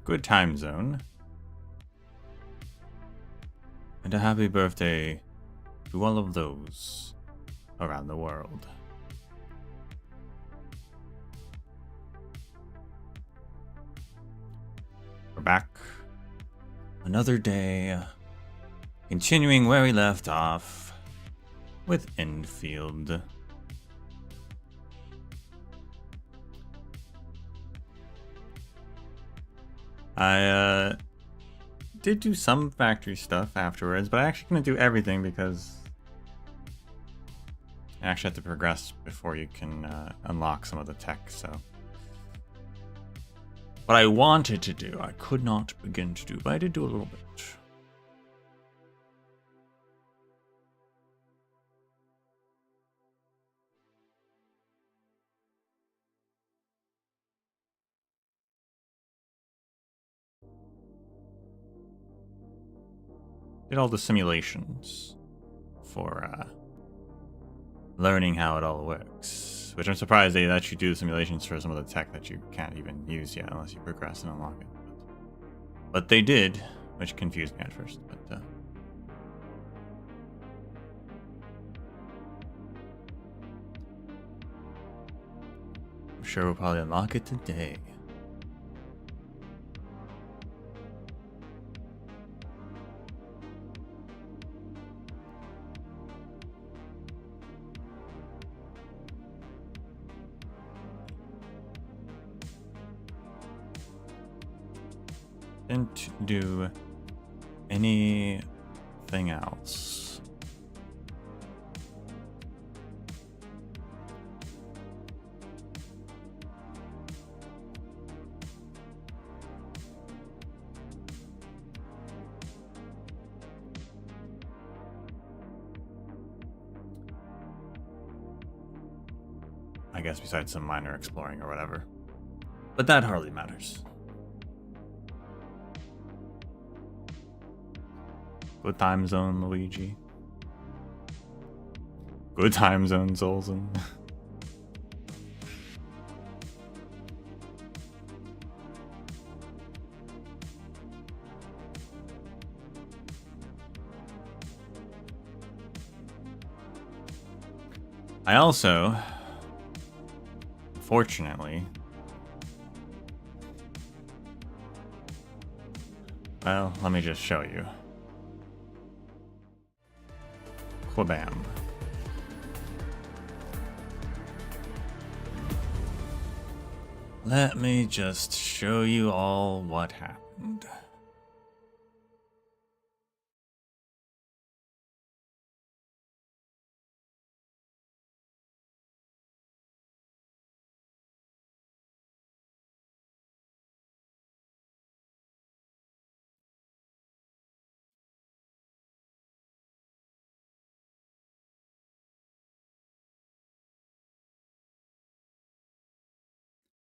good time zone. And a happy birthday to all of those around the world. We're back. Another day. Continuing where we left off with Endfield. I did do some factory stuff afterwards, but I'm actually going to do everything because you actually have to progress before you can unlock some of the tech, so. What I wanted to do, I could not begin to do, but I did do a little bit. Did all the simulations for learning how it all works. Which I'm surprised they let you do the simulations for some of the tech that you can't even use yet unless you progress and unlock it. But they did, which confused me at first. But I'm sure we'll probably unlock it today. Didn't do anything else. I guess besides some minor exploring or whatever. But that hardly matters. Good time zone, Luigi. Good time zone, Zolzan. I also, fortunately, well, let me just show you. Bam. Let me just show you all what happened.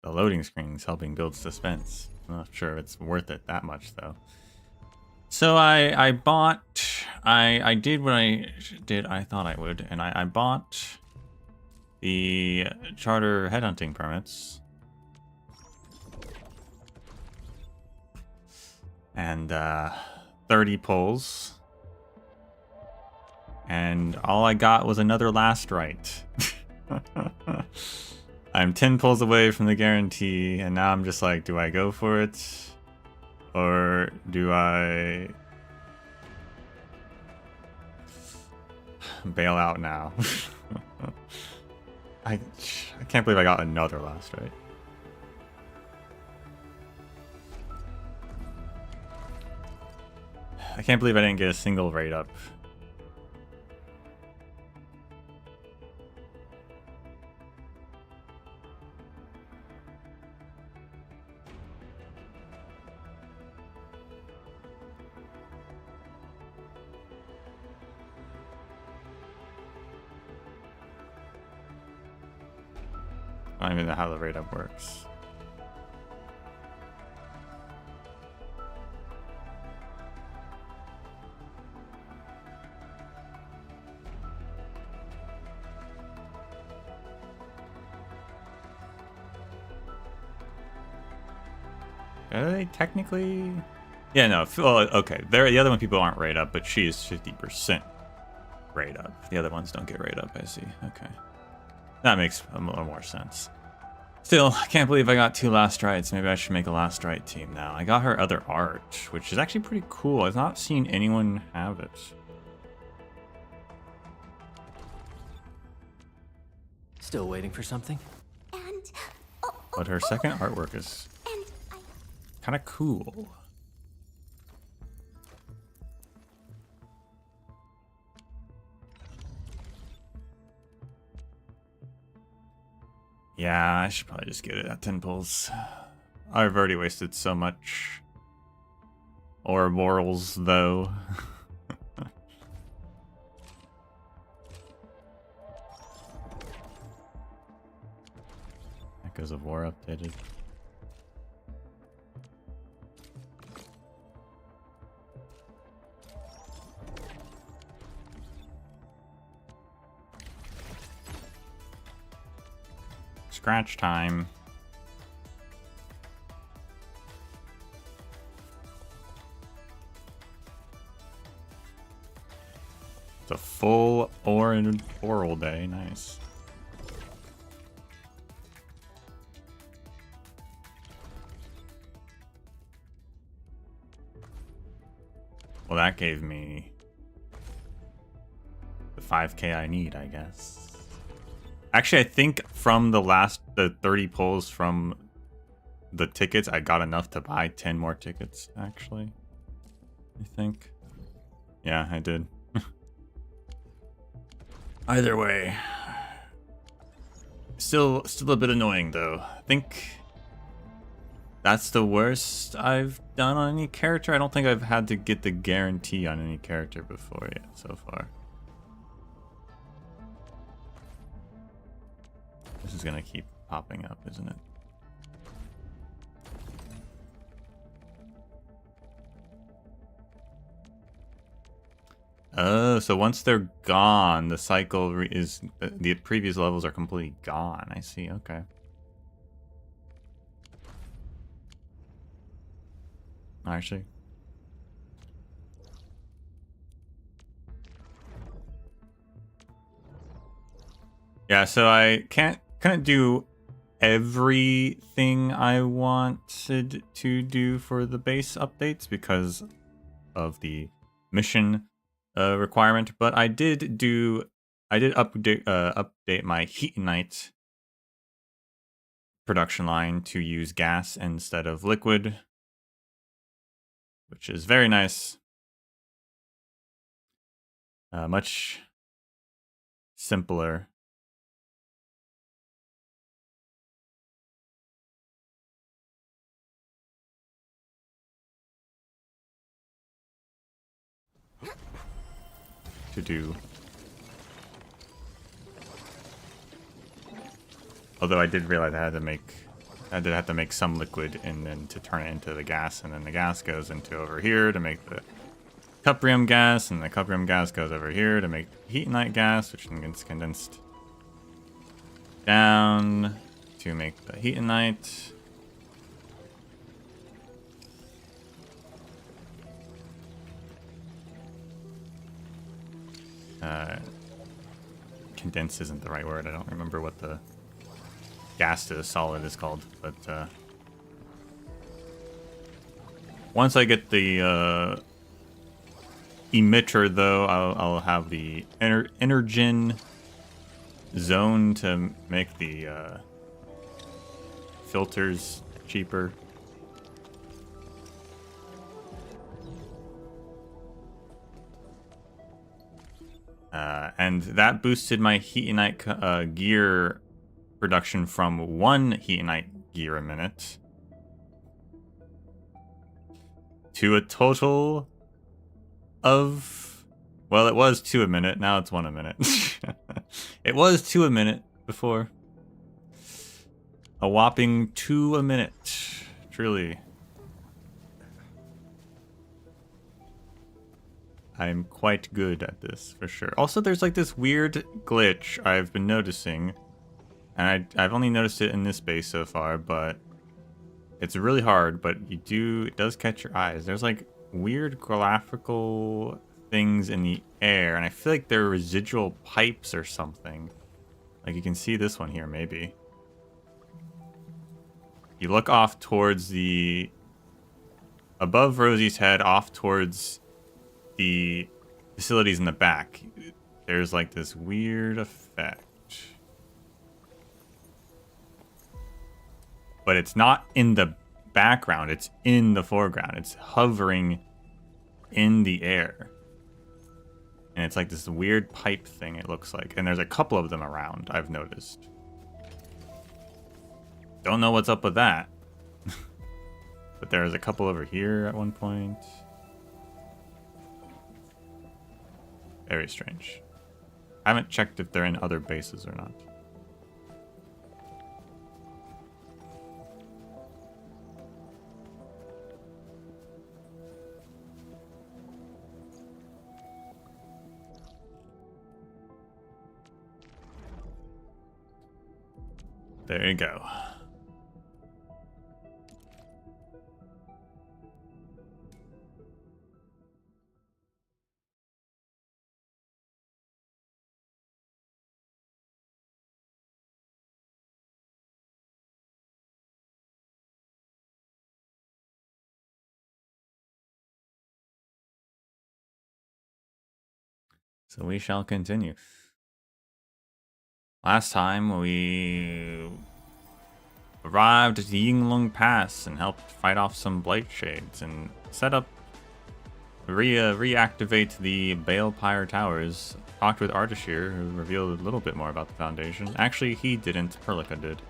The loading screen is helping build suspense. I'm not sure it's worth it that much though. So I did what I did, I thought I would, and I bought the charter headhunting permits. And 30 pulls. And all I got was another last right. I'm 10 pulls away from the guarantee, and now I'm just like, do I go for it? Or do I bail out now? I can't believe I got another last right. I can't believe I didn't get a single rate up. I don't even know how the rate up works. Are they technically? Yeah, no. Well, okay. The other one people aren't rate up, but she is 50% rate up. The other ones don't get rate up. I see. Okay, that makes a little more sense. Still, I can't believe I got 2 last rights. Maybe I should make a last right team now. I got her other art, which is actually pretty cool. I've not seen anyone have it. Still waiting for something? And But her second artwork is kind of cool. Yeah, I should probably just get it at 10 pulls. I've already wasted so much Ouroborals, though. Echoes of War updated. Scratch time. It's a full oral day. Nice. Well, that gave me the 5k I need, I guess. Actually, I think from the 30 pulls from the tickets, I got enough to buy 10 more tickets, actually. I think. Yeah, I did. Either way. Still a bit annoying, though. I think that's the worst I've done on any character. I don't think I've had to get the guarantee on any character before yet, so far. This is gonna keep popping up, isn't it? Oh, so once they're gone, the cycle the previous levels are completely gone. I see. Okay. Actually. Yeah, so I couldn't do everything I wanted to do for the base updates because of the mission requirement, but I did update my Arknight production line to use gas instead of liquid, which is very nice. Much simpler. To do. Although I did realize I did have to make some liquid and then to turn it into the gas, and then the gas goes into over here to make the cuprium gas, and the cuprium gas goes over here to make Arknight gas, which then gets condensed down to make the Arknight. Condense isn't the right word. I don't remember what the gas to the solid is called, but once I get the emitter, though, I'll have the energen zone to make the filters cheaper. And that boosted my Arknight gear production from 1 Arknight gear a minute to a total of, well, it was 2 a minute, now it's 1 a minute. It was 2 a minute before. A whopping 2 a minute, truly. I'm quite good at this, for sure. Also, there's like this weird glitch I've been noticing, and I've only noticed it in this base so far, but It's really hard, but it does catch your eyes. There's like weird graphical things in the air, and I feel like they're residual pipes or something. Like you can see this one here, maybe. You look off towards above Rosie's head, off towards the facilities in the back. There's like this weird effect. But it's not in the background, it's in the foreground. It's hovering in the air. And it's like this weird pipe thing, it looks like. And there's a couple of them around, I've noticed. Don't know what's up with that. But there's a couple over here at one point. Very strange. I haven't checked if they're in other bases or not. There you go. So we shall continue. Last time we arrived at the Yinglong Pass and helped fight off some Blight Shades and set up, reactivate the Balepire Towers. Talked with Ardashir, who revealed a little bit more about the Foundation. Actually, he didn't. Perlica did.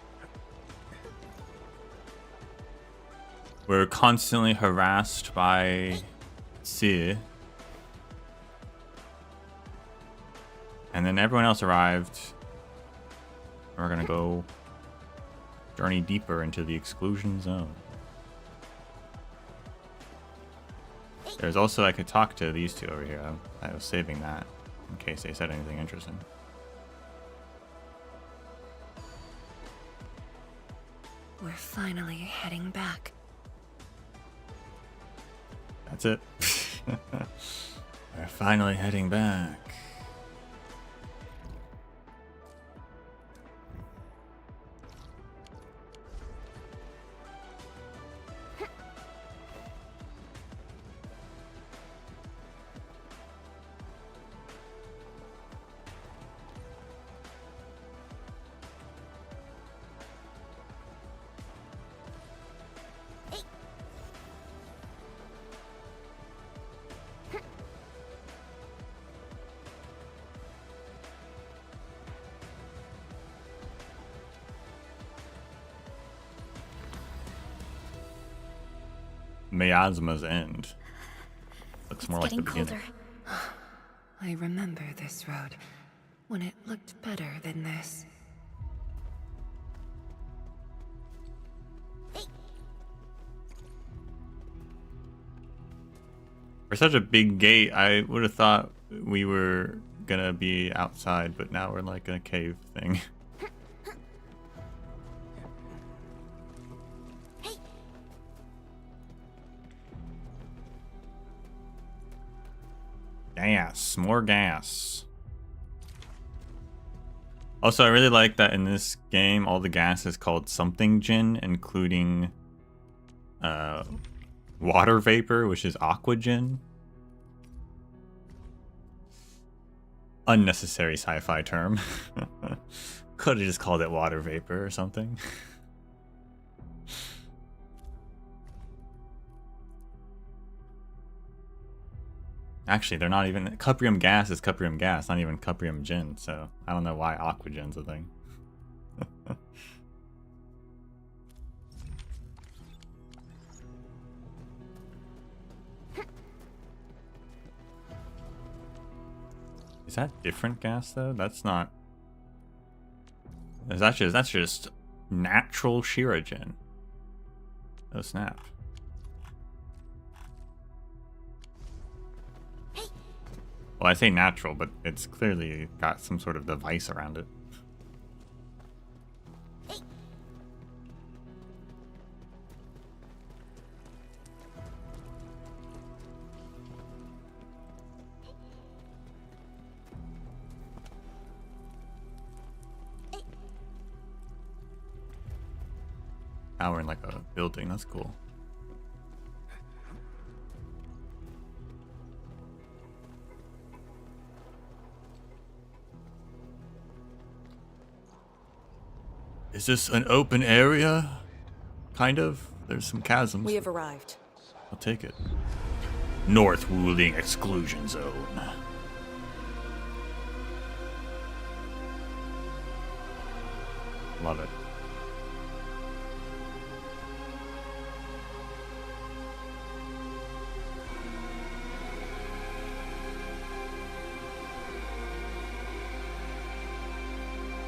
We're constantly harassed by Misc. And then everyone else arrived. We're gonna go journey deeper into the exclusion zone. There's also, I could talk to these two over here. I was saving that in case they said anything interesting. We're finally heading back. That's it. We're finally heading back. Miasma's End. Looks more like the beginning. I remember this road, when it looked better than this. For such a big gate, I would have thought we were gonna be outside, but now we're like in a cave thing. Gas, more gas. Also, I really like that in this game, all the gas is called something gin, including water vapor, which is aqua gin. Unnecessary sci-fi term. Could have just called it water vapor or something. Actually, they're not even... Cuprium gas is cuprium gas, not even cuprium gin, so I don't know why aqua gin's a thing. Is that different gas, though? That's not... That's just natural Shiragen. Oh, snap. Well, I say natural, but it's clearly got some sort of device around it. tower in like a building. That's cool. Is this an open area? Kind of. There's some chasms. We have arrived. I'll take it. North Wuling Exclusion Zone. Love it.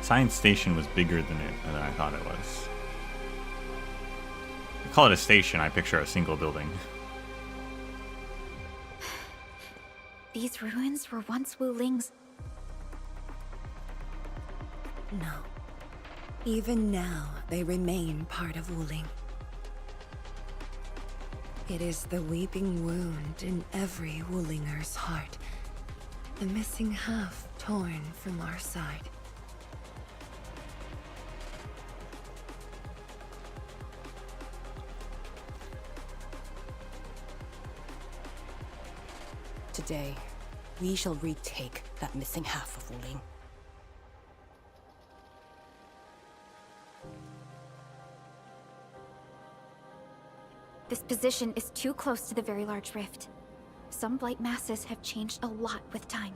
Science Station was bigger than I thought it was. I call it a station, I picture a single building. These ruins were once Wuling's. No. Even now, they remain part of Wuling. It is the weeping wound in every Wulinger's heart. The missing half torn from our side. Today, we shall retake that missing half of Wuling. This position is too close to the very large rift. Some blight masses have changed a lot with time.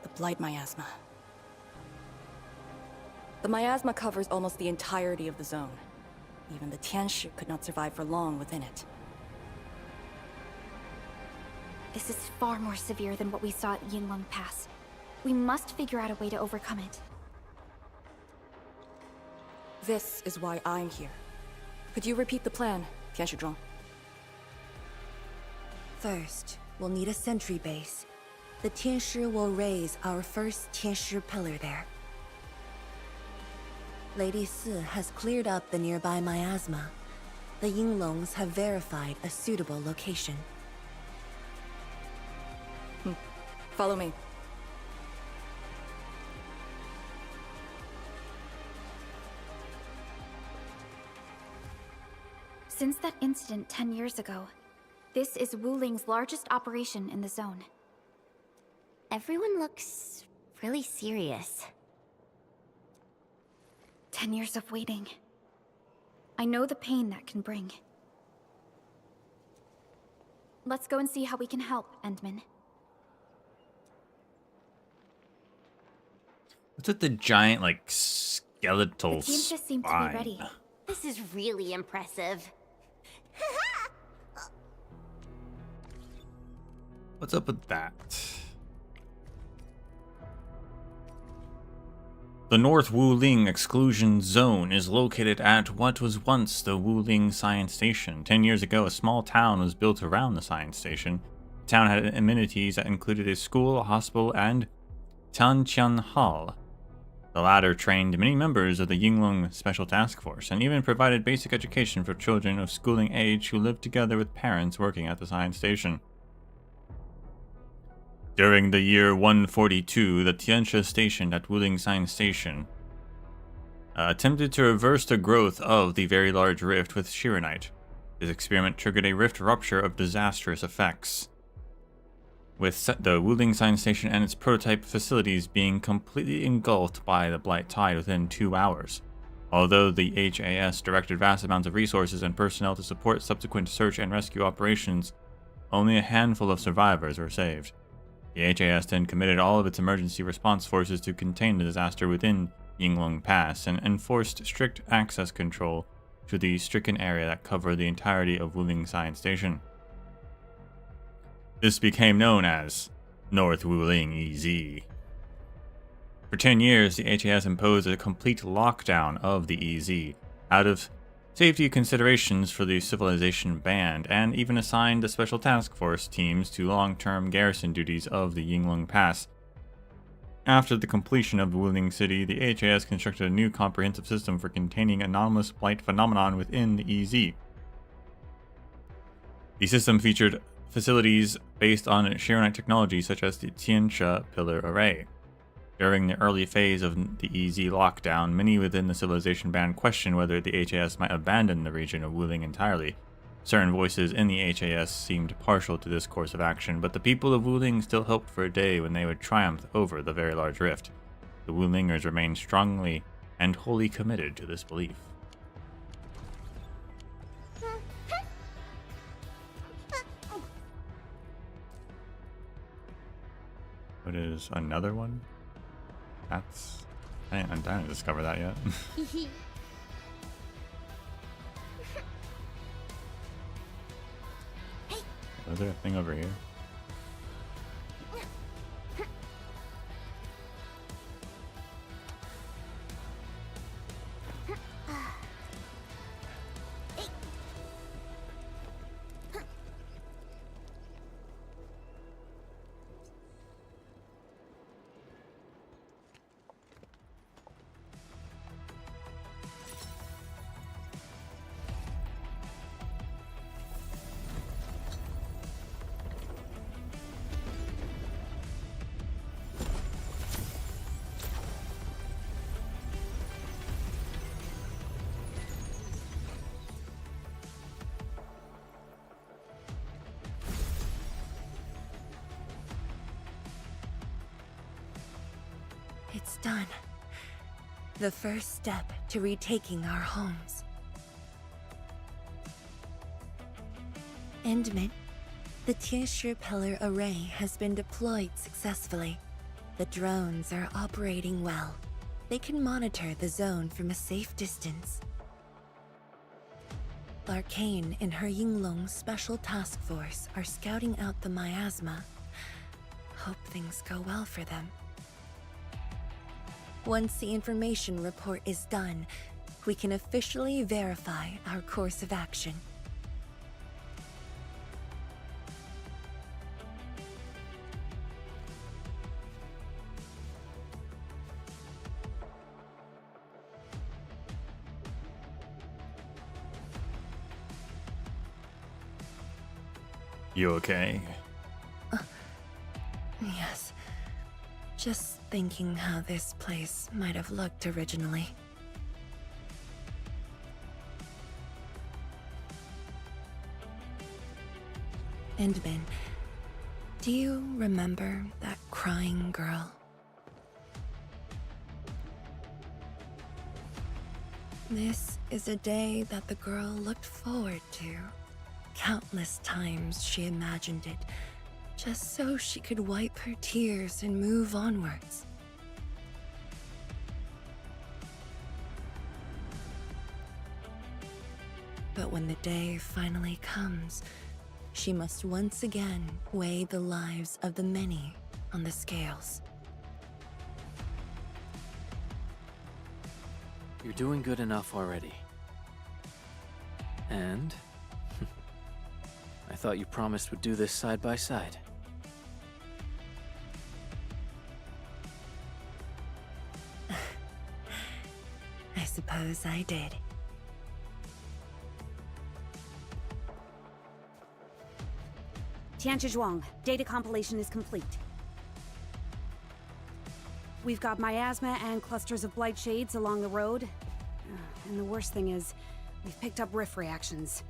The Blight Miasma. The miasma covers almost the entirety of the zone. Even the Tianshi could not survive for long within it. This is far more severe than what we saw at Yinglong Pass. We must figure out a way to overcome it. This is why I'm here. Could you repeat the plan, Tianshi? First, we'll need a sentry base. The Tianshi will raise our first Tianshi pillar there. Lady Si has cleared up the nearby miasma. The Yinglongs have verified a suitable location. Follow me. Since that incident 10 years ago, this is Wuling's largest operation in the zone. Everyone looks really serious. 10 years of waiting. I know the pain that can bring. Let's go and see how we can help, Endman. What's with the giant, like, skeletal The team just seemed to spine? be ready. This is really impressive. What's up with that? The North Wuling Exclusion Zone is located at what was once the Wuling Science Station. 10 years ago, a small town was built around the science station. The town had amenities that included a school, a hospital, and Tianqian Hall. The latter trained many members of the Yinglong Special Task Force, and even provided basic education for children of schooling age who lived together with parents working at the science station. During the year 142, the Tianxia station at Wuling Science Station attempted to reverse the growth of the very large rift with Shiranite. This experiment triggered a rift rupture of disastrous effects, with the Wuling Science Station and its prototype facilities being completely engulfed by the Blight Tide within 2 hours. Although the HAS directed vast amounts of resources and personnel to support subsequent search and rescue operations, only a handful of survivors were saved. The HAS then committed all of its emergency response forces to contain the disaster within Yinglong Pass and enforced strict access control to the stricken area that covered the entirety of Wuling Science Station. This became known as North Wuling EZ. For 10 years, the HAS imposed a complete lockdown of the EZ, out of safety considerations for the civilization band, and even assigned the Special Task Force teams to long-term garrison duties of the Yinglong Pass. After the completion of Wuling City, the HAS constructed a new comprehensive system for containing anomalous blight phenomenon within the EZ. The system featured facilities based on Shiranite technology such as the Tianxia Pillar Array. During the early phase of the EZ lockdown, many within the civilization band questioned whether the HAS might abandon the region of Wuling entirely. Certain voices in the HAS seemed partial to this course of action, but the people of Wuling still hoped for a day when they would triumph over the Very Large Rift. The Wulingers remained strongly and wholly committed to this belief. What is another one? That's... I didn't discover that yet. Is there a thing over here? It's done. The first step to retaking our homes. Endman, the Tianshi Pillar array has been deployed successfully. The drones are operating well. They can monitor the zone from a safe distance. Arcane and her Yinglong Special Task Force are scouting out the miasma. Hope things go well for them. Once the information report is done, we can officially verify our course of action. You okay? Yes. Just thinking how this place might have looked originally. Endman, do you remember that crying girl? This is a day that the girl looked forward to. Countless times she imagined it, just so she could wipe her tears and move onwards. But when the day finally comes, she must once again weigh the lives of the many on the scales. You're doing good enough already. And I thought you promised we'd do this side by side. I suppose I did. Tianzhuang, data compilation is complete. We've got miasma and clusters of blight shades along the road. And the worst thing is, we've picked up rift reactions.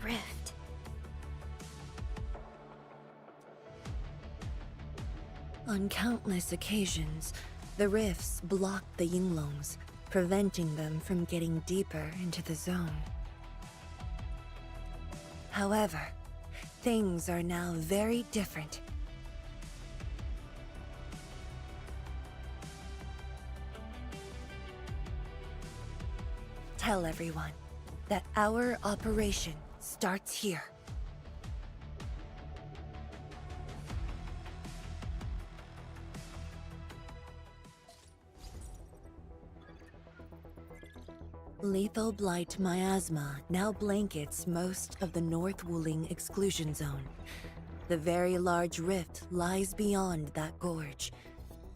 Rift. On countless occasions, the rifts blocked the Yinglongs, preventing them from getting deeper into the zone. However, things are now very different. Tell everyone that our operation starts here. Lethal blight miasma now blankets most of the North Wuling exclusion zone. The very large rift lies beyond that gorge.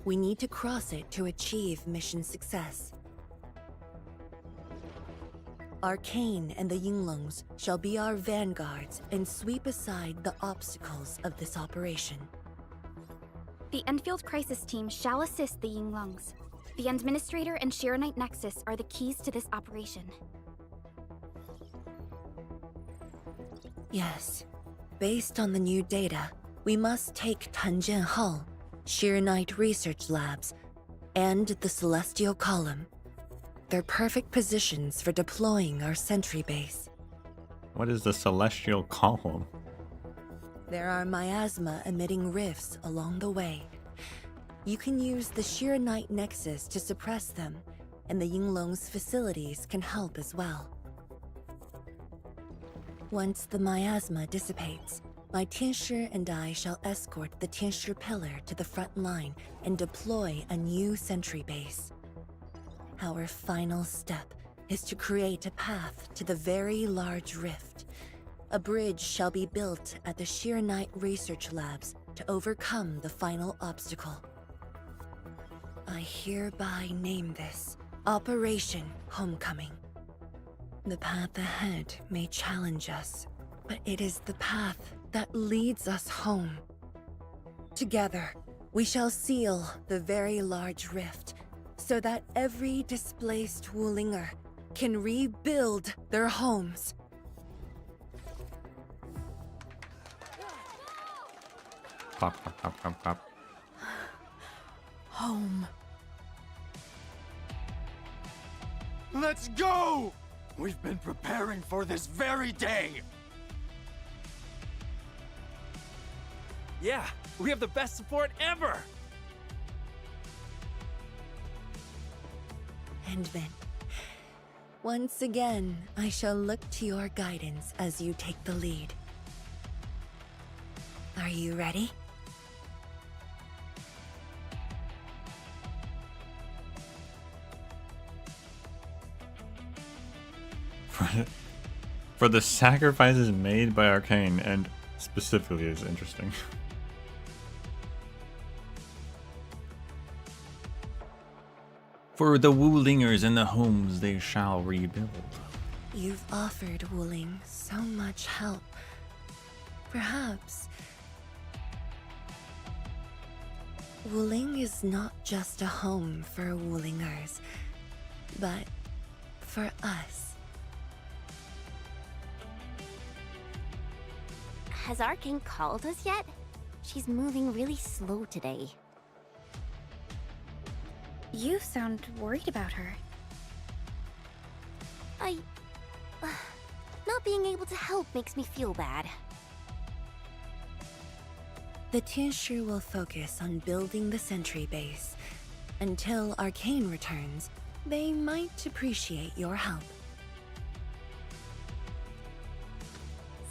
We need to cross it to achieve mission success. Arcane and the Yinglungs shall be our vanguards and sweep aside the obstacles of this operation. The Enfield Crisis Team shall assist the Yinglungs. The Administrator and Shiranite Nexus are the keys to this operation. Yes. Based on the new data, we must take Tanjian Hull, Shiranite Research Labs, and the Celestial Column. They're perfect positions for deploying our sentry base. What is the Celestial Column? There are miasma-emitting rifts along the way. You can use the Shiranite Nexus to suppress them, and the Yinglong's facilities can help as well. Once the miasma dissipates, my Tianshi and I shall escort the Tianshi Pillar to the front line and deploy a new sentry base. Our final step is to create a path to the very large rift. A bridge shall be built at the Shiranite Research Labs to overcome the final obstacle. I hereby name this Operation Homecoming. The path ahead may challenge us, but it is the path that leads us home. Together, we shall seal the very large rift so that every displaced Wulinger can rebuild their homes. Pop, pop, pop, pop, pop. Home. Let's go! We've been preparing for this very day! Yeah, we have the best support ever! And then, once again, I shall look to your guidance as you take the lead. Are you ready? For the sacrifices made by Arcane, and specifically is interesting. For the Wulingers and the homes they shall rebuild. You've offered Wuling so much help. Perhaps Wuling is not just a home for Wulingers, but for us. Has Arcane called us yet? She's moving really slow today. You sound worried about her. Not being able to help makes me feel bad. The Tianshi will focus on building the sentry base. Until Arcane returns, they might appreciate your help.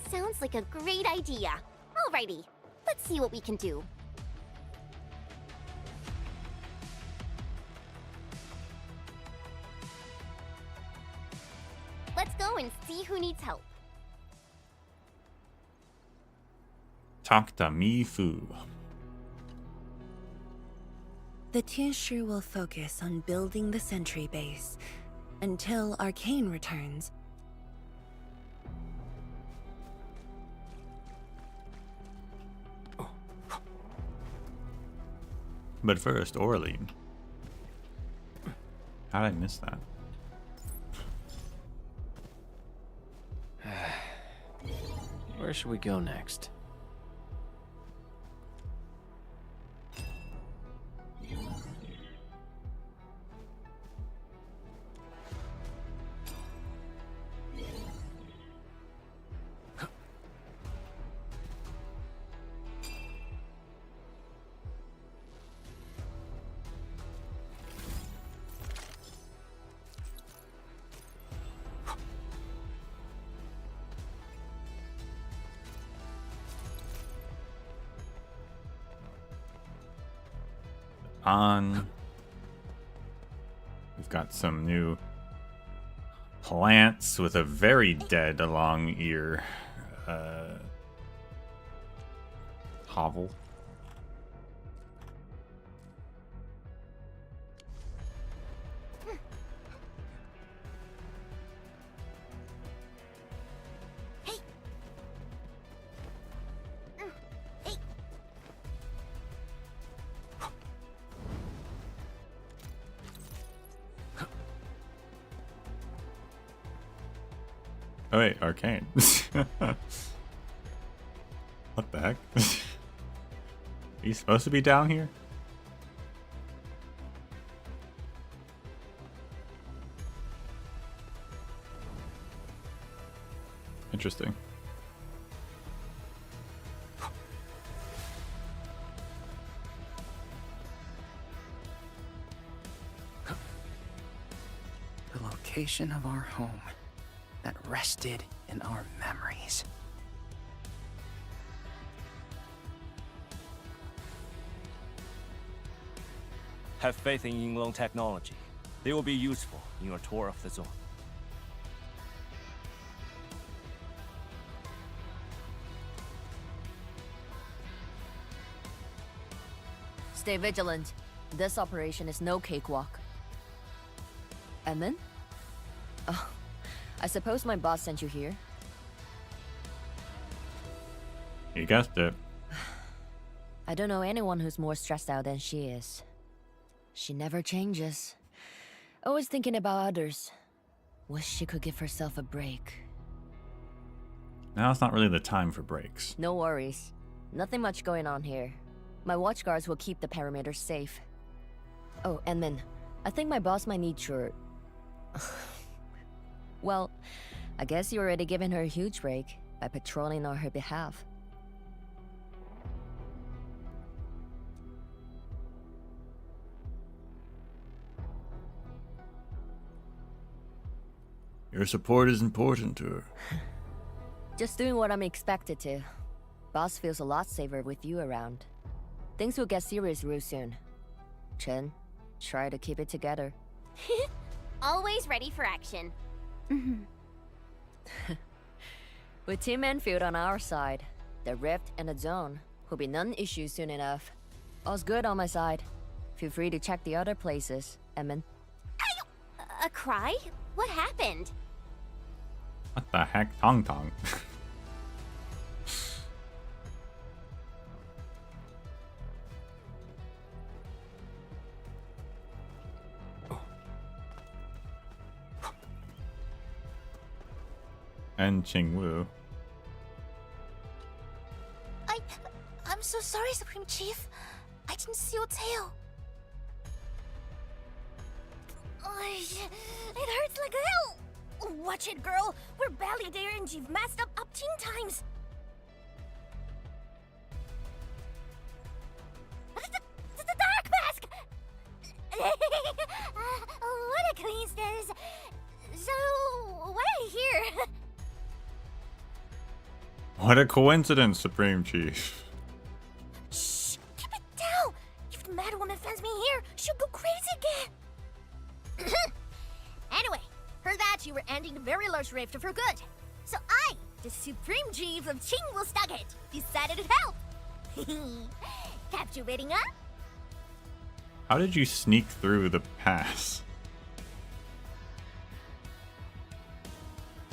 Sounds like a great idea. Alrighty, let's see what we can do. Let's go and see who needs help. Talk to me, Fu. The Tianshi will focus on building the sentry base. Until Arcane returns, But first, Orlean. How did I miss that? Where should we go next? We've got some new plants with a very dead long ear hovel. Oh wait, arcane. What the heck? He's supposed to be down here? Interesting. The location of our home that rested in our memories. Have faith in Yinglong technology. They will be useful in your tour of the zone. Stay vigilant. This operation is no cakewalk. And then? Oh, I suppose my boss sent you here. You guessed it. I don't know anyone who's more stressed out than she is. She never changes. Always thinking about others. Wish she could give herself a break. Now it's not really the time for breaks. No worries. Nothing much going on here. My watch guards will keep the perimeter safe. Oh, and then, I think my boss might need your... Well, I guess you already given her a huge break by patrolling on her behalf. Your support is important to her. Just doing what I'm expected to. Boss feels a lot safer with you around. Things will get serious real soon. Chen, try to keep it together. Always ready for action. With Team Enfield on our side, the rift and the zone will be non-issue soon enough. All's good on my side. Feel free to check the other places, Emin. A cry? What happened? What the heck? Tong Tong. And Qingwu. I'm so sorry, Supreme Chief. I didn't see your tail. It hurts like hell. Watch it, girl. We're barely there and you've messed up 10 times. The dark mask! What a coincidence. So, why are you here? What a coincidence, Supreme Chief. Shh! Keep it down! If the Mad Woman finds me here, she'll go crazy again! Anyway, heard that you were ending the very large rift for good. So I, the Supreme Chief of Qingwu Stucket, decided to help! Captivating, huh? How did you sneak through the pass?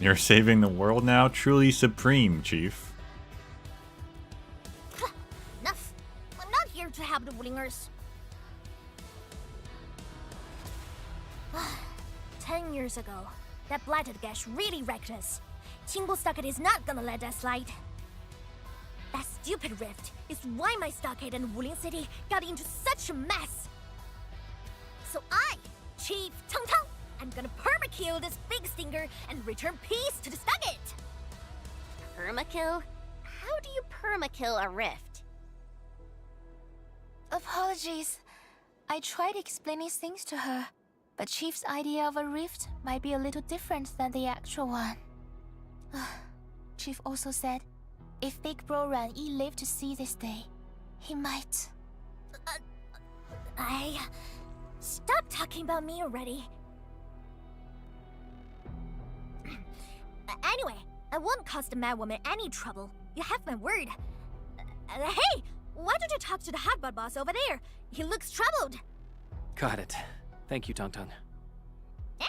You're saving the world now? Truly Supreme, Chief. Enough! I'm not here to help the Wulingers. 10 years ago, that blighted gash really wrecked us. Qingwu Stockade is not gonna let that slide. That stupid rift is why my stockade and Wuling City got into such a mess. So I, Chief Tong Tong, I'm gonna permakill this big stinker and return peace to the stockade. Permakill? How do you permakill a rift? Apologies. I tried explaining things to her, but Chief's idea of a rift might be a little different than the actual one. Chief also said, if Big Bro Ran Yi lived to see this day, he might... Stop talking about me already. Anyway, I won't cause the Mad Woman any trouble. You have my word. Hey! Why don't you talk to the hotbot boss over there? He looks troubled. Got it. Thank you, Tong Tong. Eh?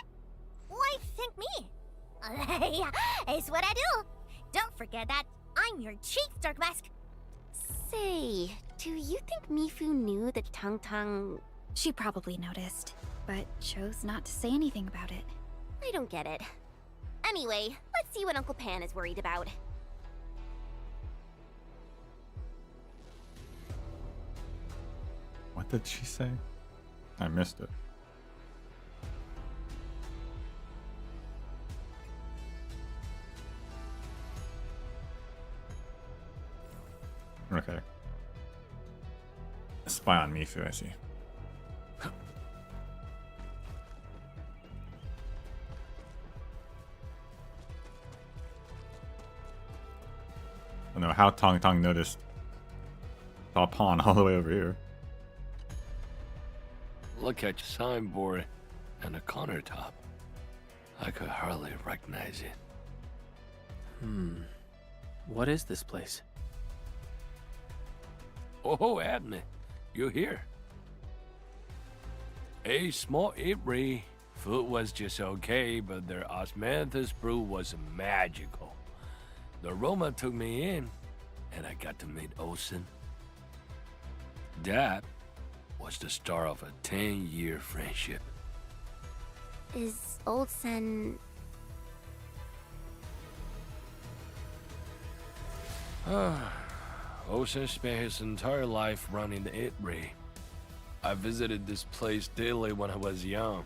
Why thank me? It's what I do. Don't forget that I'm your chief, Dark Mask. Say, do you think Mifu knew that Tong Tong... She probably noticed, but chose not to say anything about it. I don't get it. Anyway, let's see what Uncle Pan is worried about. What did she say? I missed it. Okay. Spy on Mifu, I see. I don't know how Tong Tong noticed a pawn all the way over here. Look at your signboard and the countertop. I could hardly recognize it. What is this place? Oh, Admin, you're here. A small eatery. Food was just okay, but their osmanthus brew was magical. The aroma took me in, and I got to meet Olsen. That was the start of a 10-year friendship. Is Olsen... Olsen spent his entire life running the eatery. I visited this place daily when I was young.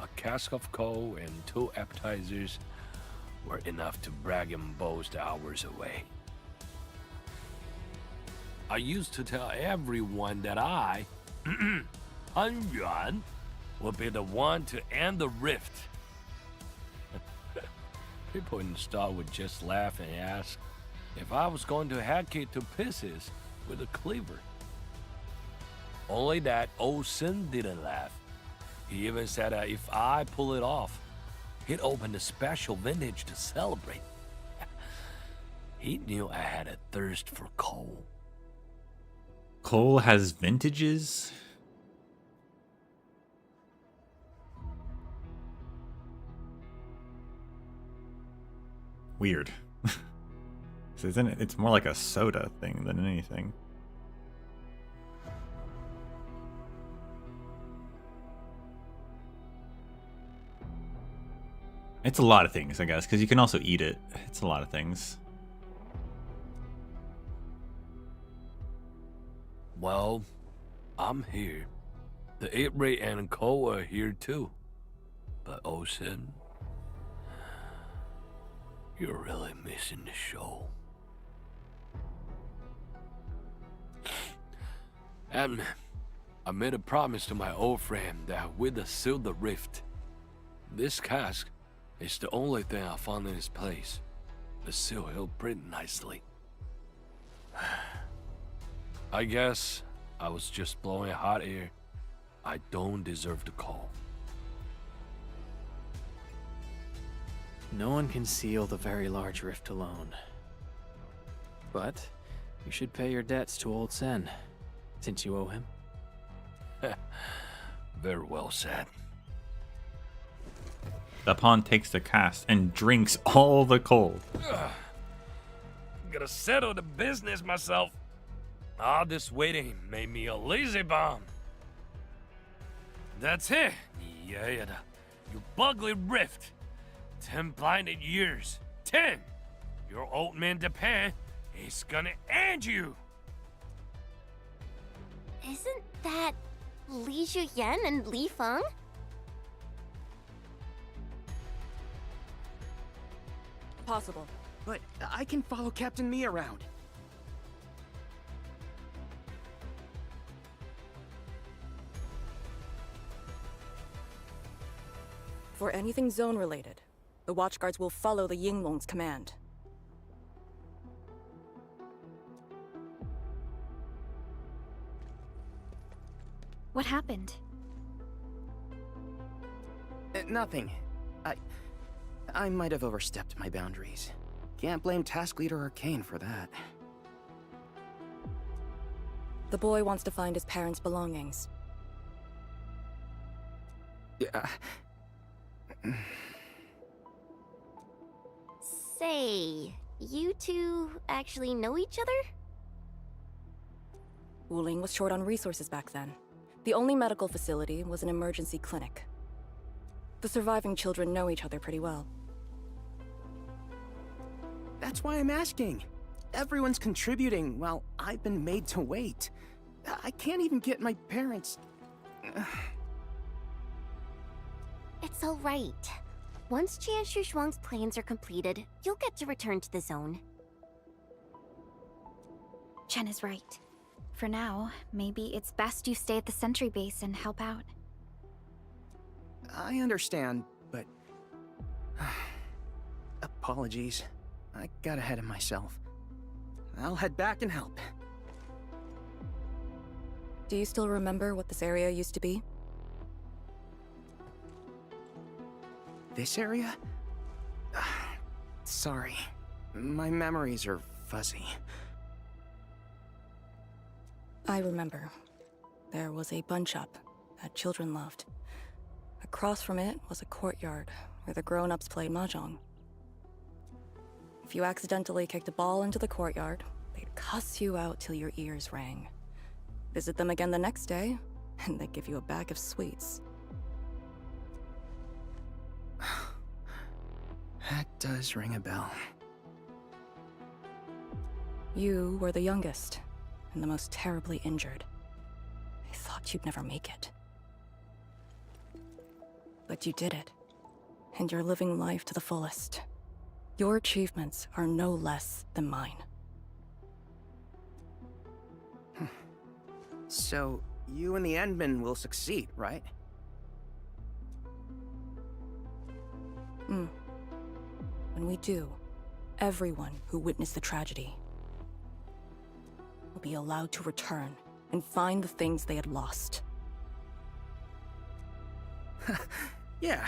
A cask of coal and 2 appetizers were enough to brag and boast hours away. I used to tell everyone that I, Han Yuan, would be the one to end the rift. People in the store would just laugh and ask if I was going to hack it to pieces with a cleaver. Only that Olsen didn't laugh. He even said that if I pull it off, he'd open a special vintage to celebrate. He knew I had a thirst for coal. Coal has vintages? Weird. So isn't it? It's more like a soda thing than anything. It's a lot of things, I guess, because you can also eat it. It's a lot of things. Well, I'm here. The eatery and Co are here too. But Olsen, you're really missing the show. And I made a promise to my old friend that we'd seal the rift. This cask is the only thing I found in his place. The seal held pretty nicely. I guess I was just blowing hot air. I don't deserve the call. No one can seal the very large rift alone. But you should pay your debts to old Sen, since you owe him. Very well said. The pawn takes the cast and drinks all the coal. Gotta settle the business myself. All this waiting made me a lazy bum. That's it. Yeah, you bugly rift. 10 blinded years. 10. Your old man Japan is gonna end you. Isn't that Li Juyen and Li Feng? Possible. But I can follow Captain Me around. For anything zone-related, the Watchguards will follow the Yinglong's command. What happened? Nothing. I might have overstepped my boundaries. Can't blame Task Leader Arcane for that. The boy wants to find his parents' belongings. Yeah. Say, you two actually know each other? Wuling was short on resources back then. The only medical facility was an emergency clinic. The surviving children know each other pretty well. That's why I'm asking. Everyone's contributing while I've been made to wait. I can't even get my parents... It's all right. Once Jianshu Zhuang's plans are completed, you'll get to return to the zone. Chen is right. For now, maybe it's best you stay at the sentry base and help out. I understand, but... Apologies. I got ahead of myself. I'll head back and help. Do you still remember what this area used to be? This area? Sorry. My memories are fuzzy. I remember. There was a bun shop that children loved. Across from it was a courtyard where the grown-ups played mahjong. If you accidentally kicked a ball into the courtyard, they'd cuss you out till your ears rang. Visit them again the next day, and they'd give you a bag of sweets. That does ring a bell. You were the youngest, and the most terribly injured. I thought you'd never make it. But you did it, and you're living life to the fullest. Your achievements are no less than mine. So, you and the Endmen will succeed, right? When we do, everyone who witnessed the tragedy will be allowed to return and find the things they had lost. Yeah.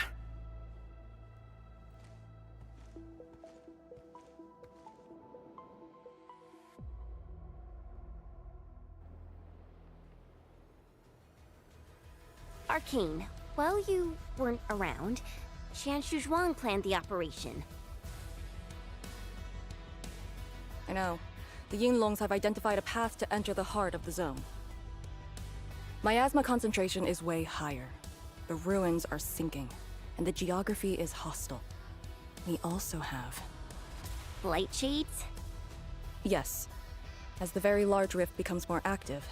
Arcane, while you weren't around, Jianshu Zhuang planned the operation. I know. The Yinglongs have identified a path to enter the heart of the zone. Miasma concentration is way higher. The ruins are sinking, and the geography is hostile. We also have... Light shades? Yes. As the very large rift becomes more active,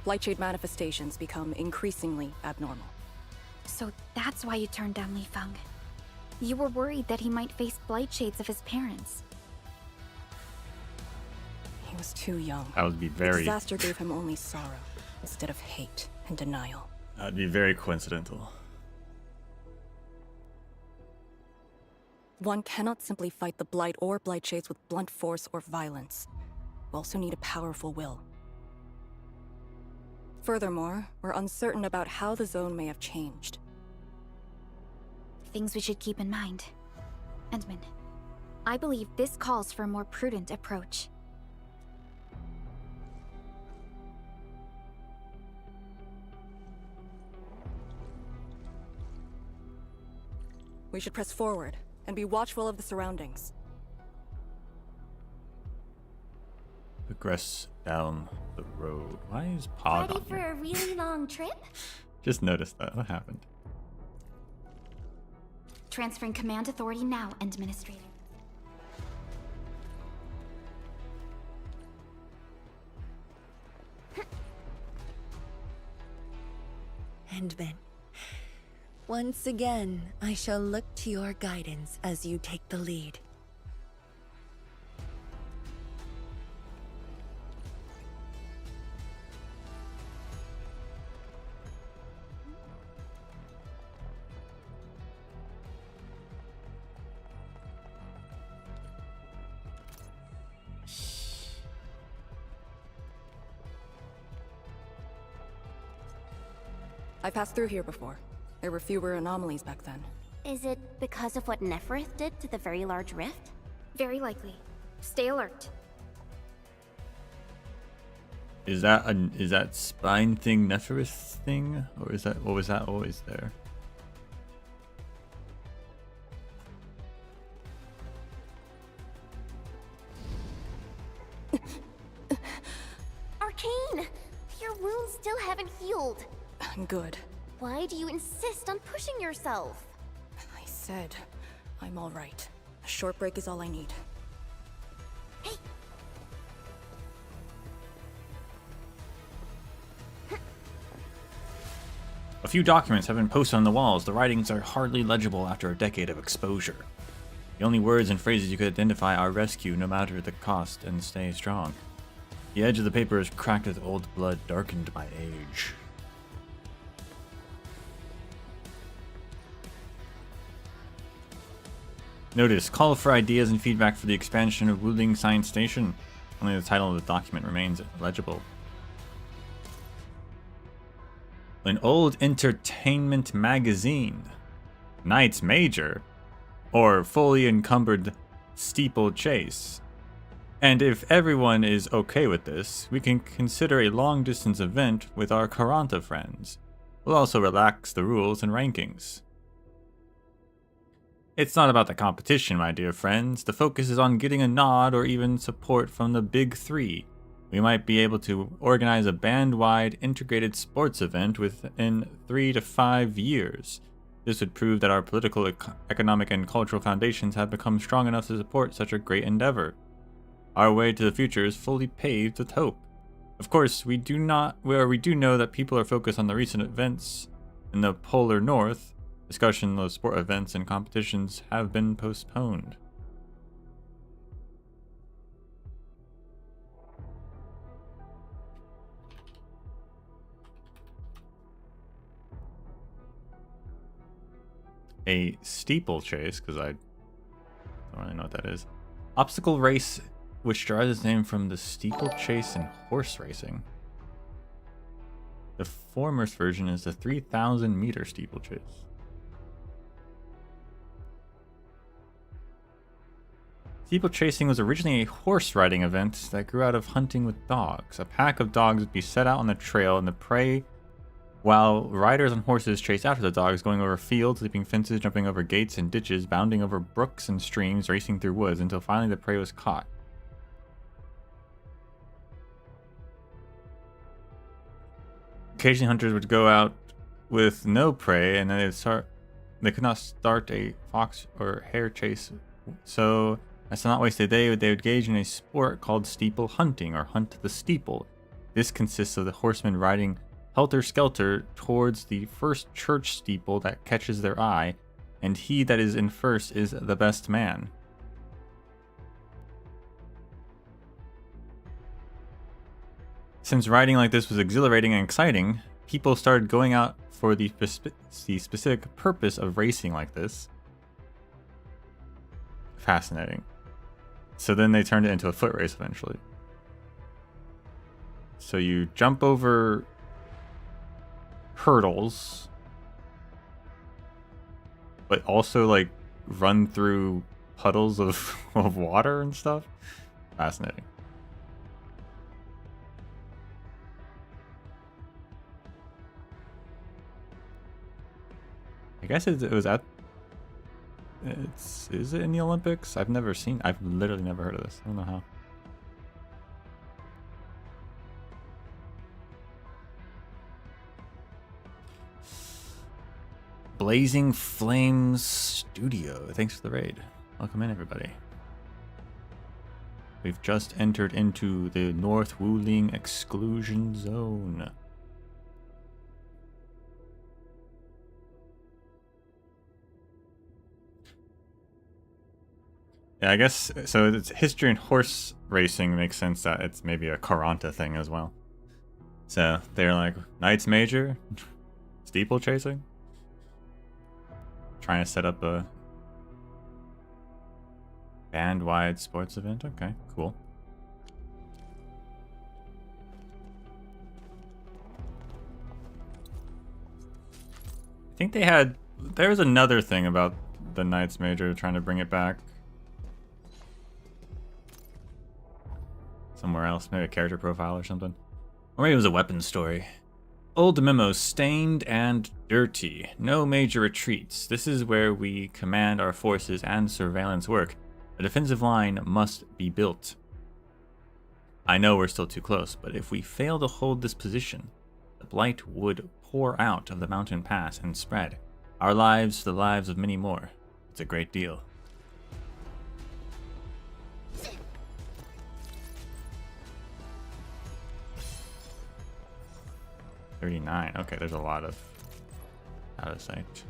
Lightshade manifestations become increasingly abnormal. So that's why you turned down Li Feng. You were worried that he might face blight shades of his parents. He was too young. That would be The very... disaster gave him only sorrow, instead of hate and denial. That'd be very coincidental. One cannot simply fight the Blight or Blight Shades with blunt force or violence. We also need a powerful will. Furthermore, we're uncertain about how the zone may have changed. Things we should keep in mind. Endman, I believe this calls for a more prudent approach. We should press forward and be watchful of the surroundings. Progress down the road. Why is Pod Ready on for here? a really long trip? Just noticed that. What happened? Transferring command authority now, Administrator. Endman, once again, I shall look to your guidance as you take the lead. I passed through here before. There were fewer anomalies back then. Is it because of what Neferith did to the very large rift? Very likely. Stay alert. Is that spine thing Neferith thing? Or is that, or was that always there? Arcane! Your wounds still haven't healed. Good. Why do you insist on pushing yourself? I said, I'm all right. A short break is all I need. A few documents have been posted on the walls. The writings are hardly legible after a decade of exposure. The only words and phrases you could identify are rescue, no matter the cost, and stay strong. The edge of the paper is cracked with old blood, darkened by age. Notice, call for ideas and feedback for the expansion of Wuling Science Station. Only the title of the document remains legible. An old entertainment magazine. Knight's Major. Or fully encumbered steeplechase. And if everyone is okay with this, we can consider a long-distance event with our Karanta friends. We'll also relax the rules and rankings. It's not about the competition, my dear friends. The focus is on getting a nod or even support from the Big Three. We might be able to organize a band-wide integrated sports event within 3 to 5 years. This would prove that our political, economic, and cultural foundations have become strong enough to support such a great endeavor. Our way to the future is fully paved with hope. Of course, we do know that people are focused on the recent events in the polar north. Discussion of sport events and competitions have been postponed. A steeplechase, because I don't really know what that is. Obstacle race, which derives its name from the steeplechase in horse racing. The foremost version is the 3,000 meter steeplechase. Steeplechasing was originally a horse riding event that grew out of hunting with dogs. A pack of dogs would be set out on the trail and the prey, while riders on horses chased after the dogs, going over fields, leaping fences, jumping over gates and ditches, bounding over brooks and streams, racing through woods, until finally the prey was caught. Occasionally hunters would go out with no prey, and then they could not start a fox or hare chase, so as to not waste a day, they would engage in a sport called steeple hunting, or hunt the steeple. This consists of the horsemen riding helter-skelter towards the first church steeple that catches their eye, and he that is in first is the best man. Since riding like this was exhilarating and exciting, people started going out for the specific purpose of racing like this. Fascinating. So then they turned it into a foot race eventually. So you jump over hurdles, but also like run through puddles of water and stuff. Fascinating. I guess it was at... Is it in the Olympics? I've literally never heard of this. I don't know how. Blazing Flames Studio. Thanks for the raid. Welcome in, everybody. We've just entered into the North Wuling exclusion zone. Yeah, I guess, so it's history and horse racing makes sense that it's maybe a Karanta thing as well. So they're like, Knight's Major, steeplechasing, trying to set up a band-wide sports event. Okay, cool. I think there was another thing about the Knight's Major trying to bring it back. Somewhere else, maybe a character profile or something. Or maybe it was a weapons story. Old memos, stained and dirty. No major retreats. This is where we command our forces and surveillance work. A defensive line must be built. I know we're still too close, but if we fail to hold this position, the blight would pour out of the mountain pass and spread. Our lives, the lives of many more. It's a great deal. $39. Okay, there's a lot of Out of sight.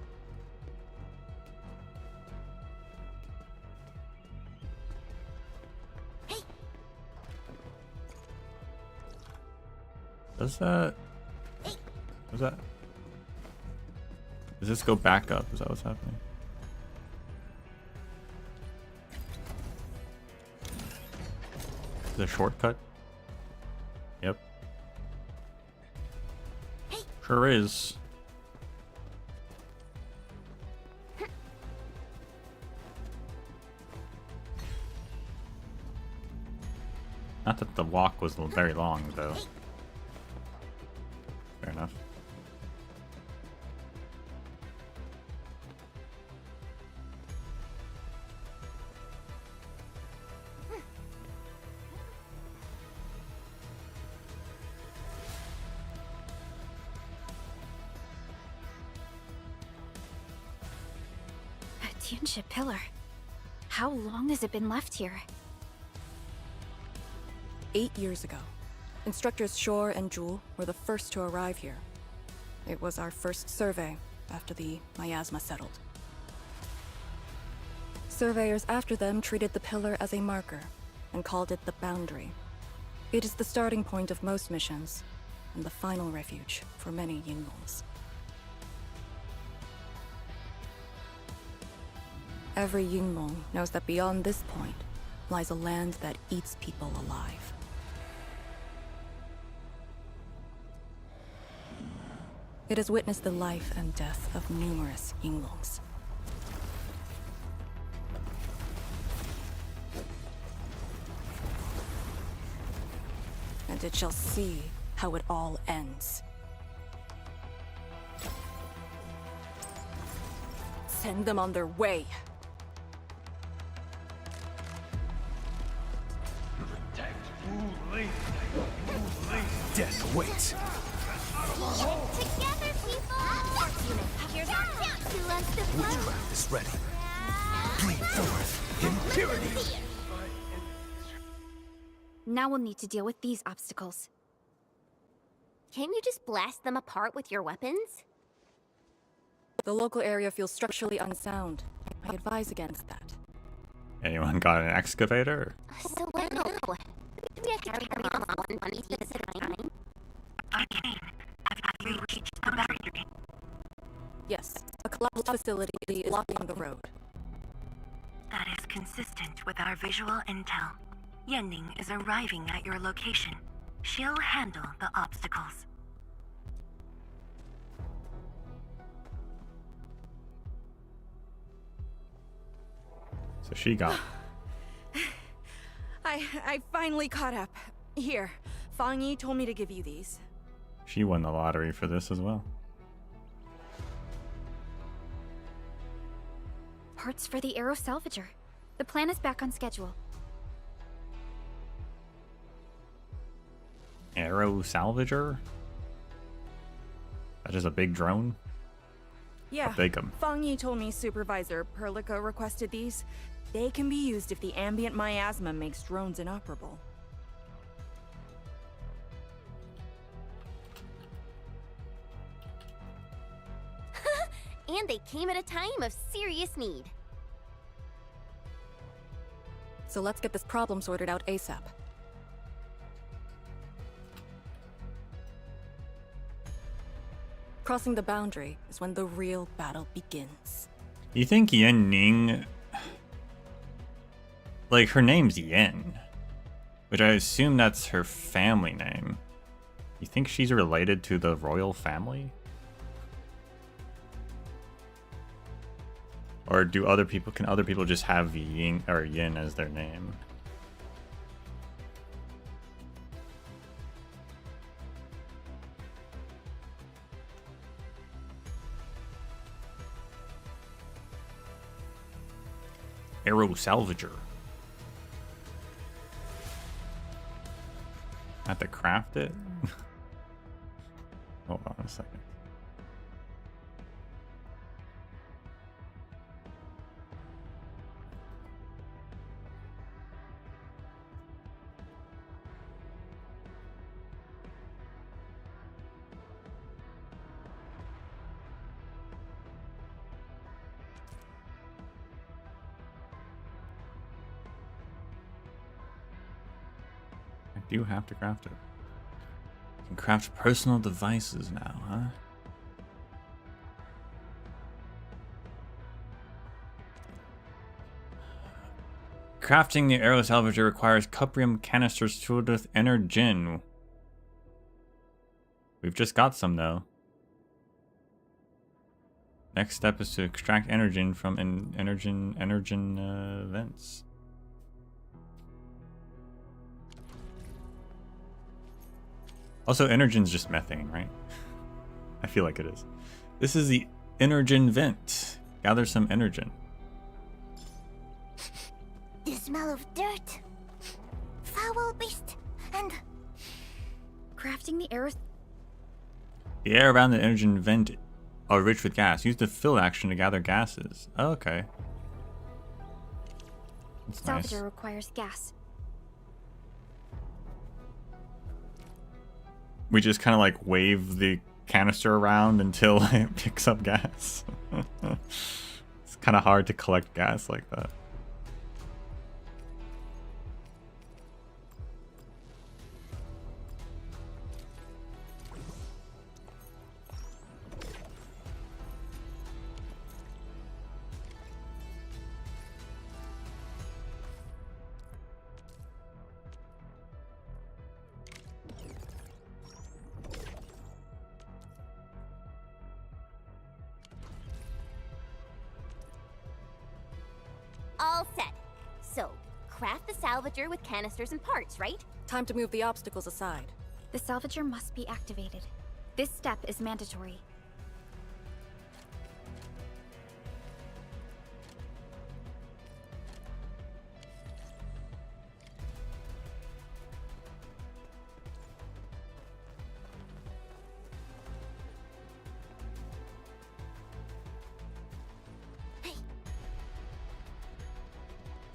Does that... What's that? Does this go back up? Is that what's happening? Is it a shortcut? Yep. Sure is. Not that the walk was very long, though. Fair enough. A Tianxia pillar. How long has it been left here? 8 years ago, instructors Shore and Jewel were the first to arrive here. It was our first survey after the miasma settled. Surveyors after them treated the pillar as a marker and called it the boundary. It is the starting point of most missions and the final refuge for many Yinglongs. Every Yinglong knows that beyond this point lies a land that eats people alive. It has witnessed the life and death of numerous Yinglongs. And it shall see how it all ends. Send them on their way. Death waits. Together, people! Here's our chance to launch the flow! Witchcraft is ready. Bleed forth impurity! Now we'll need to deal with these obstacles. Can't you just blast them apart with your weapons? The local area feels structurally unsound. I advise against that. Anyone got an excavator? So what? Do we have to carry them on one piece at a time? Arcane, have you reached the boundary? Yes, a collapsed facility is blocking the road. That is consistent with our visual intel. Yenning is arriving at your location. She'll handle the obstacles. So she got... I finally caught up. Here, Fang Yi told me to give you these. She won the lottery for this as well. Parts for the Aero Salvager. The plan is back on schedule. Aero Salvager? That is a big drone? Yeah, How big 'em? Fang Yi told me Supervisor Perlica requested these. They can be used if the ambient miasma makes drones inoperable. And they came at a time of serious need. So let's get this problem sorted out ASAP. Crossing the boundary is when the real battle begins. You think Yen Ning... Like, her name's Yen, which I assume that's her family name. You think she's related to the royal family? Or can other people just have Ying or Yin as their name? Aero Salvager. I have to craft it? Hold on a second. do have to craft it. You can craft personal devices now, huh? Crafting the arrow salvager requires cuprium canisters filled with energen. We've just got some though. Next step is to extract energen from energen vents. Also, energen's just methane, right? I feel like it is. This is the energen vent. Gather some energen. The smell of dirt, foul beast, and crafting the arrows. The air around the energen vent are rich with gas. Use the fill action to gather gases. Oh, okay. That's Salvager nice. requires gas. We just kind of like wave the canister around until it picks up gas. It's kind of hard to collect gas like that. All set. So, craft the salvager with canisters and parts, right? Time to move the obstacles aside. The salvager must be activated. This step is mandatory.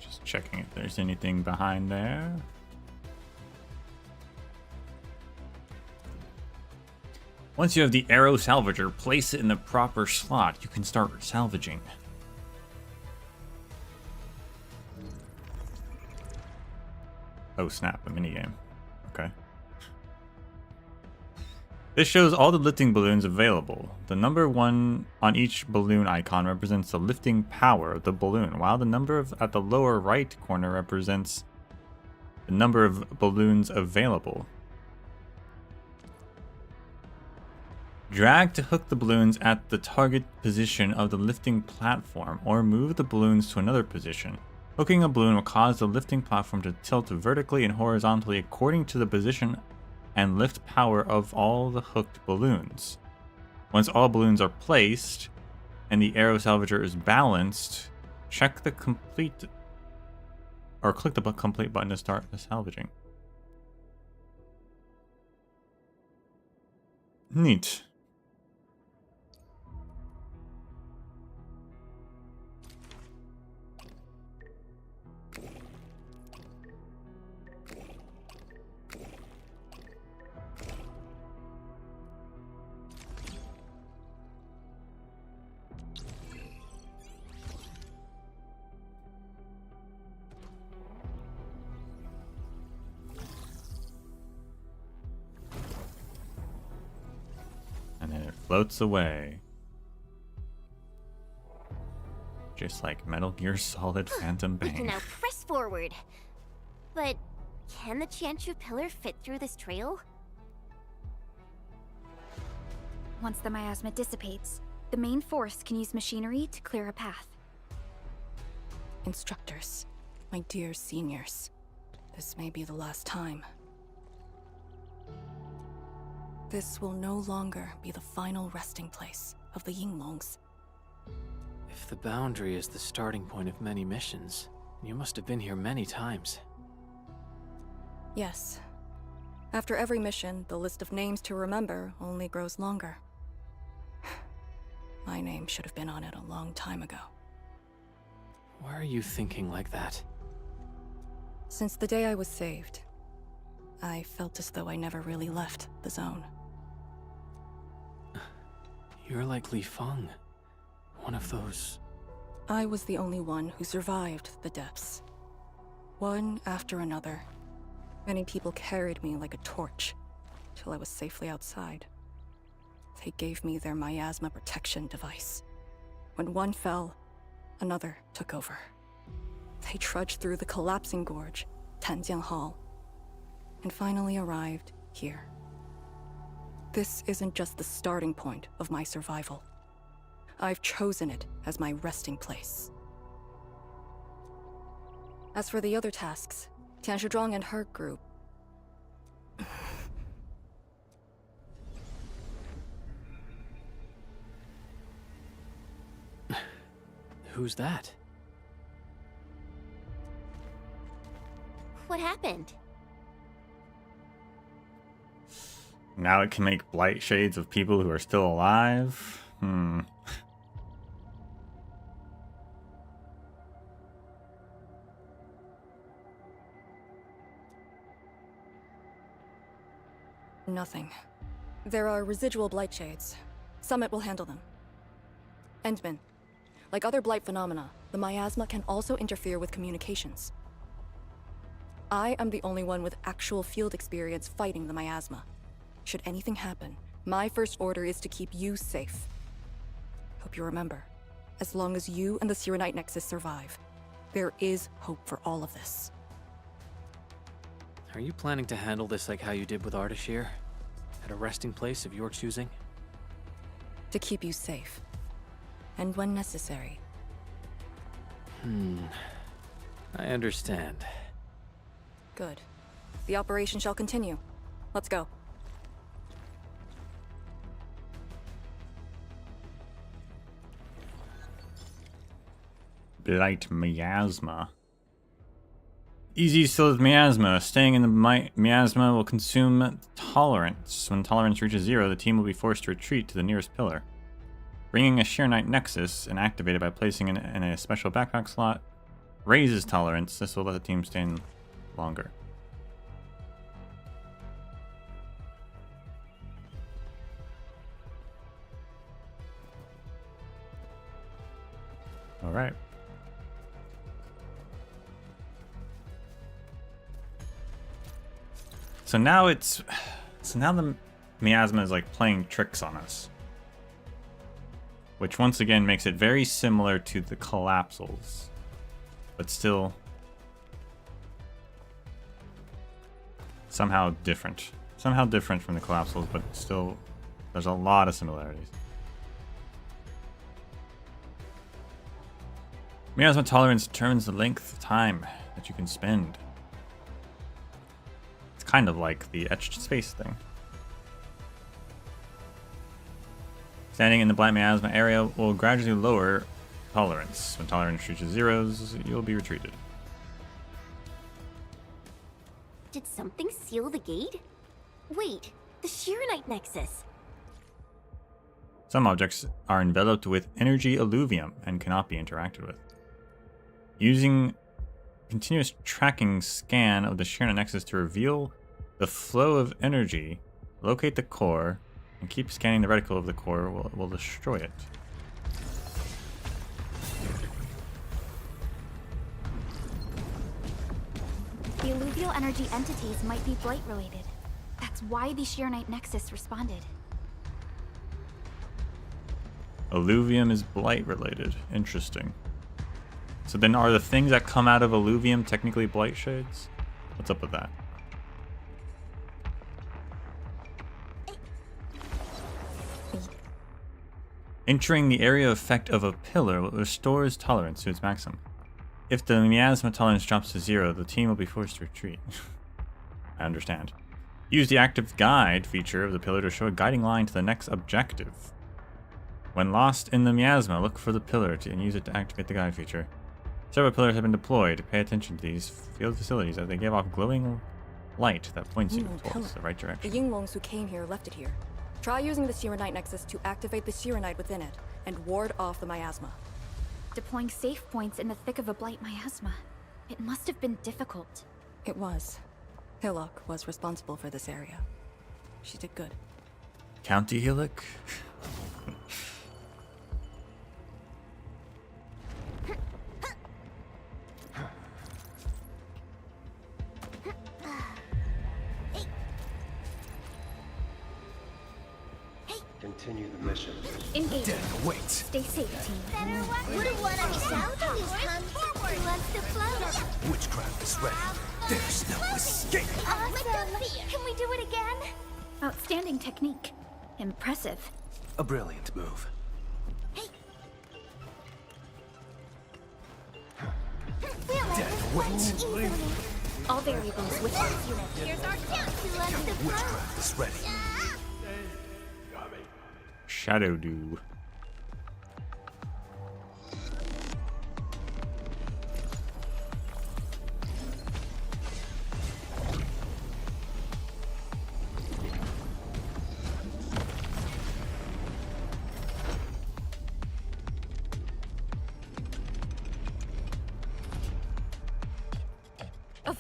Just checking if there's anything behind there. Once you have the arrow salvager, place it in the proper slot. You can start salvaging. Oh snap, a minigame. Okay. This shows all the lifting balloons available. The number 1 on each balloon icon represents the lifting power of the balloon, while the number at the lower right corner represents the number of balloons available. Drag to hook the balloons at the target position of the lifting platform, or move the balloons to another position. Hooking a balloon will cause the lifting platform to tilt vertically and horizontally according to the position and lift power of all the hooked balloons. Once all balloons are placed and the arrow salvager is balanced, check the complete or click the complete button to start the salvaging. Neat. And then it floats away. Just like Metal Gear Solid Phantom We can Pain. now press forward. But can the Chianshu pillar fit through this trail? Once the miasma dissipates, the main force can use machinery to clear a path. Instructors, my dear seniors, this may be the last time. This will no longer be the final resting place of the Yinglongs. If the boundary is the starting point of many missions, you must have been here many times. Yes. After every mission, the list of names to remember only grows longer. My name should have been on it a long time ago. Why are you thinking like that? Since the day I was saved, I felt as though I never really left the zone. You're like Li Feng, one of those... I was the only one who survived the depths. One after another, Many people carried me like a torch till I was safely outside. They gave me their miasma protection device. When one fell, another took over. They trudged through the collapsing gorge, Tanjiang Hall, and finally arrived here. This isn't just the starting point of my survival. I've chosen it as my resting place. As for the other tasks, Tian Shizhuang and her group... Who's that? What happened? Now it can make blight shades of people who are still alive? Nothing. There are residual blight shades. Summit will handle them. Endman. Like other blight phenomena, the miasma can also interfere with communications. I am the only one with actual field experience fighting the miasma. Should anything happen, my first order is to keep you safe. Hope you remember, as long as you and the Sirenite Nexus survive, there is hope for all of this. Are you planning to handle this like how you did with Ardashir? At a resting place of your choosing? To keep you safe. And when necessary. I understand. Good. The operation shall continue. Let's go. Blight miasma. Easy still with miasma. Staying in the miasma will consume tolerance. When tolerance reaches 0, the team will be forced to retreat to the nearest pillar. Bringing a Sirenite Nexus and activated by placing it in a special backpack slot raises tolerance. This will let the team stay in longer. All right. So now the miasma is like playing tricks on us. Which once again makes it very similar to the collapsals. But still somehow different. Somehow different from the collapsals, but still there's a lot of similarities. Miasma tolerance determines the length of time that you can spend. It's kind of like the etched space thing. Standing in the blight miasma area will gradually lower tolerance. When tolerance reaches 0s, you'll be retreated. Did something seal the gate? Wait, the Sirenite Nexus. Some objects are enveloped with energy alluvium and cannot be interacted with. Using continuous tracking scan of the Sirenite Nexus to reveal the flow of energy, locate the core, and keep scanning the reticle of the core will destroy it. The alluvial energy entities might be blight related. That's why the Sirenite Nexus responded. Alluvium is blight related. Interesting. So then are the things that come out of alluvium technically blight shades? What's up with that? Entering the area effect of a pillar restores tolerance to its maximum. If the miasma tolerance drops to 0, the team will be forced to retreat. I understand. Use the active guide feature of the pillar to show a guiding line to the next objective. When lost in the miasma, look for the pillar and use it to activate the guide feature. Several pillars have been deployed. Pay attention to these field facilities as they give off glowing light that points you towards the right direction. The Yinglongs who came here left it here. Try using the Sirenite Nexus to activate the Sirenite within it and ward off the miasma. Deploying safe points in the thick of a blight miasma. It must have been difficult. It was. Hillock was responsible for this area. She did good. County Hillock? continue the mission. Engage. Dead, wait. Stay safe, team. Wouldn't want to miss out on this time. Who wants to float? Witchcraft is ready. There's no escape. Can we do it again? Outstanding technique. Impressive. A brilliant move. Dead, wait. All variables with us. Here's our chance to let the float. Witchcraft is ready. Shadow Dew.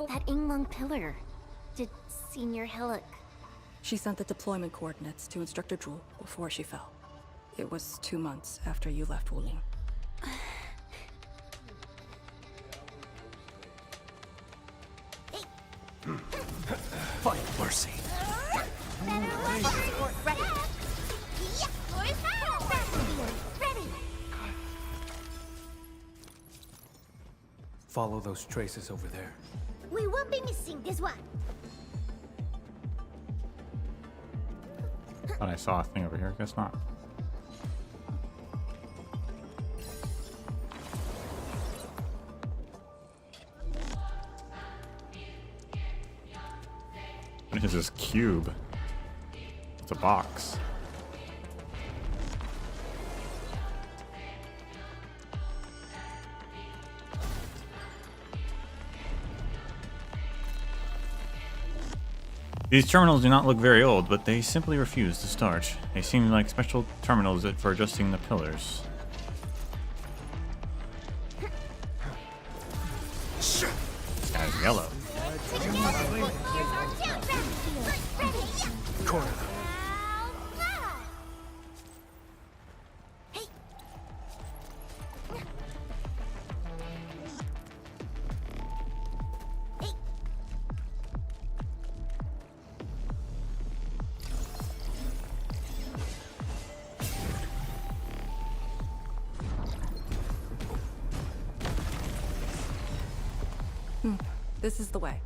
That Inglung pillar. Did Senior Hillock... She sent the deployment coordinates to Instructor Jewel before she fell. It was 2 months after you left Wuling. Find mercy. Follow those traces over there. We won't be missing this one. Thought I saw a thing over here. Guess not. What is this cube? It's a box. These terminals do not look very old, but they simply refuse to start. They seem like special terminals for adjusting the pillars. This guy's yellow. Corner them. This is the way.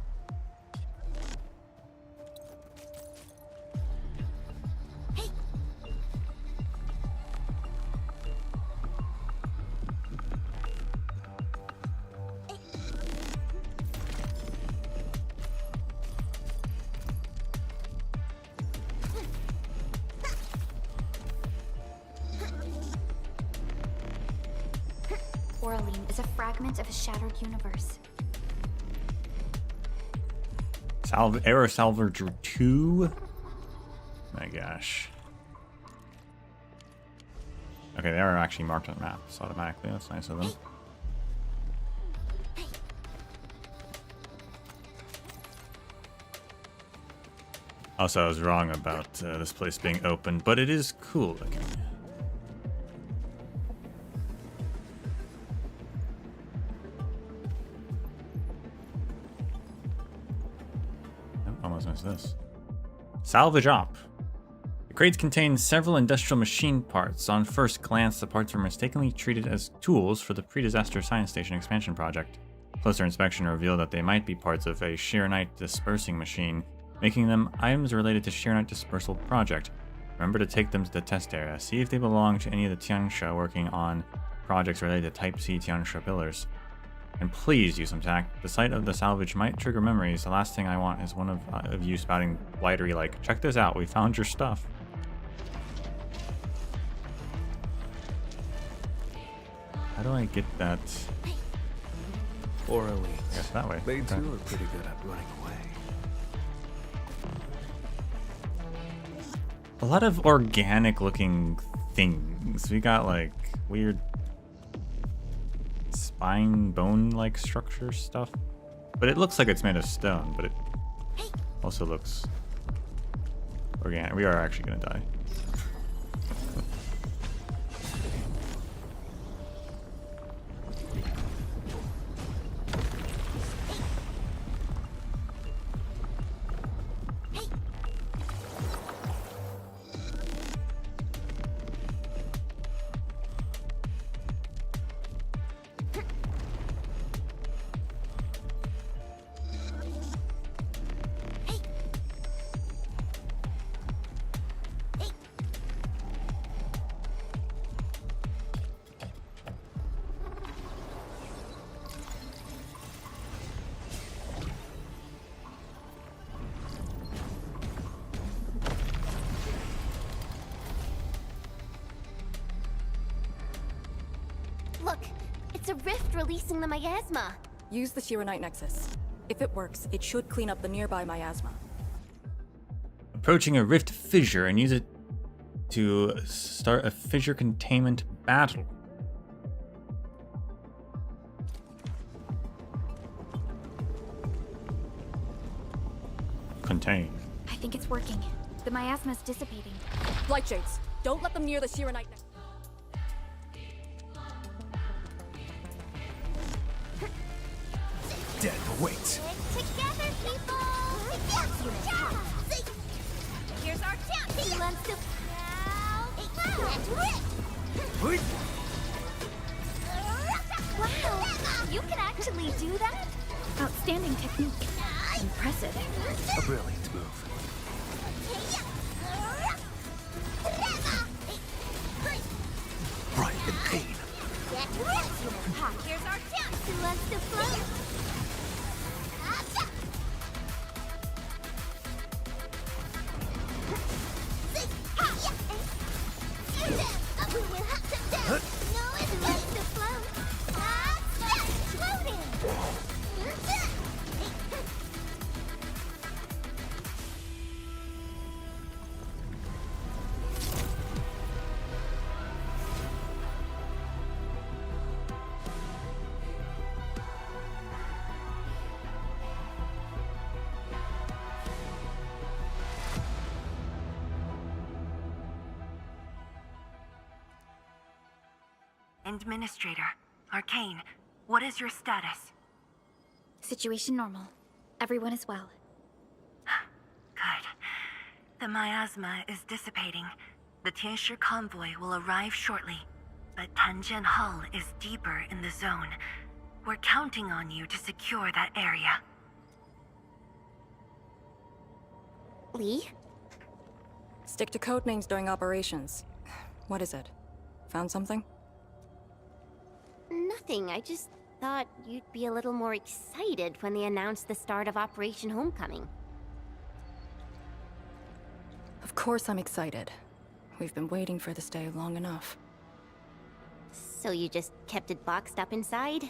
Oraline is a fragment of a shattered universe. Error Salvage 2? My gosh. Okay, they are actually marked on maps automatically. That's nice of them. Also, I was wrong about this place being open, but it is cool looking. Almost missed this. Salvage op. The crates contain several industrial machine parts. On first glance, the parts were mistakenly treated as tools for the pre-disaster science station expansion project. Closer inspection revealed that they might be parts of a shearnite dispersing machine, making them items related to shearnite dispersal project. Remember to take them to the test area. See if they belong to any of the Tiansha working on projects related to Type C Tiansha pillars. And please use some tact. The sight of the salvage might trigger memories. The last thing I want is one of you spouting blighterly like, check this out, we found your stuff. How do I get that? Orally. I guess that way. They Okay. too are pretty good at running away. A lot of organic looking things. We got like weird spine bone like structure stuff. But it looks like it's made of stone, but it also looks organic. We are actually gonna die. It's a rift releasing the miasma. Use the Shiranite Nexus. If it works, it should clean up the nearby miasma. Approaching a rift fissure and use it to start a fissure containment battle. Contain. I think it's working. The miasma's dissipating. Blight Shades, don't let them near the Shiranite Nexus. Dead weight. Together, people! Here's our chance! He wants to... Wow, you can actually do that? Outstanding technique. Impressive. A brilliant move. Right in pain. Here's our chance! Who wants to float? Who will have to do? No one wants to float. Floating! Administrator, Arcane, what is your status? Situation normal. Everyone is well. Good. The miasma is dissipating. The Tianshi convoy will arrive shortly, but Tanjian Hall is deeper in the zone. We're counting on you to secure that area. Lee? Stick to codenames during operations. What is it? Found something? Nothing. I just thought you'd be a little more excited when they announced the start of Operation Homecoming. Of course I'm excited. We've been waiting for this day long enough. So you just kept it boxed up inside?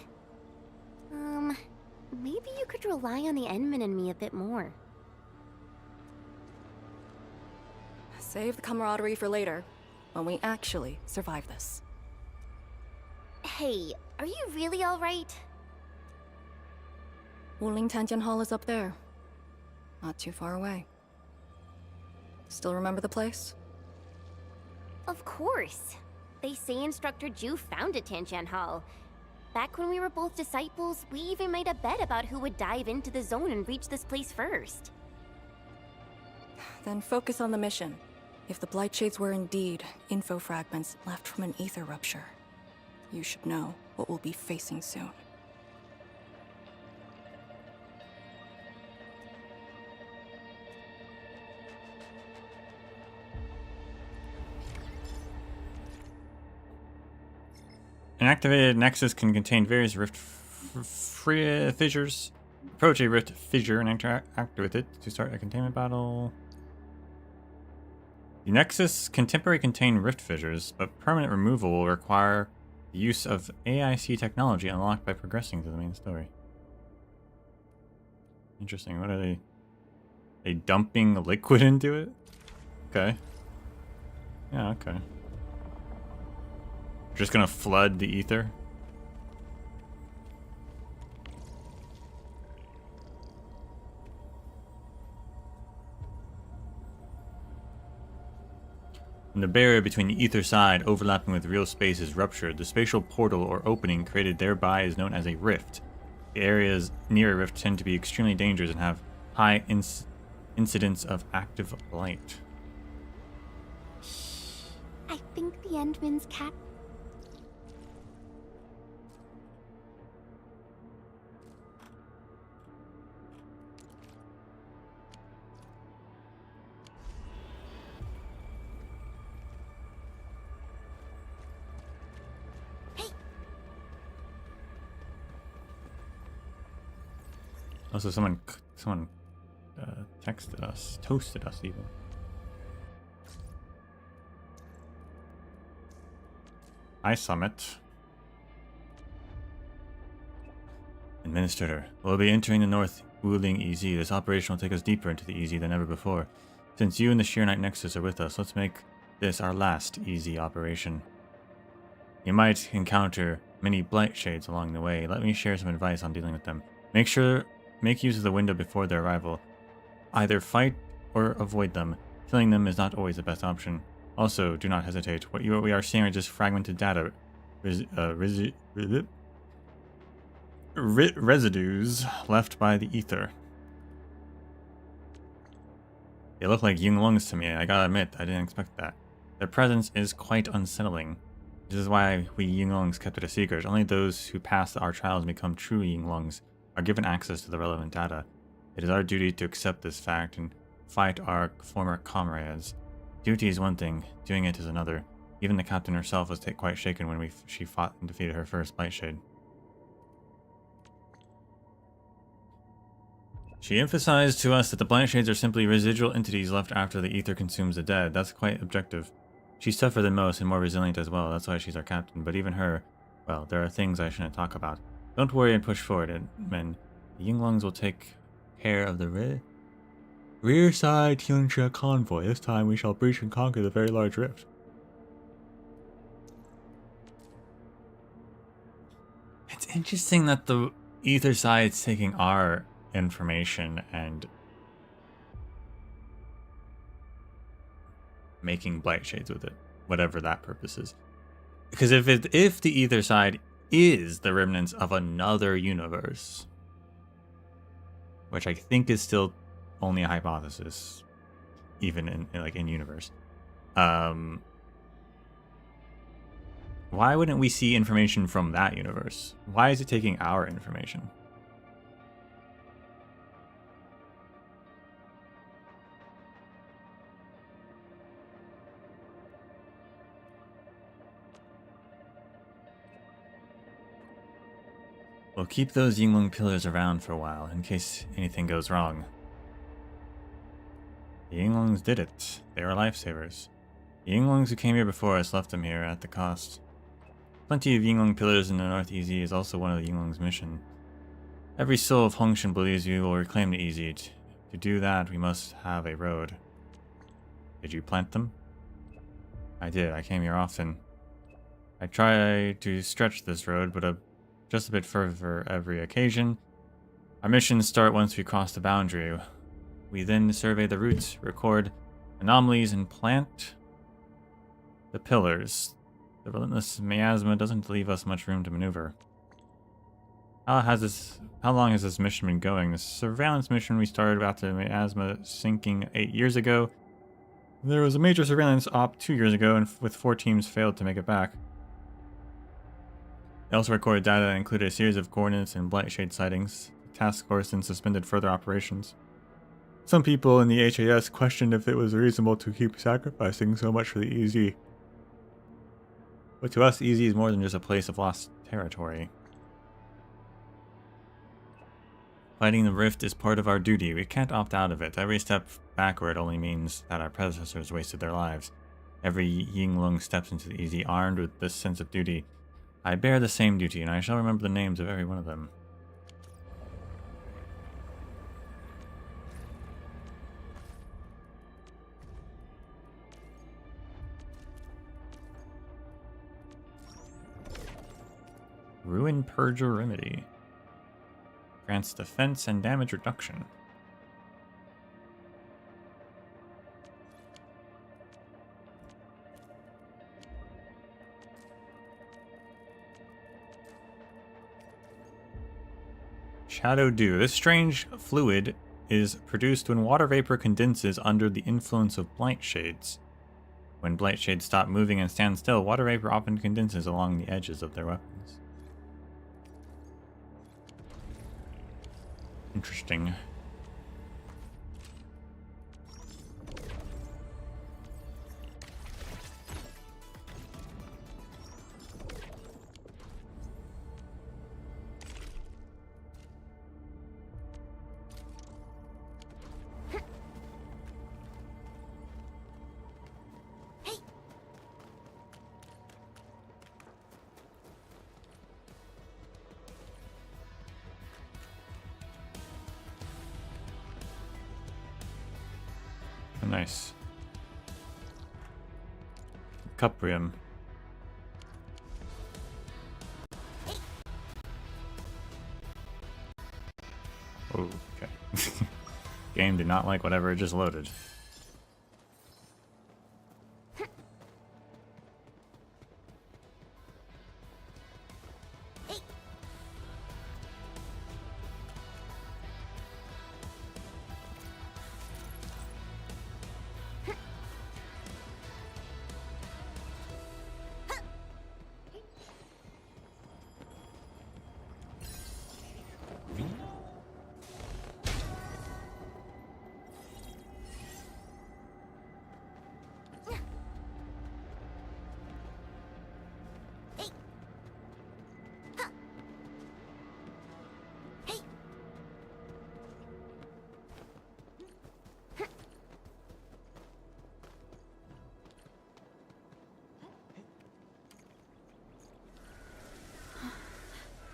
Maybe you could rely on the Endman and me a bit more. Save the camaraderie for later, when we actually survive this. Hey, are you really alright? Wuling Tanjian Hall is up there. Not too far away. Still remember the place? Of course. They say Instructor Ju founded Tanjian Hall. Back when we were both disciples, we even made a bet about who would dive into the zone and reach this place first. Then focus on the mission. If the Blight Shades were indeed info fragments left from an ether rupture, you should know what we'll be facing soon. An activated nexus can contain various rift fissures. Approach a rift fissure and interact with it to start a containment battle. The nexus can temporarily contain rift fissures, but permanent removal will require the use of AIC technology unlocked by progressing to the main story. Interesting. What are they? They dumping liquid into it? Okay. Yeah, okay. Just gonna flood the ether? When the barrier between the ether side overlapping with real space is ruptured, the spatial portal or opening created thereby is known as a rift. The areas near a rift tend to be extremely dangerous and have high incidence of active light. I think the Endman's cat. Also, someone texted us, toasted us even. Hi, Summit. Administrator, we'll be entering the North Wuling EZ. This operation will take us deeper into the EZ than ever before. Since you and the Sheer Knight Nexus are with us, let's make this our last EZ operation. You might encounter many blight shades along the way. Let me share some advice on dealing with them. Make use of the window before their arrival. Either fight or avoid them. Killing them is not always the best option. Also, do not hesitate. What we are seeing are just fragmented data. Residues left by the ether. They look like Yunglongs to me. I gotta admit, I didn't expect that. Their presence is quite unsettling. This is why we Yunglongs kept it a secret. Only those who pass our trials and become true Yunglongs are given access to the relevant data. It is our duty to accept this fact and fight our former comrades. Duty is one thing, doing it is another. Even the captain herself was quite shaken when she fought and defeated her first blight shade. She emphasized to us that the blight shades are simply residual entities left after the ether consumes the dead. That's quite objective. She's tougher than most and more resilient as well. That's why she's our captain. But even her, well, there are things I shouldn't talk about. Don't worry and push forward, men. The Yunglongs will take care of the rear side Tianxia convoy. This time we shall breach and conquer the very large rift. It's interesting that the ether side's taking our information and making blight shades with it, whatever that purpose is. Because if the ether side is the remnants of another universe, which I think is still only a hypothesis, even in universe, why wouldn't we see information from that universe? Why is it taking our information? We'll keep those Yinglong pillars around for a while, in case anything goes wrong. The Yinglongs did it. They were lifesavers. The Yinglongs who came here before us left them here at the cost. Plenty of Yinglong pillars in the North EZ is also one of the Yinglong's mission. Every soul of Hongshan believes we will reclaim the EZ. To do that, we must have a road. Did you plant them? I did. I came here often. I try to stretch this road, but just a bit further every occasion. Our missions start once we cross the boundary. We then survey the routes, record anomalies, and plant the pillars. The relentless miasma doesn't leave us much room to maneuver. How long has this mission been going? The surveillance mission we started after the miasma sinking 8 years ago. There was a major surveillance op 2 years ago, and with 4 teams failed to make it back. They also recorded data that included a series of coordinates and blight shade sightings. The task force then suspended further operations. Some people in the HAS questioned if it was reasonable to keep sacrificing so much for the EZ. But to us, EZ is more than just a place of lost territory. Fighting the rift is part of our duty. We can't opt out of it. Every step backward only means that our predecessors wasted their lives. Every Yinglong steps into the EZ armed with this sense of duty. I bear the same duty, and I shall remember the names of every one of them. Ruin Purger Remedy. Grants defense and damage reduction. Shadow Dew. This strange fluid is produced when water vapor condenses under the influence of blight shades. When blight shades stop moving and stand still, water vapor often condenses along the edges of their weapons. Interesting. Oh, nice. Cuprium. Oh, okay. Game did not like whatever it just loaded.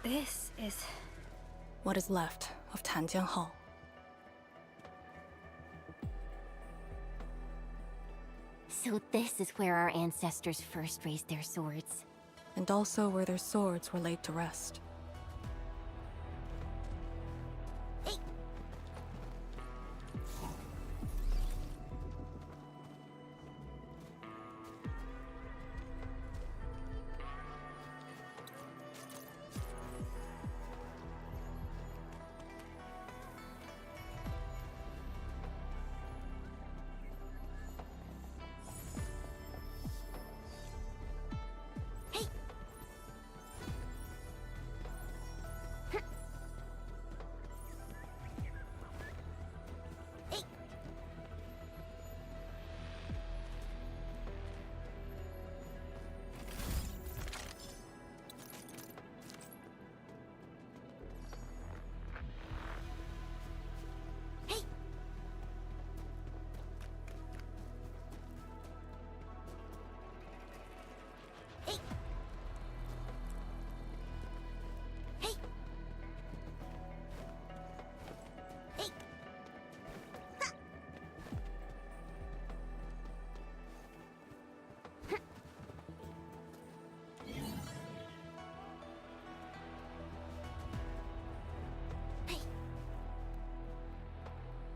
This is what is left of Tanjian Hall. So this is where our ancestors first raised their swords. And also where their swords were laid to rest.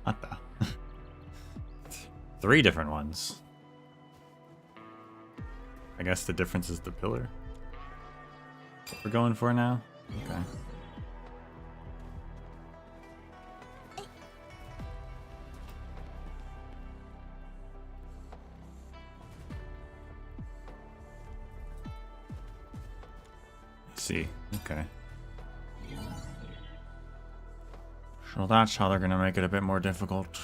What the? 3 different ones. I guess the difference is the pillar. What we're going for now? Okay. I see. Okay. So that's how they're gonna make it a bit more difficult.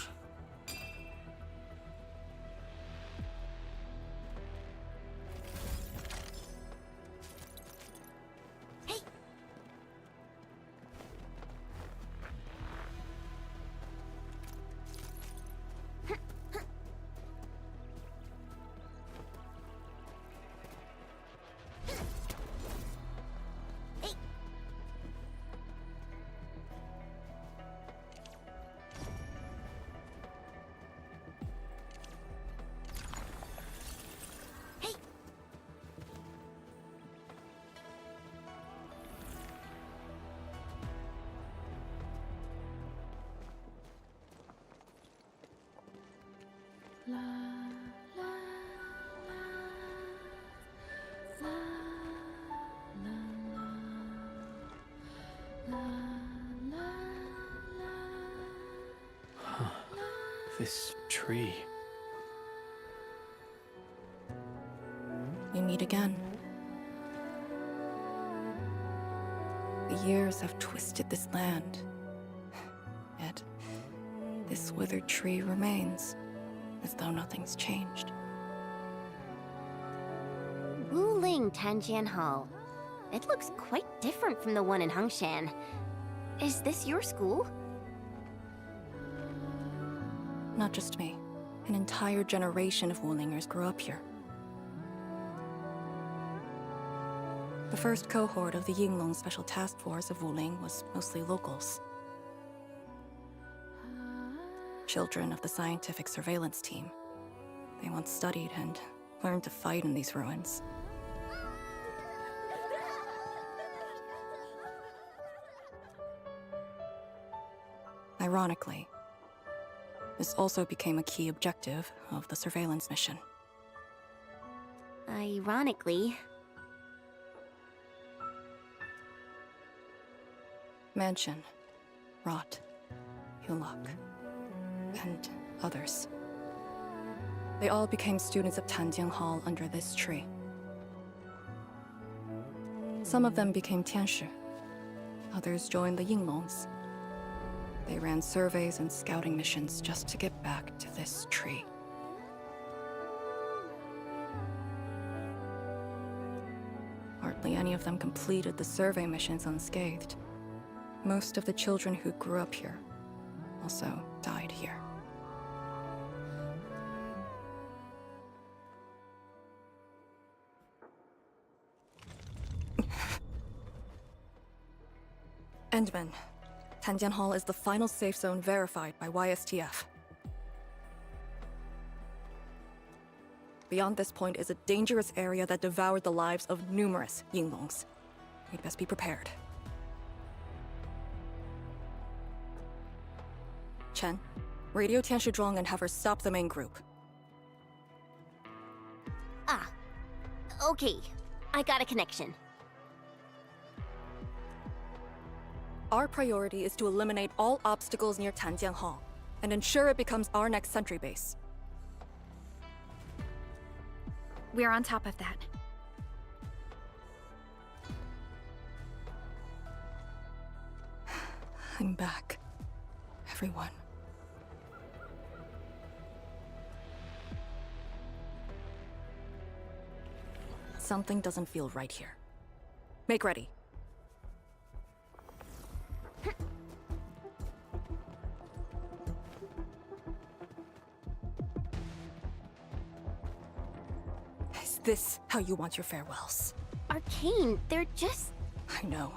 This tree. We meet again. The years have twisted this land. Yet, this withered tree remains, as though nothing's changed. Wuling Tanjian Hall. It looks quite different from the one in Hengshan. Is this your school? Not just me. An entire generation of Wulingers grew up here. The first cohort of the Yinglong Special Task Force of Wuling was mostly locals. Children of the scientific surveillance team. They once studied and learned to fight in these ruins. Ironically, this also became a key objective of the surveillance mission. Ironically. Mansion, Rot, Hillock, and others. They all became students of Tanjian Hall under this tree. Some of them became Tianshi. Others joined the Yinglongs. They ran surveys and scouting missions just to get back to this tree. Hardly any of them completed the survey missions unscathed. Most of the children who grew up here also died here. Endman. Tanjian Hall is the final safe zone verified by YSTF. Beyond this point is a dangerous area that devoured the lives of numerous Yinglongs. We'd best be prepared. Chen, radio Tianshi Zhuang and have her stop the main group. Ah. Okay. I got a connection. Our priority is to eliminate all obstacles near Tanjian Hall, and ensure it becomes our next sentry base. We're on top of that. I'm back. Everyone. Something doesn't feel right here. Make ready. Is this how you want your farewells? Arcane, they're just... I know.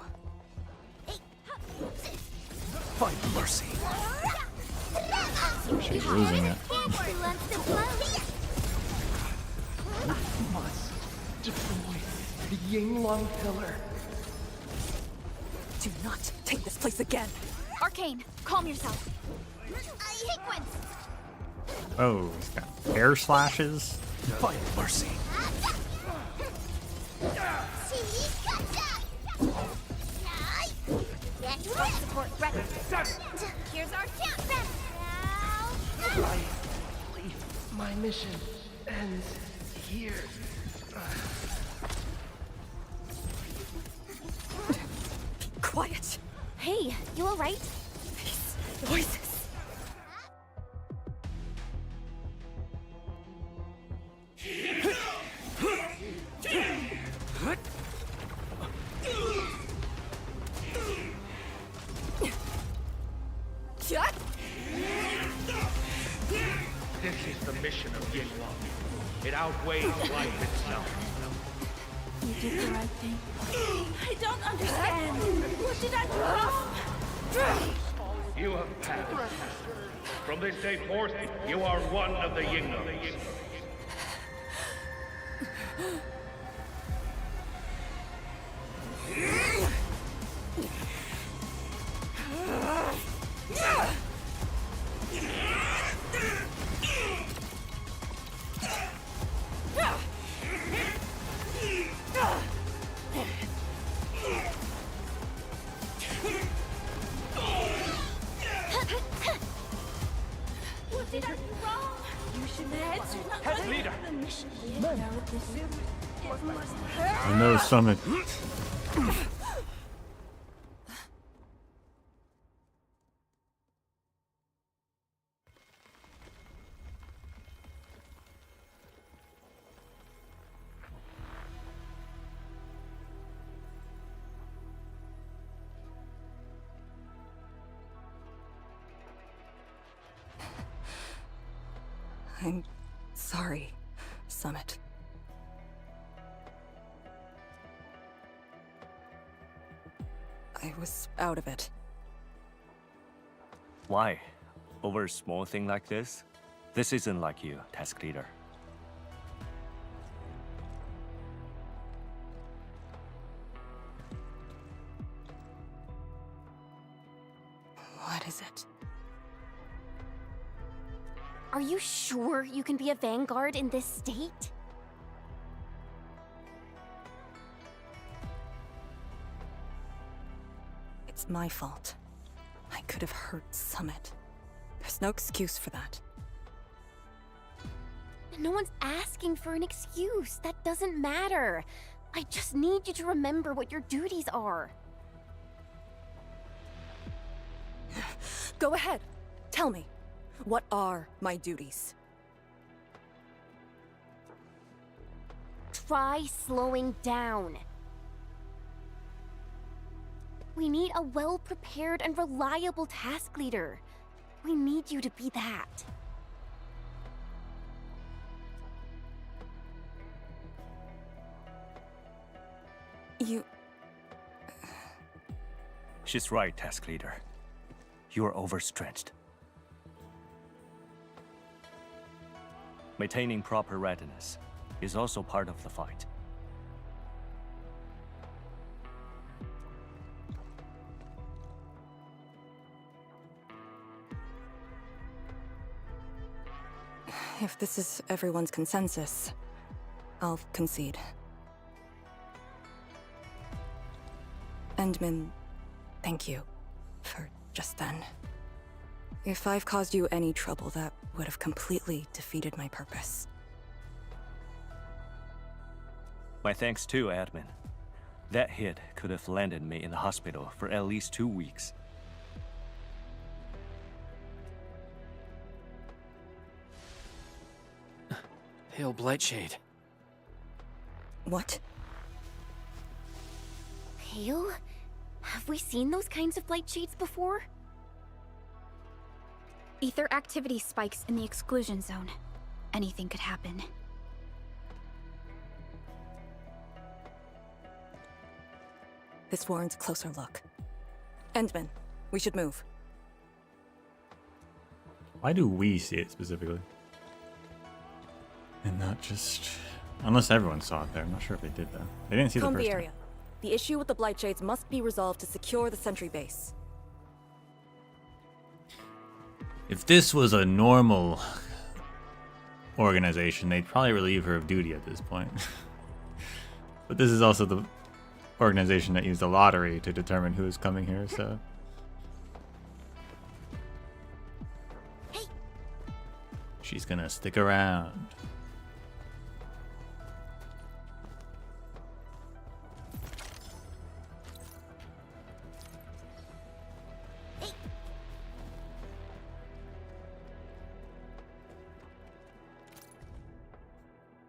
Find mercy. She's losing it. We must destroy the Yinglong pillar. Do not take this place again. Arcane, calm yourself. Sequence. Oh, he's got hair slashes. Find mercy. Support ready. Here's our chance. I believe my mission ends here. Quiet. Hey, you alright? These voices. This is the mission of Yinglong. It outweighs life itself. You did the right thing. I don't understand. What did I do wrong? You have passed. From this day forth, you are one of the Yinglongs. What did I do wrong? You should have Head leader! I know Summit. I'm sorry, Summit. I was out of it. Why? over a small thing like this? This isn't like you, task leader. What is it? Are you sure you can be a vanguard in this state? It's my fault. I could have hurt Summit. There's no excuse for that. No one's asking for an excuse. That doesn't matter. I just need you to remember what your duties are. Go ahead. Tell me. What are my duties? Try slowing down. We need a well-prepared and reliable task leader. We need you to be that. You... She's right, task leader. You are overstretched. Maintaining proper readiness is also part of the fight. If this is everyone's consensus, I'll concede. Endman, thank you for just then. If I've caused you any trouble, that would have completely defeated my purpose. My thanks too, admin. That hit could have landed me in the hospital for at least 2 weeks. Pale Blightshade. What? Pale? Have we seen those kinds of blight shades before? Ether activity spikes in the exclusion zone. Anything could happen. This warrants a closer look. Endman, we should move. Why do we see it specifically? And not just... Unless everyone saw it there. I'm not sure if they did, though. They didn't see the Comb first the time. area. The issue with the Blightshades must be resolved to secure the sentry base. If this was a normal organization, they'd probably relieve her of duty at this point. But this is also the organization that used a lottery to determine who is coming here, so... Hey. She's gonna stick around.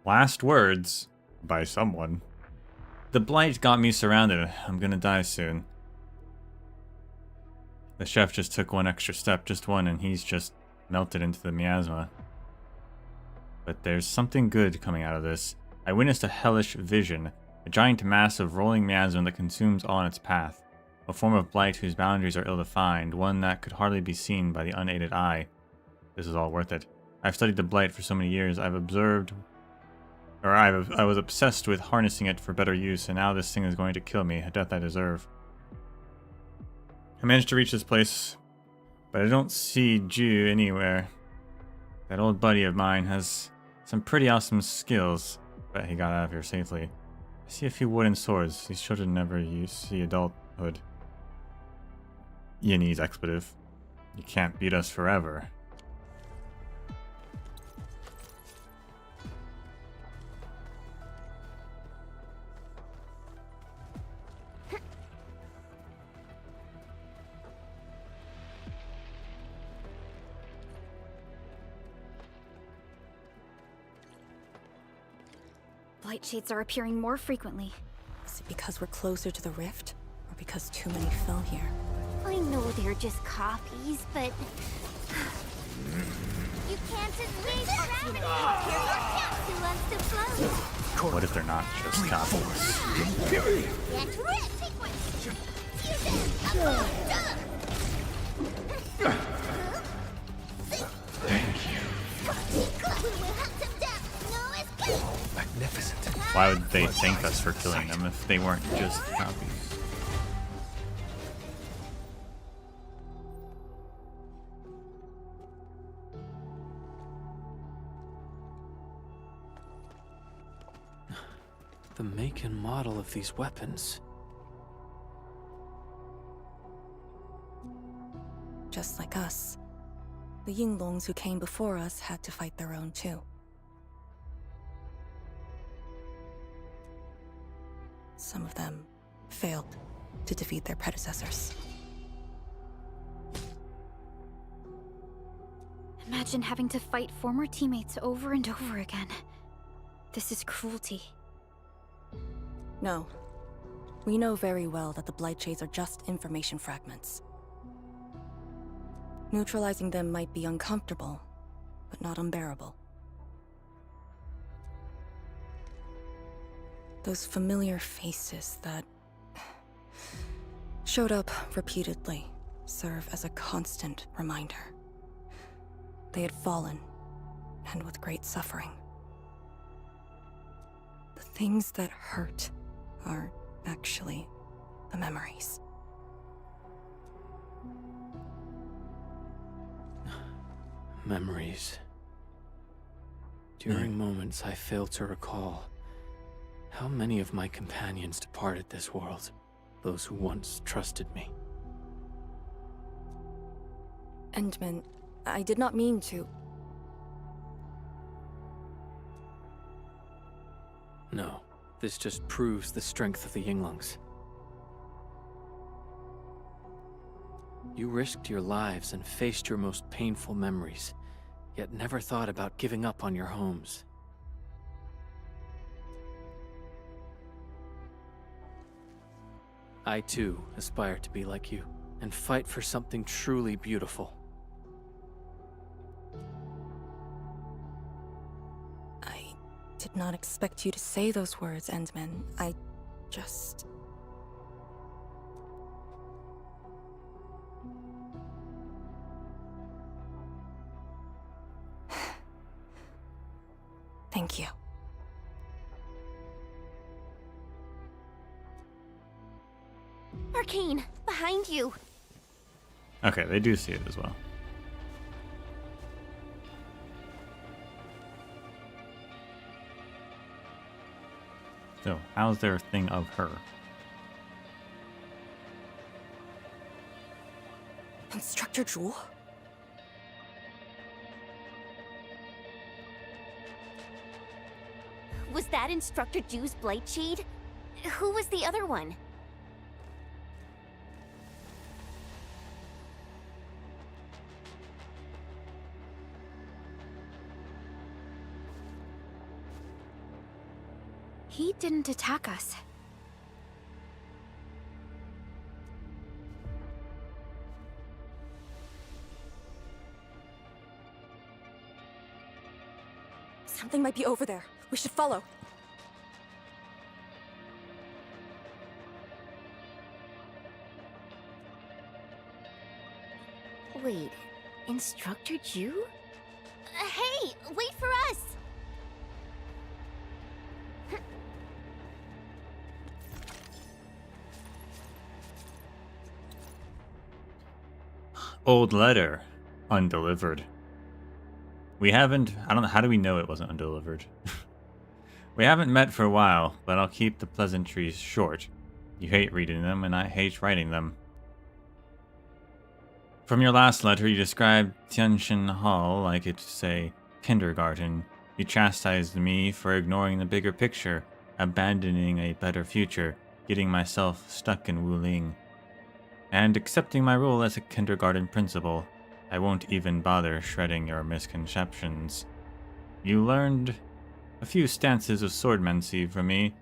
Last words by someone. The blight got me surrounded. I'm gonna die soon. The chef just took one extra step, just one, and he's just melted into the miasma. But there's something good coming out of this. I witnessed a hellish vision, a giant mass of rolling miasma that consumes all in its path. A form of blight whose boundaries are ill-defined, one that could hardly be seen by the unaided eye. This is all worth it. I've studied the blight for so many years. I was obsessed with harnessing it for better use, and now this thing is going to kill me, a death I deserve. I managed to reach this place, but I don't see Ju anywhere. That old buddy of mine has some pretty awesome skills, but he got out of here safely. I see a few wooden swords. These children never see adulthood. Yinny's expletive. You can't beat us forever. Blight shades are appearing more frequently. Is it because we're closer to the rift? Or because too many fell here? I know they're just copies, but... You can't escape gravity! Here's our chance who wants to float! What if they're not just copies? Get rid! Sequence! Why would they thank us for killing them if they weren't just copies? The make and model of these weapons. Just like us, the Yinglongs who came before us had to fight their own too. Some of them failed to defeat their predecessors. Imagine having to fight former teammates over and over again. This is cruelty. No. We know very well that the Blightshades are just information fragments. Neutralizing them might be uncomfortable, but not unbearable. Those familiar faces that showed up repeatedly serve as a constant reminder. They had fallen, and with great suffering. The things that hurt are actually the memories. Memories. During moments I fail to recall, how many of my companions departed this world, those who once trusted me. Endman, I did not mean to. No, this just proves the strength of the Yinglongs. You risked your lives and faced your most painful memories, yet never thought about giving up on your homes. I too aspire to be like you, and fight for something truly beautiful. I did not expect you to say those words, Endman. I just... Thank you. Arcane, behind you. Okay, they do see it as well. So, how's their thing of her? Instructor Jewel? Was that Instructor Ju's Blightshade? Who was the other one? He didn't attack us. Something might be over there. We should follow. Wait, Instructor Ju? Hey, wait for us! Old letter. Undelivered. We haven't... I don't know. How do we know it wasn't undelivered? We haven't met for a while, but I'll keep the pleasantries short. You hate reading them, and I hate writing them. From your last letter, you described Tianxin Hall like it's a kindergarten. You chastised me for ignoring the bigger picture, abandoning a better future, getting myself stuck in Wuling, and accepting my role as a kindergarten principal. I won't even bother shredding your misconceptions. You learned a few stances of swordmancy from me.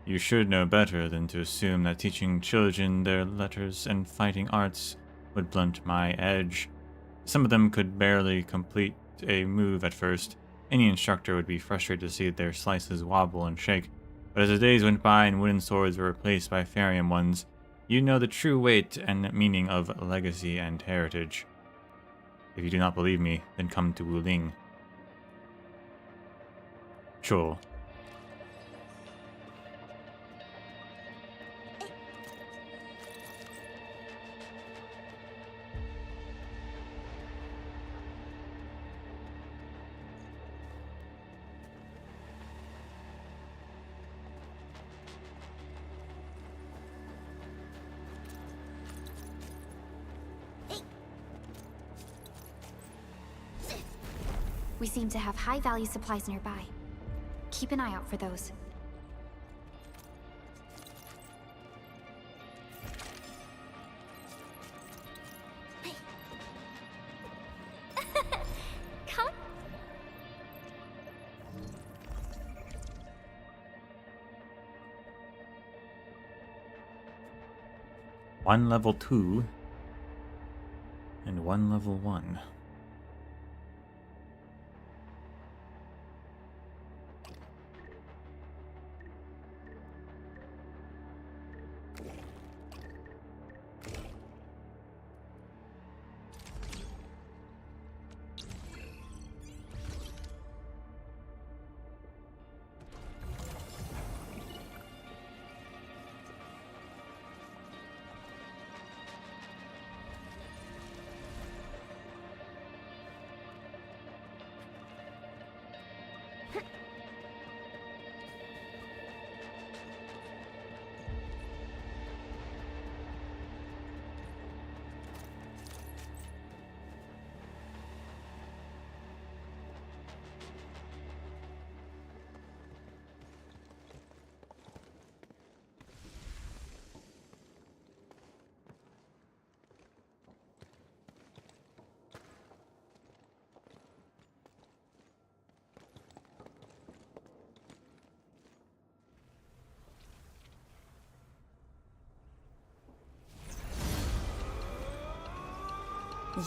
You should know better than to assume that teaching children their letters and fighting arts would blunt my edge. Some of them could barely complete a move at first. Any instructor would be frustrated to see their slices wobble and shake. But as the days went by and wooden swords were replaced by Farium ones, you know the true weight and meaning of legacy and heritage. If you do not believe me, then come to Wuling. Sure. We seem to have high-value supplies nearby. Keep an eye out for those. Come. One level 2 and one level 1.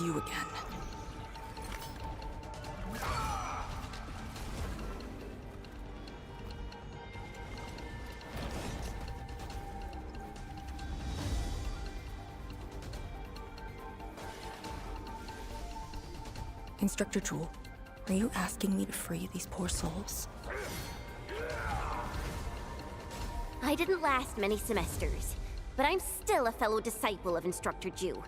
You again. Instructor Jewel, are you asking me to free these poor souls? I didn't last many semesters, but I'm still a fellow disciple of Instructor Jew.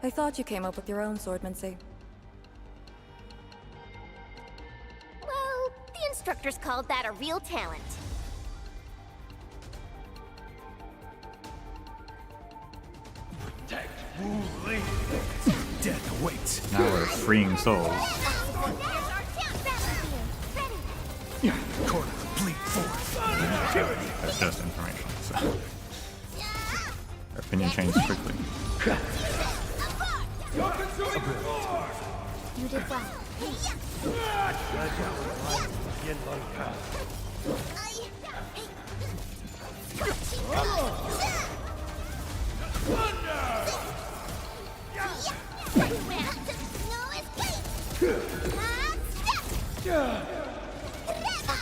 I thought you came up with your own swordmancy. Well, the instructors called that a real talent. Protect Wu Ling. Death awaits. Now we're freeing souls. Corner complete force. That's just information, so our opinion changes quickly. You did well.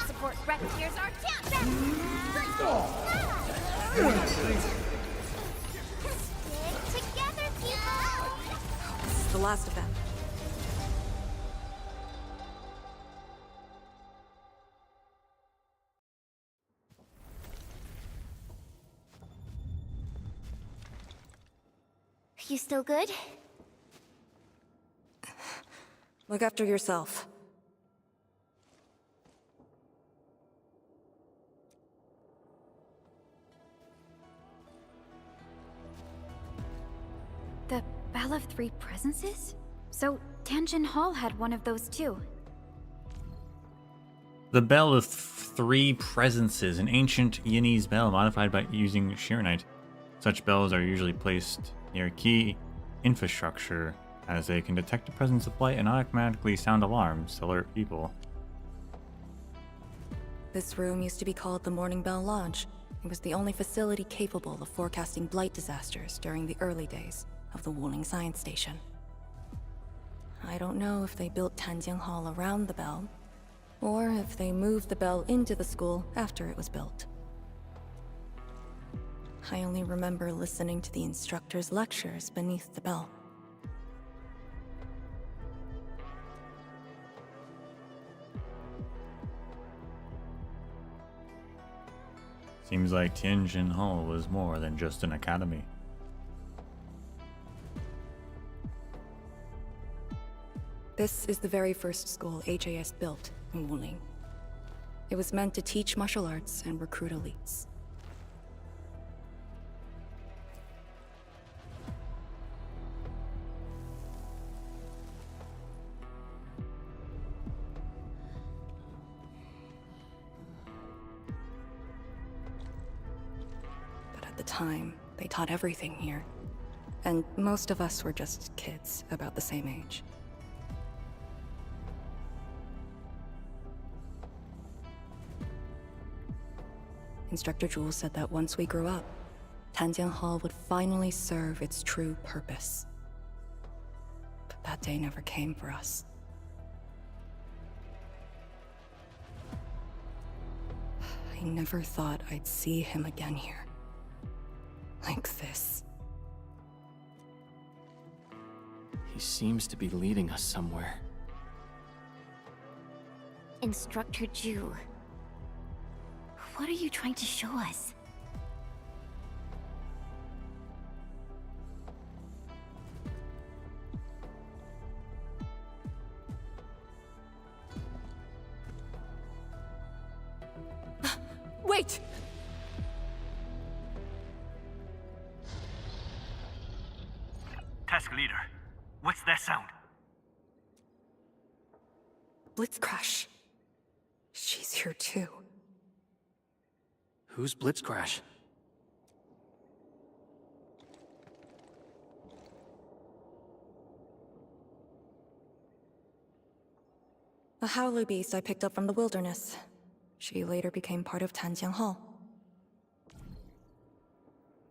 Support Racketeers are champions! Stick together, people! This is the last of them. You still good? Look after yourself. The Bell of Three Presences? So, Tianjin Hall had one of those too. The Bell of Three Presences, an ancient Yinese bell modified by using Shirenite. Such bells are usually placed near key infrastructure, as they can detect the presence of light and automatically sound alarms to alert people. This room used to be called the Morning Bell Lodge. It was the only facility capable of forecasting blight disasters during the early days of the Wuling Science Station. I don't know if they built Tianjin Hall around the bell, or if they moved the bell into the school after it was built. I only remember listening to the instructor's lectures beneath the bell. Seems like Tianjin Hall was more than just an academy. This is the very first school HAS built in Wuling. It was meant to teach martial arts and recruit elites. the time, they taught everything here. And most of us were just kids about the same age. Instructor Jules said that once we grew up, Tanjian Hall would finally serve its true purpose. But that day never came for us. I never thought I'd see him again here. Like this. He seems to be leading us somewhere. Instructor Ju, what are you trying to show us? Wait! Task leader, what's that sound? Blitzcrash. She's here too. Who's Blitzcrash? A howler beast I picked up from the wilderness. She later became part of Tanjian Hall.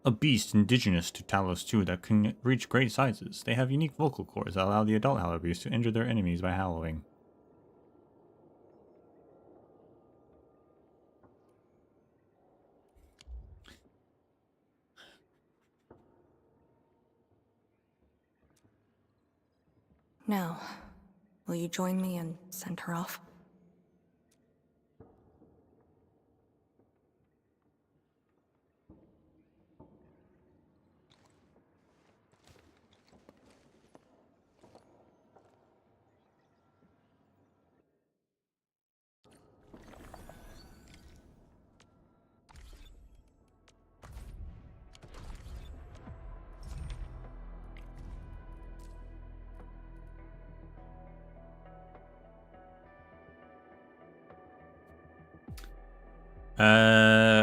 A beast indigenous to Talos 2 that can reach great sizes. They have unique vocal cords that allow the adult howler beast to injure their enemies by howling. Now, will you join me and send her off?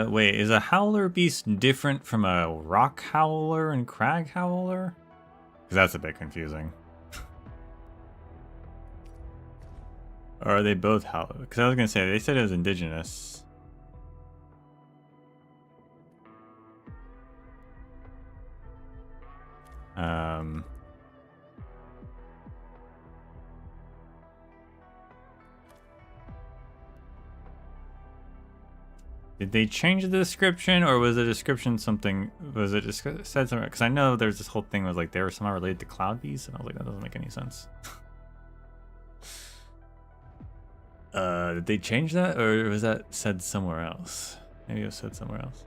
Wait, is a howler beast different from a rock howler and crag howler? Because that's a bit confusing. Or are they both howler? Because I was going to say, they said it was indigenous. Did they change the description, or was the description something? Was it just said something? Because I know there's this whole thing was like they were somehow related to cloud beasts, and I was like, that doesn't make any sense. Did they change that, or was that said somewhere else? Maybe it was said somewhere else.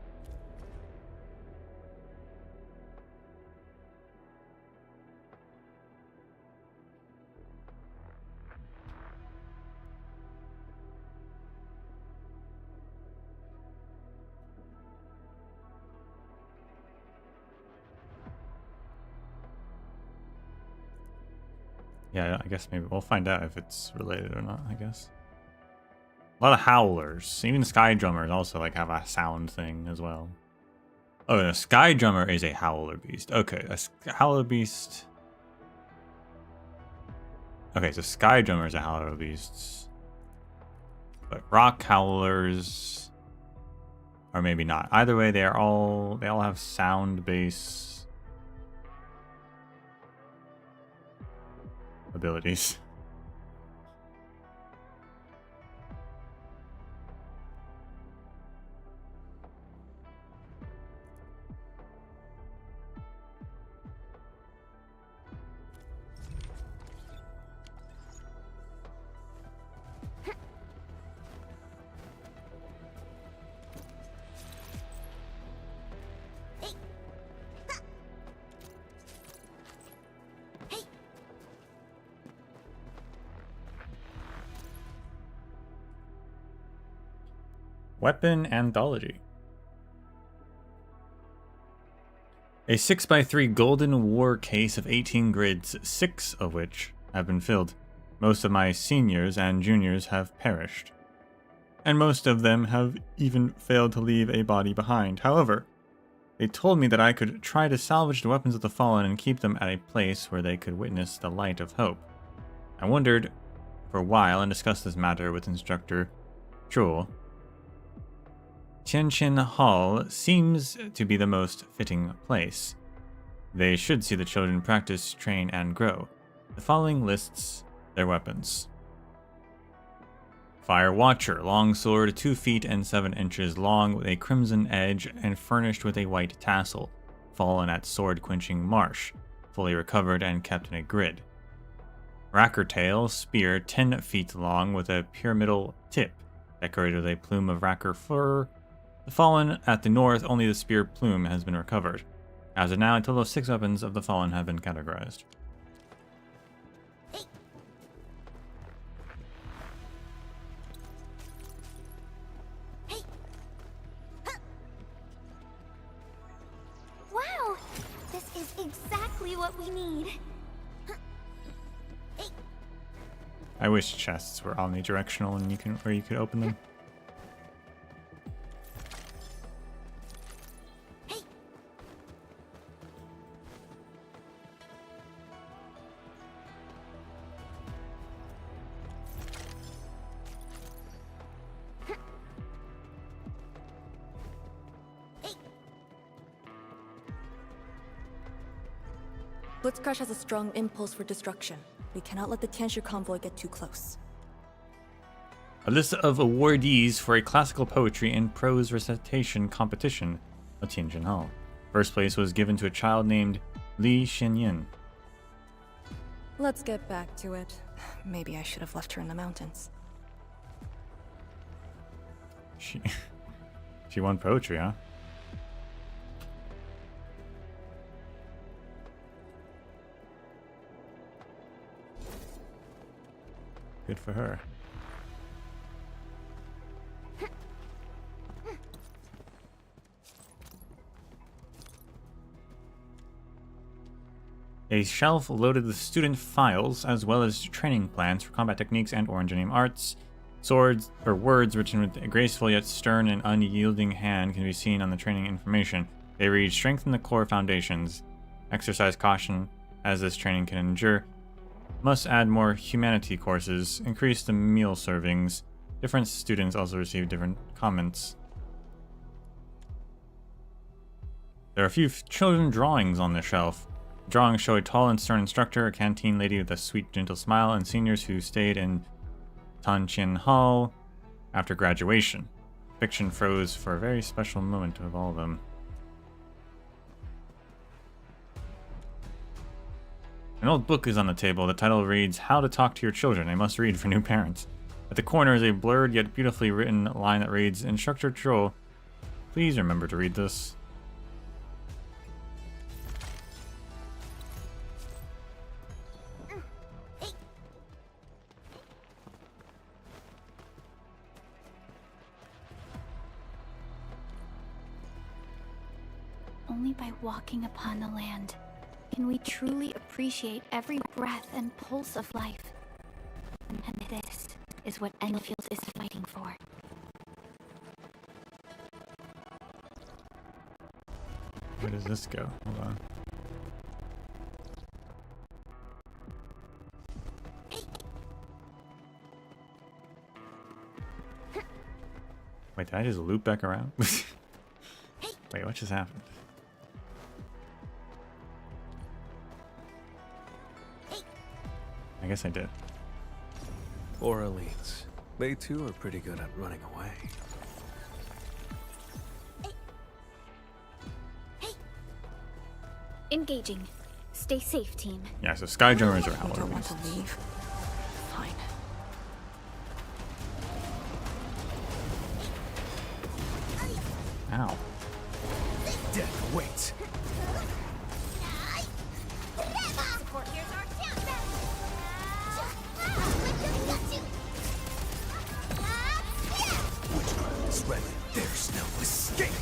Yeah, I guess maybe we'll find out if it's related or not, I guess. A lot of howlers. Even Sky Drummers also like have a sound thing as well. Oh, a Sky Drummer is a howler beast. Okay, a howler beast. Okay, so Sky Drummer is a howler beast. But rock howlers, or maybe not. Either way, they all have sound base abilities. Weapon Anthology. A 6x3 golden war case of 18 grids, 6 of which have been filled. Most of my seniors and juniors have perished, and most of them have even failed to leave a body behind. However, They told me that I could try to salvage the weapons of the fallen and keep them at a place where they could witness the light of hope. I wondered for a while and discussed this matter with instructor Zhuo. Tianqian Hall seems to be the most fitting place. They should see the children practice, train, and grow. The following lists their weapons. Fire Watcher, long sword, 2 feet and 7 inches long with a crimson edge and furnished with a white tassel, fallen at sword-quenching marsh, fully recovered and kept in a grid. Racker Tail, spear, 10 feet long with a pyramidal tip, decorated with a plume of racker fur. The fallen at the north, only the spear plume has been recovered. As of now, a total of 6 weapons of the fallen have been categorized. Wow! This is exactly what we need. I wish chests were omnidirectional and you could open them. Blitzcrash has a strong impulse for destruction. We cannot let the Tianshu convoy get too close. A list of awardees for a classical poetry and prose recitation competition at Tianjin Hall. First place was given to a child named Li Xinyin. Let's get back to it. Maybe I should have left her in the mountains. She won poetry, huh? Good for her. A shelf loaded with student files, as well as training plans for combat techniques and Orange arts. Swords, or words written with a graceful yet stern and unyielding hand can be seen on the training information. They read, strengthen the core foundations. Exercise caution as this training can endure. Must add more humanity courses. Increase the meal servings. Different students also receive different comments. There are a few children drawings on the shelf. Drawings show a tall and stern instructor, a canteen lady with a sweet, gentle smile, and seniors who stayed in Tianqian Hall after graduation. Fiction froze for a very special moment of all of them. An old book is on the table. The title reads, How to Talk to Your Children, a must-read for new parents. At the corner is a blurred yet beautifully written line that reads, Instructor Zhuo, please remember to read this. Only by walking upon the land can we truly appreciate every breath and pulse of life. And this is what Endfield is fighting for. Where does this go? Hold on. Wait, did I just loop back around? Wait, what just happened? I guess I did. Or elites. They too are pretty good at running away. Engaging. Stay safe, team. Yeah, so Skyjumpers are I don't want to Halloween. leave. Fine. Ow. Death awaits. Support here's our chance. Witchcraft is ready. There's no escape.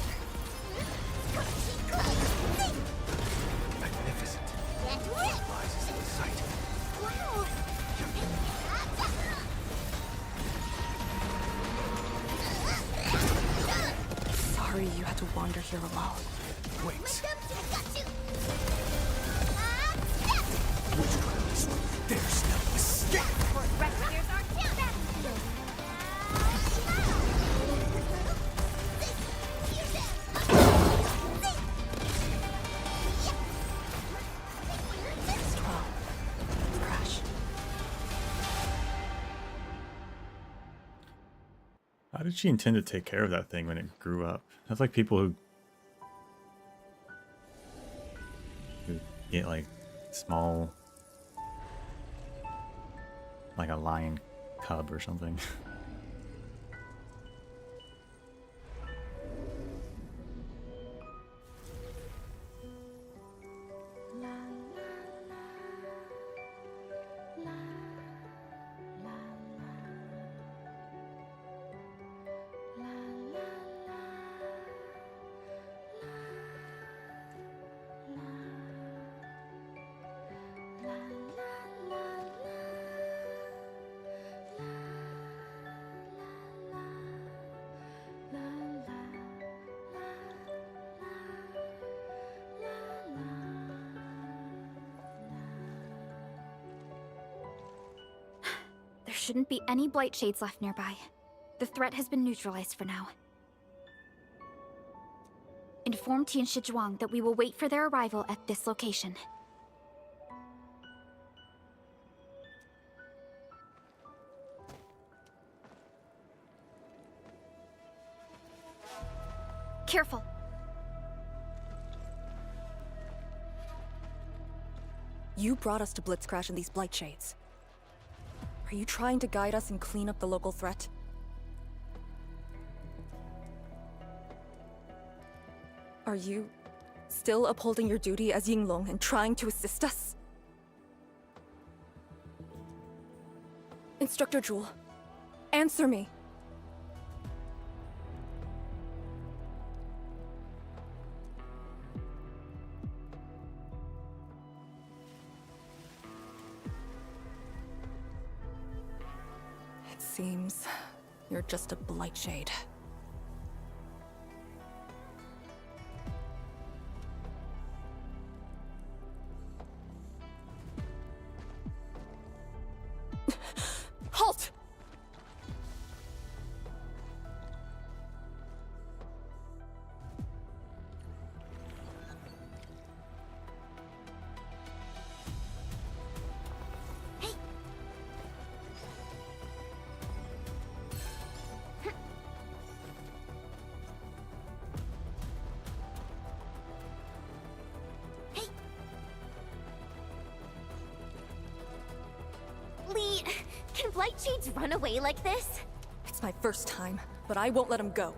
Magnificent. Rises in sight. Wow. Sorry you had to wander here alone. wings. Got you. There's no escape. Rescuers are down. Crash. How did she intend to take care of that thing when it grew up? That's like people who get like small, like a lion cub or something. There shouldn't be any blight shades left nearby. The threat has been neutralized for now. Inform Tian Shizhuang that we will wait for their arrival at this location. Careful. You brought us to Blitzcrash in these blight shades. Are you trying to guide us and clean up the local threat? Are you still upholding your duty as Yinglong and trying to assist us? Instructor Jewel, answer me. It seems you're just a blight shade. Halt! Lee, can blight shades run away like this? It's my first time, but I won't let him go.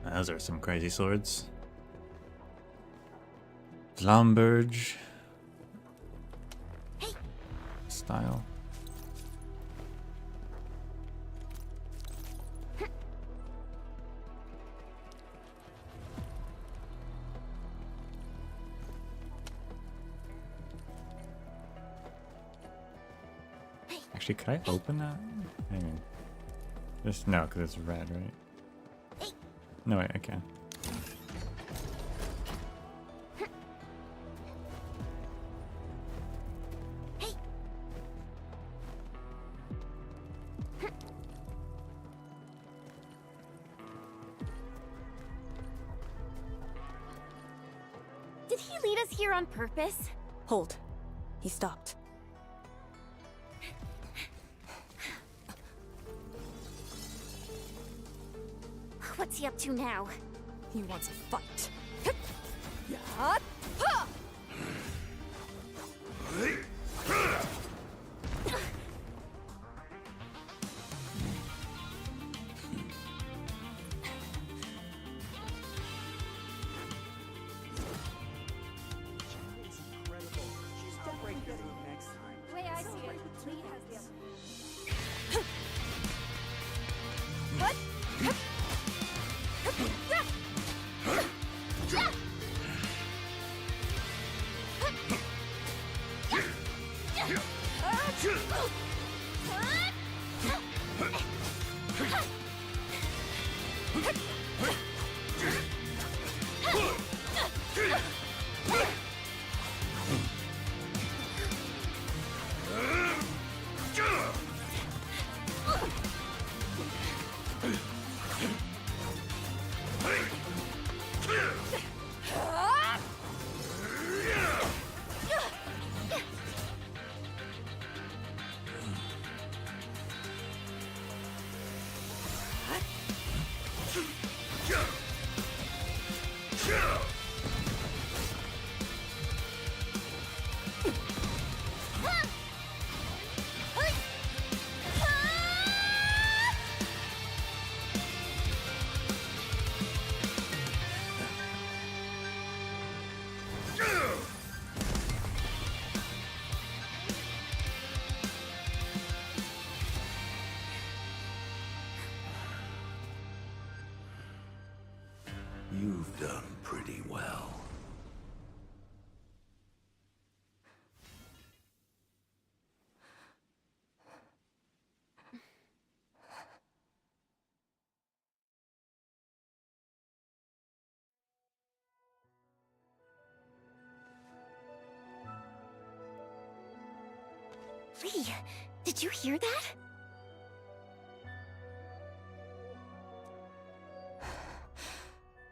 Those are some crazy swords. Lomberge style. Actually, could I open that? Hang on. Just no, because it's red, right? No, wait, I can. Did he lead us here on purpose? Hold. He stopped. What's he up to now? He wants a fight. Way I see it, Lee has the Lee, did you hear that?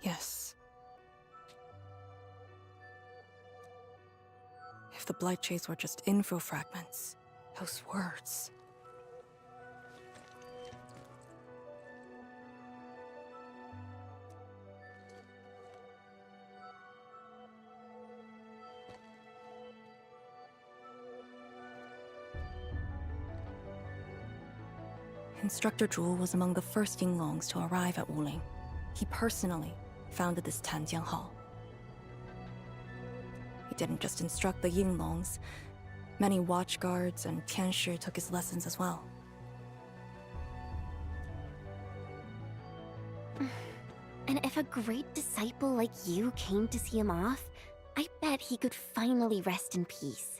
Yes. If the Blight Shades were just info fragments, those words. Instructor Zhu was among the first Yinglongs to arrive at Wuling. He personally founded this Tanjiang Hall. He didn't just instruct the Yinglongs. Many watchguards and Tianshi took his lessons as well. And if a great disciple like you came to see him off, I bet he could finally rest in peace.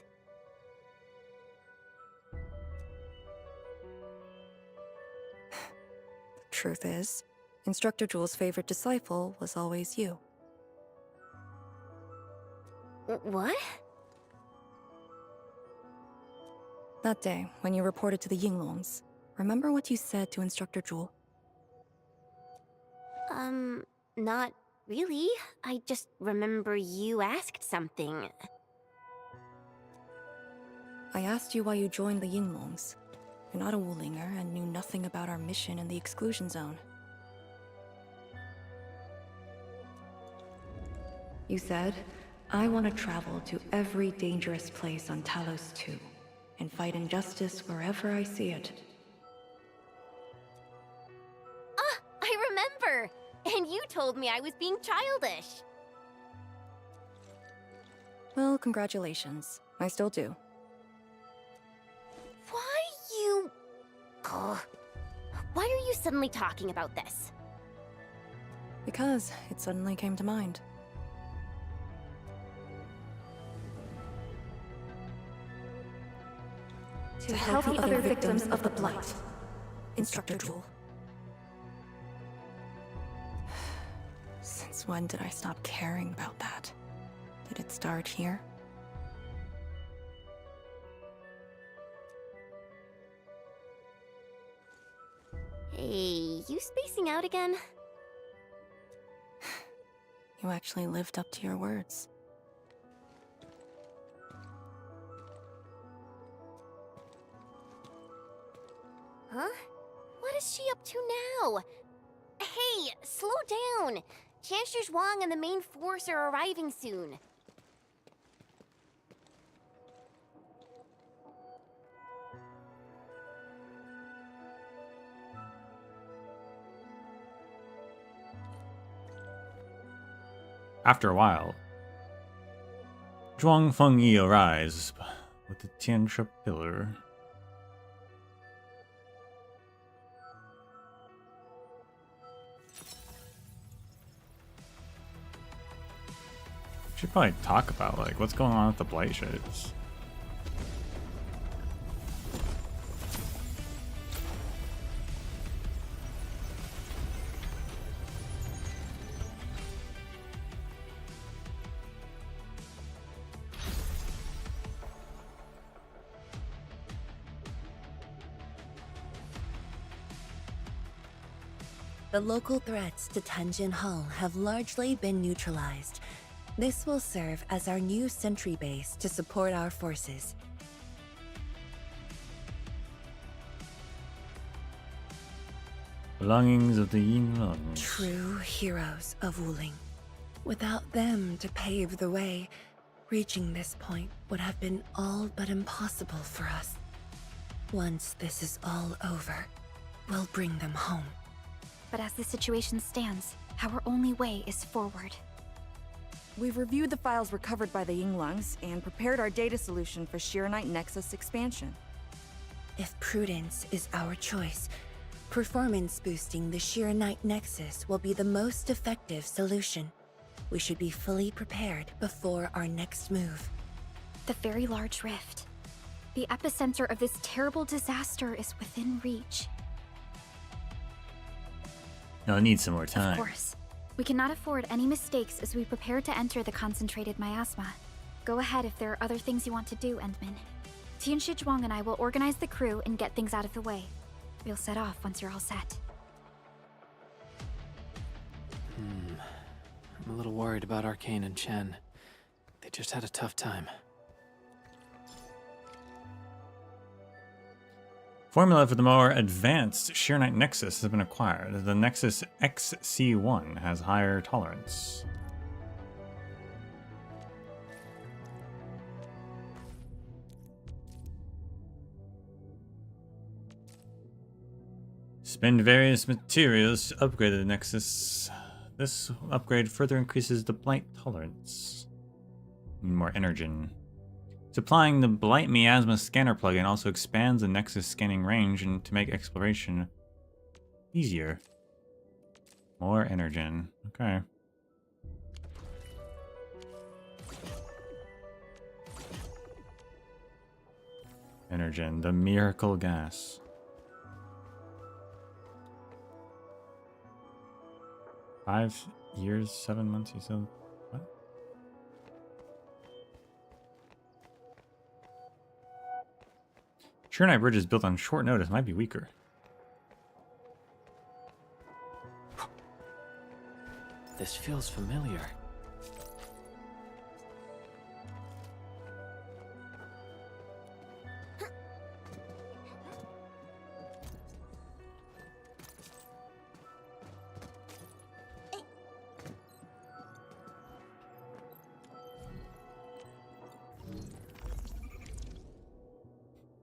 The truth is, Instructor Zhu's favorite disciple was always you. What? That day, when you reported to the Yinglongs, remember what you said to Instructor Zhu? Not really. I just remember you asked something. I asked you why you joined the Yinglongs. You're not a Wulinger and knew nothing about our mission in the exclusion zone. You said, I want to travel to every dangerous place on Talos 2 and fight injustice wherever I see it. Ah, I remember! And you told me I was being childish. Well, congratulations. I still do. Why you... Ugh. Why are you suddenly talking about this? Because it suddenly came to mind. To help the other victims of the Blight. Instructor Zhu. Since when did I stop caring about that? Did it start here? Hey, you spacing out again? You actually lived up to your words. Huh? What is she up to now? Hey, slow down! Chancellor Zhuang and the main force are arriving soon. After a while, Zhuang Fengyi arrives with the Tiansha pillar. Should probably talk about like what's going on with the Blight Shades. The local threats to Tanjin Hall have largely been neutralized. This will serve as our new sentry base to support our forces. Belongings of the Yinglong. True heroes of Wuling. Without them to pave the way, reaching this point would have been all but impossible for us. Once this is all over, we'll bring them home. But as the situation stands, our only way is forward. We've reviewed the files recovered by the Yinglongs and prepared our data solution for Shiranite Nexus expansion. If prudence is our choice, performance boosting the Shiranite Nexus will be the most effective solution. We should be fully prepared before our next move. The very large rift. The epicenter of this terrible disaster is within reach. I'll need some more time. Of course. We cannot afford any mistakes as we prepare to enter the concentrated miasma. Go ahead if there are other things you want to do, Endman. Tianshi Zhuang and I will organize the crew and get things out of the way. We'll set off once you're all set. I'm a little worried about Arcane and Chen. They just had a tough time. Formula for the more advanced Sheer Knight Nexus has been acquired. The Nexus XC1 has higher tolerance. Spend various materials to upgrade the Nexus. This upgrade further increases the blight tolerance. Need more energen. Supplying the Blight Miasma scanner plugin also expands the Nexus scanning range and to make exploration easier. More energen. Okay. Energen, the miracle gas. Five years, 7 months, you said? What? Sheer Knight Bridge is built on short notice, might be weaker. This feels familiar.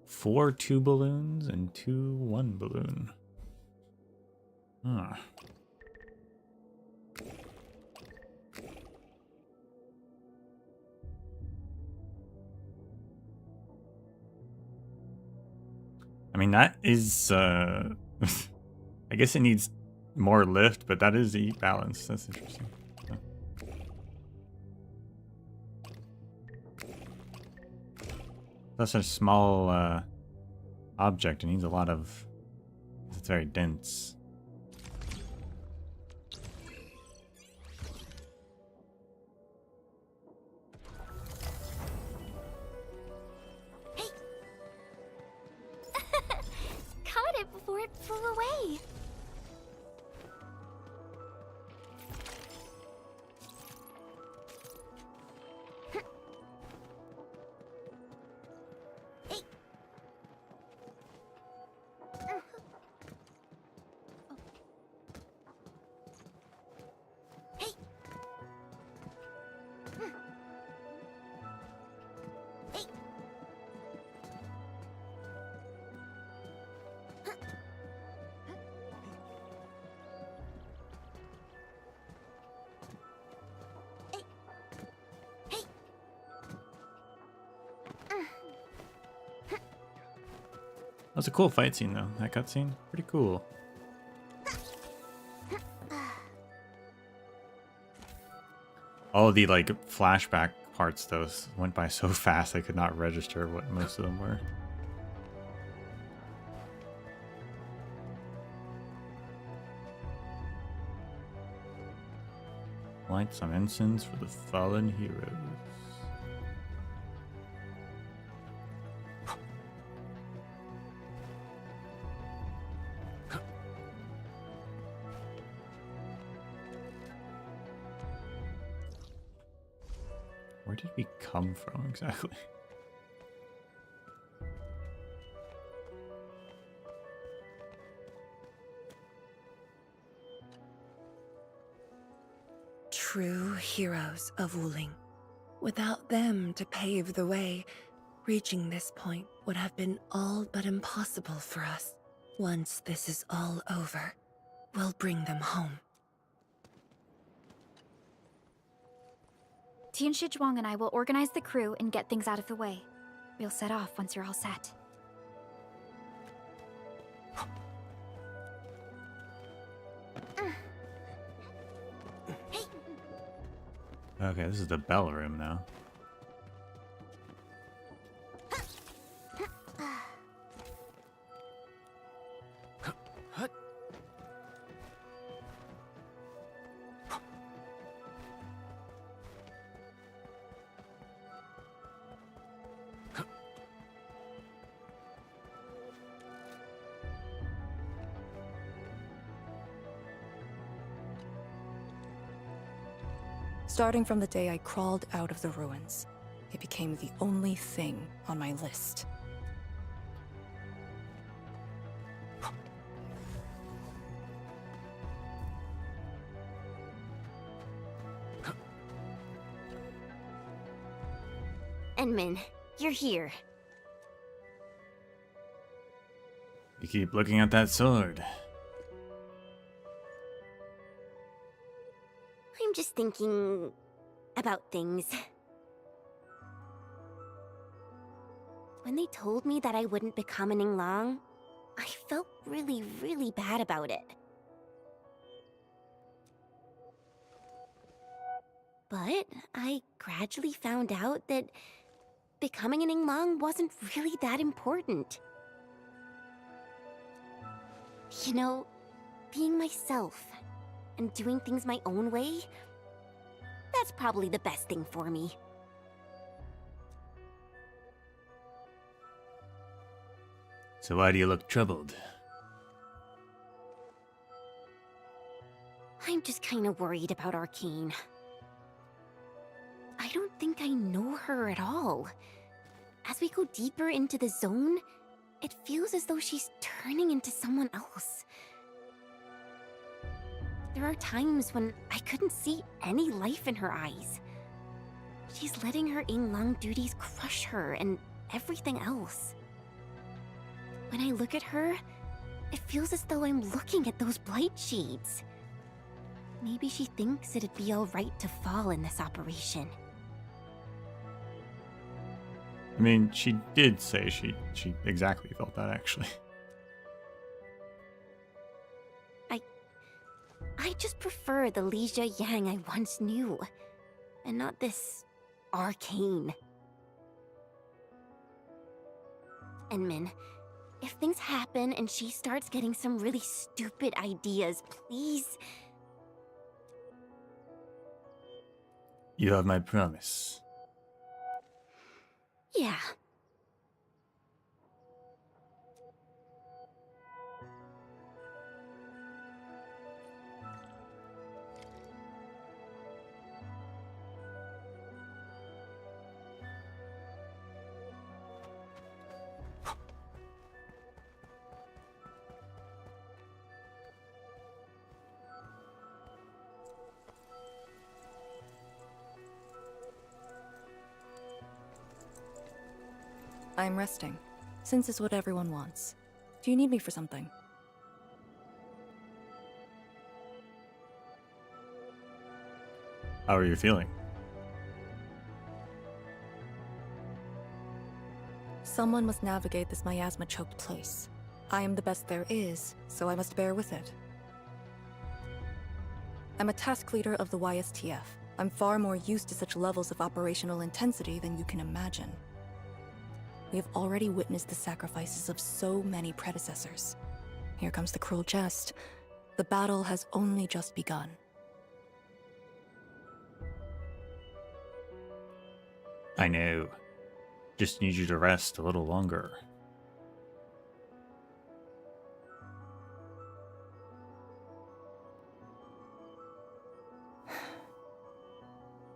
Four 2 balloons and 2 1 balloon. Huh. I mean, that is, I guess it needs more lift, but that is the balance. That's interesting. Huh. That's a small object. It needs a lot of... It's very dense. Caught it before it flew away. That's a cool fight scene, though. That cutscene, pretty cool. All the like flashback parts, though, went by so fast I could not register what most of them were. Light some incense for the fallen heroes. Where did we come from exactly? True heroes of Wuling. Without them to pave the way, reaching this point would have been all but impossible for us. Once this is all over, we'll bring them home. Tianshi Zhuang and I will organize the crew and get things out of the way. We'll set off once you're all set. Okay, this is the bell room now. Starting from the day I crawled out of the ruins, it became the only thing on my list. Enmin, you're here. You keep looking at that sword. I'm just thinking about things. When they told me that I wouldn't be coming long, I felt really, really bad about it. But I gradually found out that becoming an Inglong wasn't really that important. You know, being myself and doing things my own way, that's probably the best thing for me. So why do you look troubled? I'm just kind of worried about Arcane. I don't think I know her at all. As we go deeper into the zone, it feels as though she's turning into someone else. There are times when I couldn't see any life in her eyes. She's letting her Inglong duties crush her and everything else. When I look at her, it feels as though I'm looking at those blight shades. Maybe she thinks it'd be alright to fall in this operation. I mean, she did say she exactly felt that, actually. I just prefer the Lija Yang I once knew, and not this Arcane. Enmin, if things happen and she starts getting some really stupid ideas, please... You have my promise. Yeah. I'm resting, since it's what everyone wants. Do you need me for something? How are you feeling? Someone must navigate this miasma-choked place. I am the best there is, so I must bear with it. I'm a task leader of the YSTF. I'm far more used to such levels of operational intensity than you can imagine. We have already witnessed the sacrifices of so many predecessors. Here comes the cruel jest. The battle has only just begun. I know. Just need you to rest a little longer.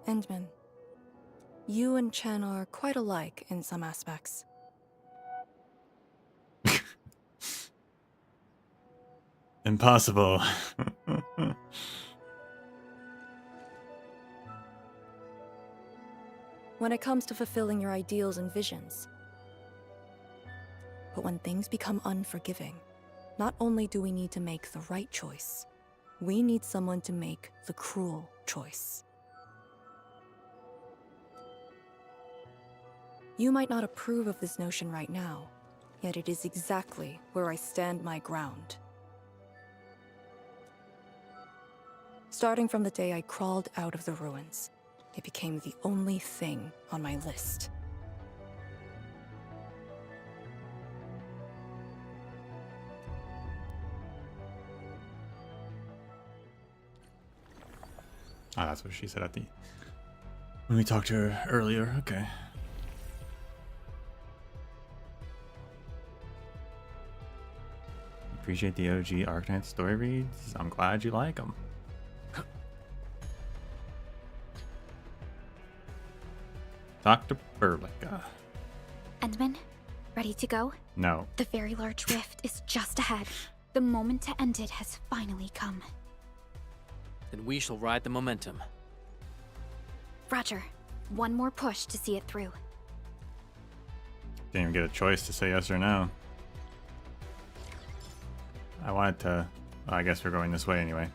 Endman, you and Chen are quite alike in some aspects. Impossible. When it comes to fulfilling your ideals and visions. But when things become unforgiving, not only do we need to make the right choice, we need someone to make the cruel choice. You might not approve of this notion right now, yet it is exactly where I stand my ground. Starting from the day I crawled out of the ruins, it became the only thing on my list. Ah, that's what she said at the... when we talked to her earlier. Okay. Appreciate the OG Arknights story reads. I'm glad you like them. Dr. Burlica. Endman, ready to go? No. The very large rift is just ahead. The moment to end it has finally come. Then we shall ride the momentum. Roger. One more push to see it through. Didn't even get a choice to say yes or no. I wanted to... Well, I guess we're going this way anyway.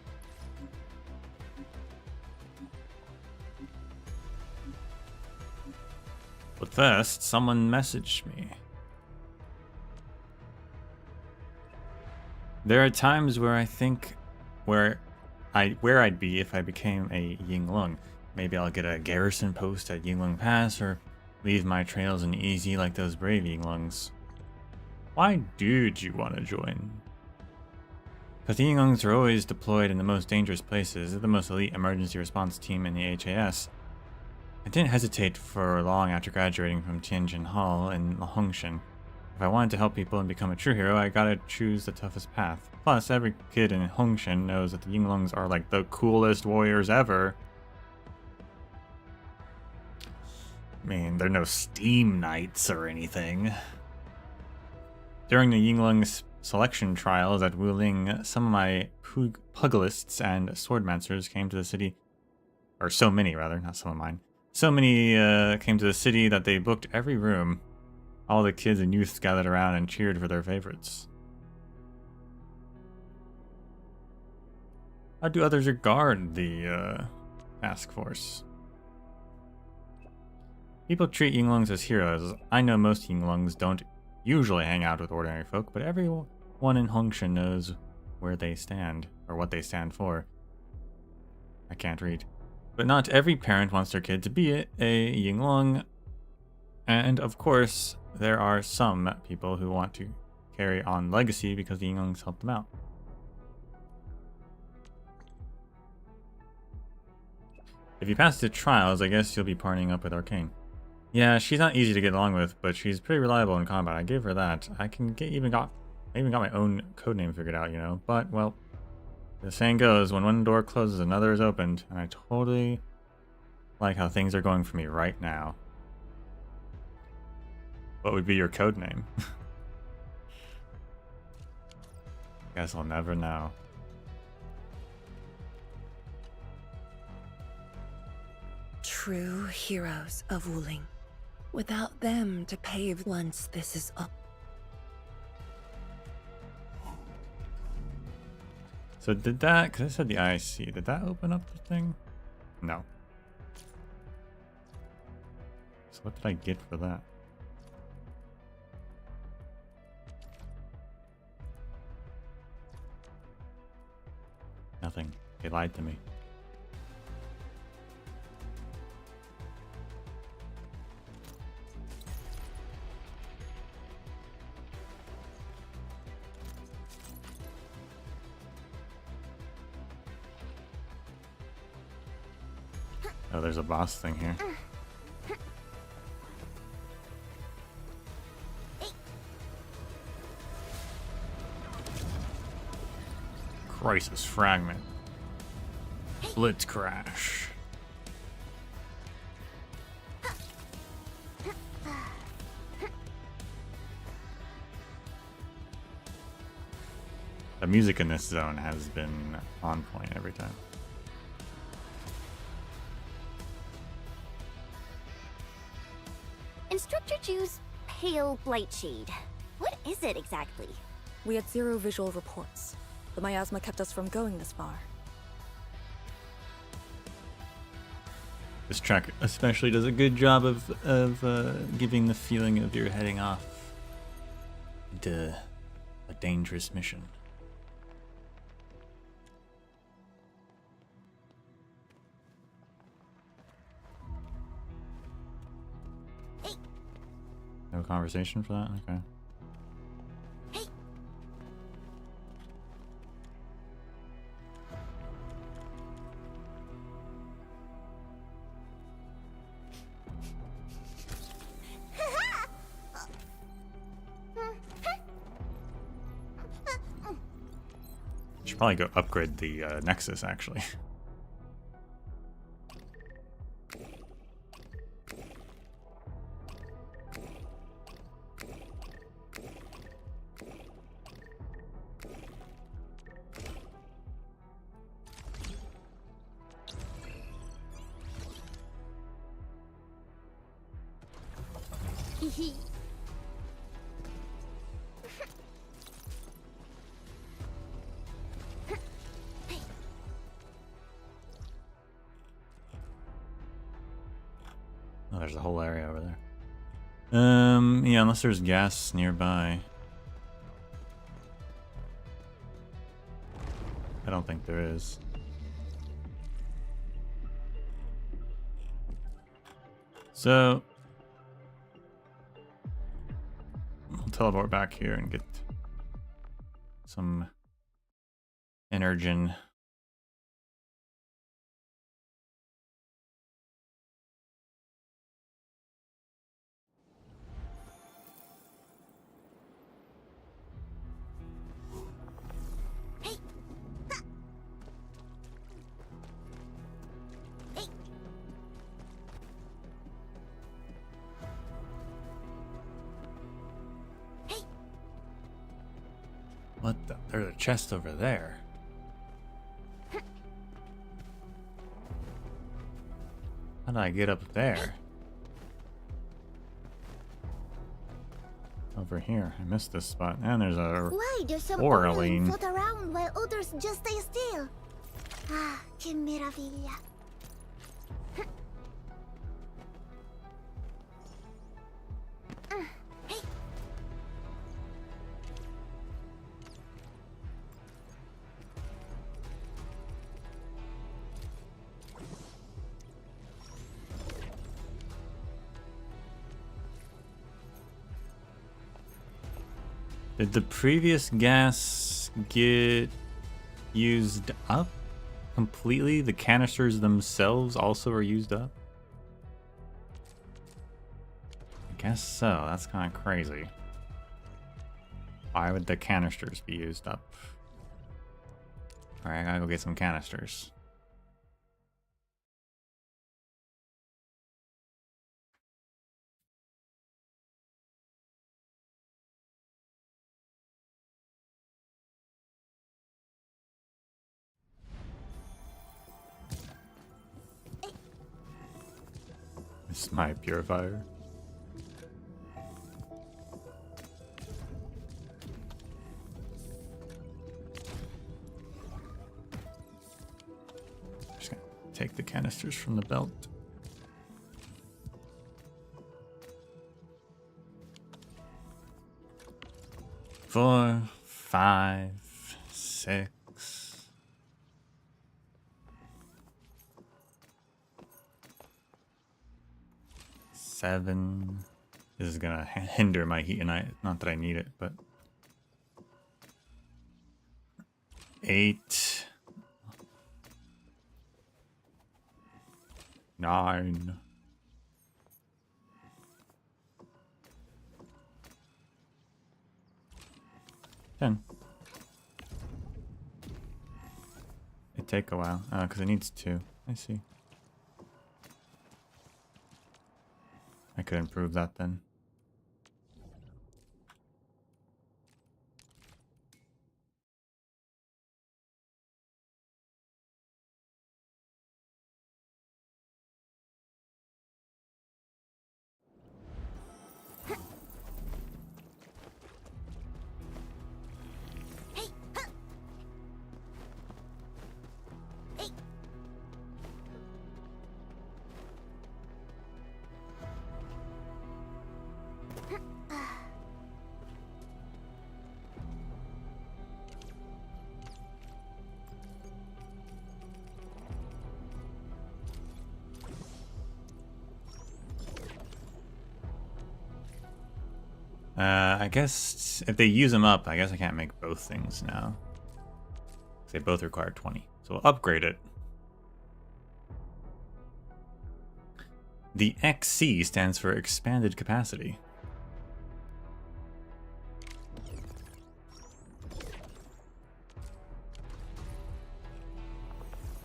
But first, someone messaged me. There are times where I think where I'd be if I became a Yinglung. Maybe I'll get a garrison post at Yinglung Pass, or leave my trails in easy like those brave Yinglungs. Why did you want to join? Because the Yinglungs are always deployed in the most dangerous places. They're the most elite emergency response team in the HAS. I didn't hesitate for long after graduating from Tianjin Hall in Hongshan. If I wanted to help people and become a true hero, I gotta choose the toughest path. Plus, every kid in Hongshan knows that the Yinglungs are like the coolest warriors ever. I mean, they're no steam knights or anything. During the Yinglung's selection trials at Wuling, some of my pugilists and swordmancers came to the city. Or so many, rather, not some of mine. So many came to the city that they booked every room. All the kids and youths gathered around and cheered for their favorites. How do others regard the task force? People treat Yinglungs as heroes. I know most Yinglungs don't usually hang out with ordinary folk, but everyone in Hongshan knows where they stand, or what they stand for. I can't read. But not every parent wants their kid to be a Yinglung. And of course, there are some people who want to carry on legacy because the Yinglungs helped them out. If you pass the trials, I guess you'll be partnering up with Arcane. Yeah, she's not easy to get along with, but she's pretty reliable in combat. I give her that. I even got my own codename figured out, you know. But, well, the saying goes, when one door closes, another is opened. And I totally like how things are going for me right now. What would be your codename? Guess I'll never know. True heroes of Wuling. Without them to pave once this is up. So did that, because I said the IC, did that open up the thing? No. So what did I get for that? Nothing. They lied to me. Oh, there's a boss thing here. Crisis fragment. Blitz crash. The music in this zone has been on point every time. Instructor Ju's pale blight shade. What is it exactly? We had 0 visual reports. The miasma kept us from going this far. This track especially does a good job of giving the feeling of you're heading off into a dangerous mission. No conversation for that? Okay. Should probably go upgrade the Nexus, actually. Oh, there's a whole area over there. Yeah, unless there's gas nearby. I don't think there is. So I'll teleport back here and get some energen. What the? There's a chest over there. How did I get up there? Over here. I missed this spot. And there's a Why do some Oraline. float around while others just stay still? Ah, que meravilla. Did the previous gas get used up completely? The canisters themselves also are used up? I guess so. That's kind of crazy. Why would the canisters be used up? Alright, I gotta go get some canisters. This is my purifier. Just gonna take the canisters from the belt. Four, 5, 6. Seven. This is gonna hinder my heat, and not that I need it, but 8, 9. 10. It take a while, because it needs 2. I see. I could improve that then. I guess if they use them up, I guess I can't make both things now. They both require 20. So we'll upgrade it. The XC stands for expanded capacity.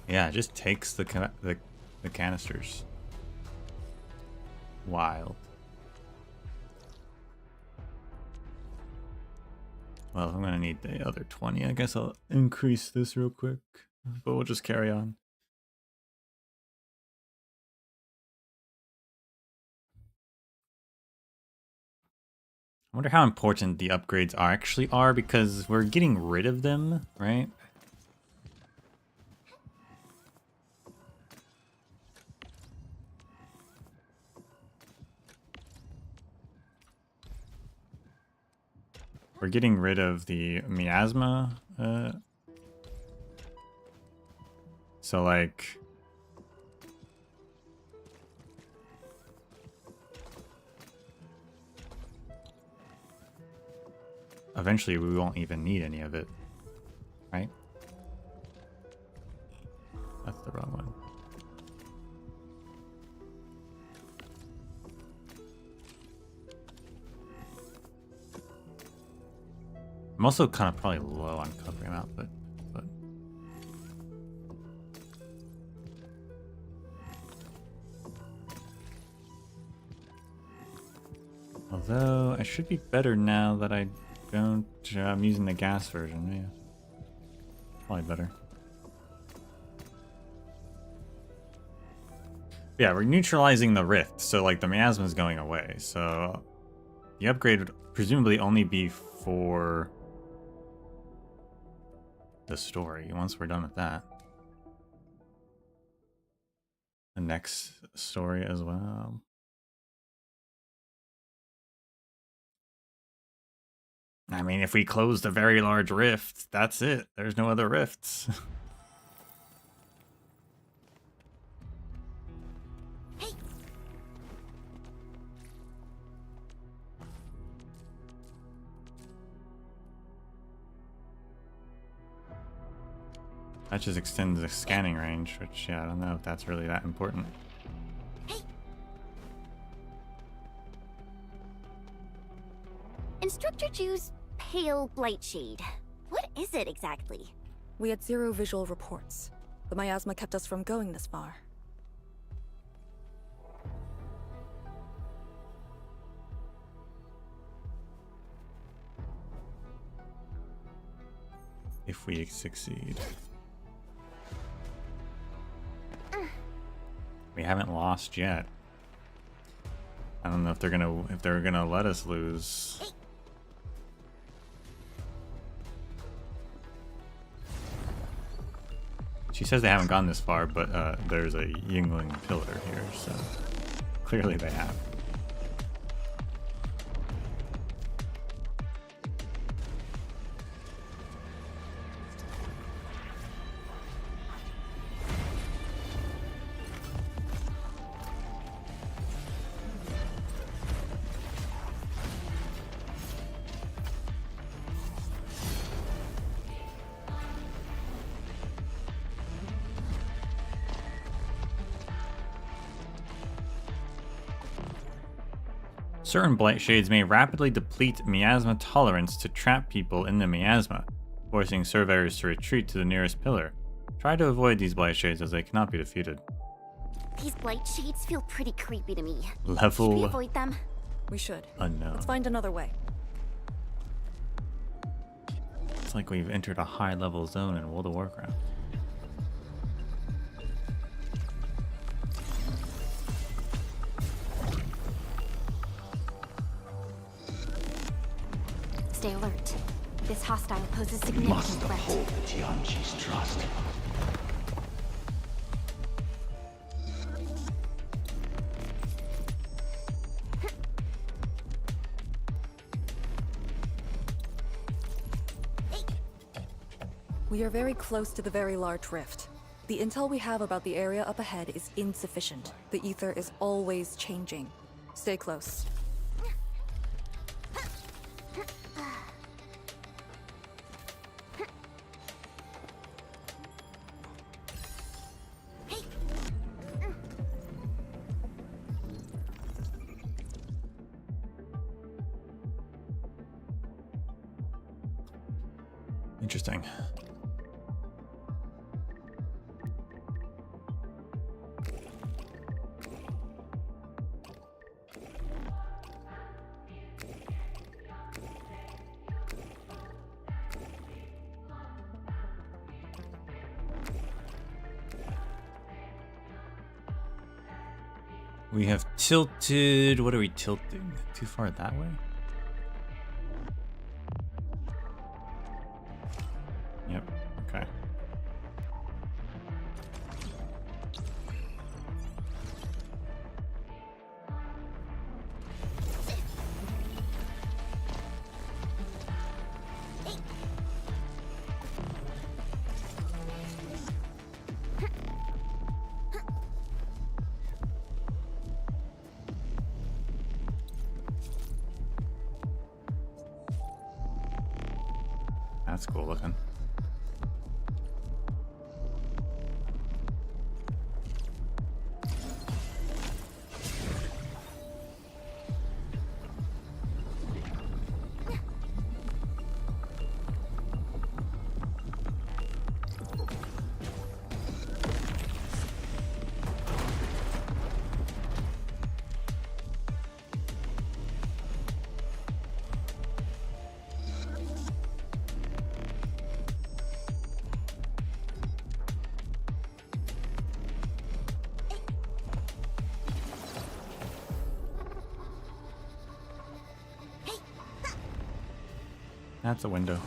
Yeah, it just takes the canisters. Wild. Well, I'm gonna need the other 20. I guess I'll increase this real quick, but we'll just carry on. I wonder how important the upgrades actually are, because we're getting rid of them, right? We're getting rid of the miasma. So like... eventually we won't even need any of it, right? That's the wrong one. I'm also kind of probably low on covering output, but although I should be better now that I don't. I'm using the gas version. Yeah, probably better. Yeah, we're neutralizing the rift, so like the miasma is going away. So the upgrade would presumably only be for the story once we're done with that. The next story as well. I mean, if we close the very large rift, that's it. There's no other rifts. That just extends the scanning range, which, yeah, I don't know if that's really that important. Instructor Ju's pale blight shade. What is it exactly? We had 0 visual reports. The miasma kept us from going this far. If we succeed. We haven't lost yet. I don't know if they're gonna let us lose. She says they haven't gone this far, but there's a Yingling pillar here, so clearly they have. Certain blight shades may rapidly deplete miasma tolerance to trap people in the miasma, forcing surveyors to retreat to the nearest pillar. Try to avoid these blight shades as they cannot be defeated. These blight shades feel pretty creepy to me. Level Should we avoid them? We should. Unknown. Let's find another way. It's like we've entered a high-level zone in World of Warcraft. Stay alert. This hostile poses significant threat. Hold the Tianqi's trust. We are very close to the very large rift. The intel we have about the area up ahead is insufficient. The ether is always changing. Stay close. Interesting. We have tilted. What are we tilting? Too far that way? Yep. Okay. That's cool looking. That's a window.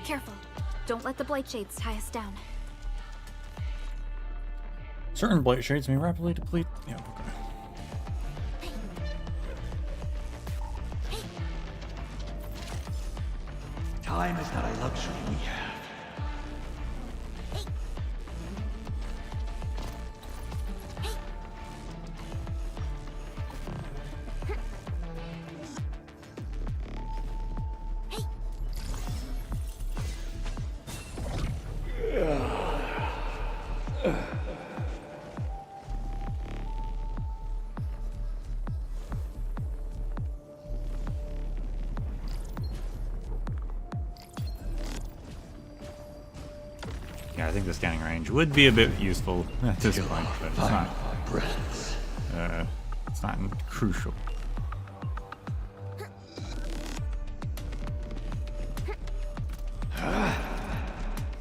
Careful. Don't let the blight shades tie us down. Certain blight shades may rapidly deplete. Yeah, okay. Time is not a luxury we have. Yeah, I think the scanning range would be a bit useful at this point, but it's not crucial.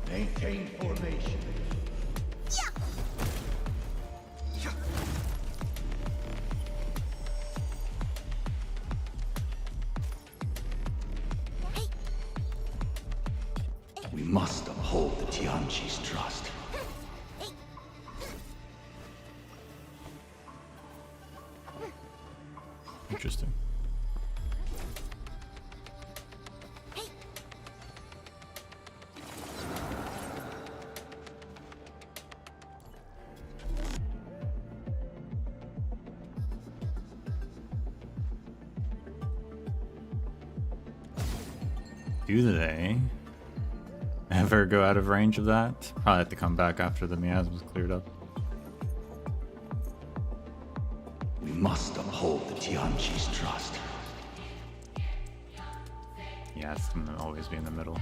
Maintain formation. We must uphold the Tianqi's trust. Interesting. Do they ever go out of range of that? Probably have to come back after the miasma's cleared up. We must uphold the Tianqi's trust. Yeah, it's gonna always be in the middle.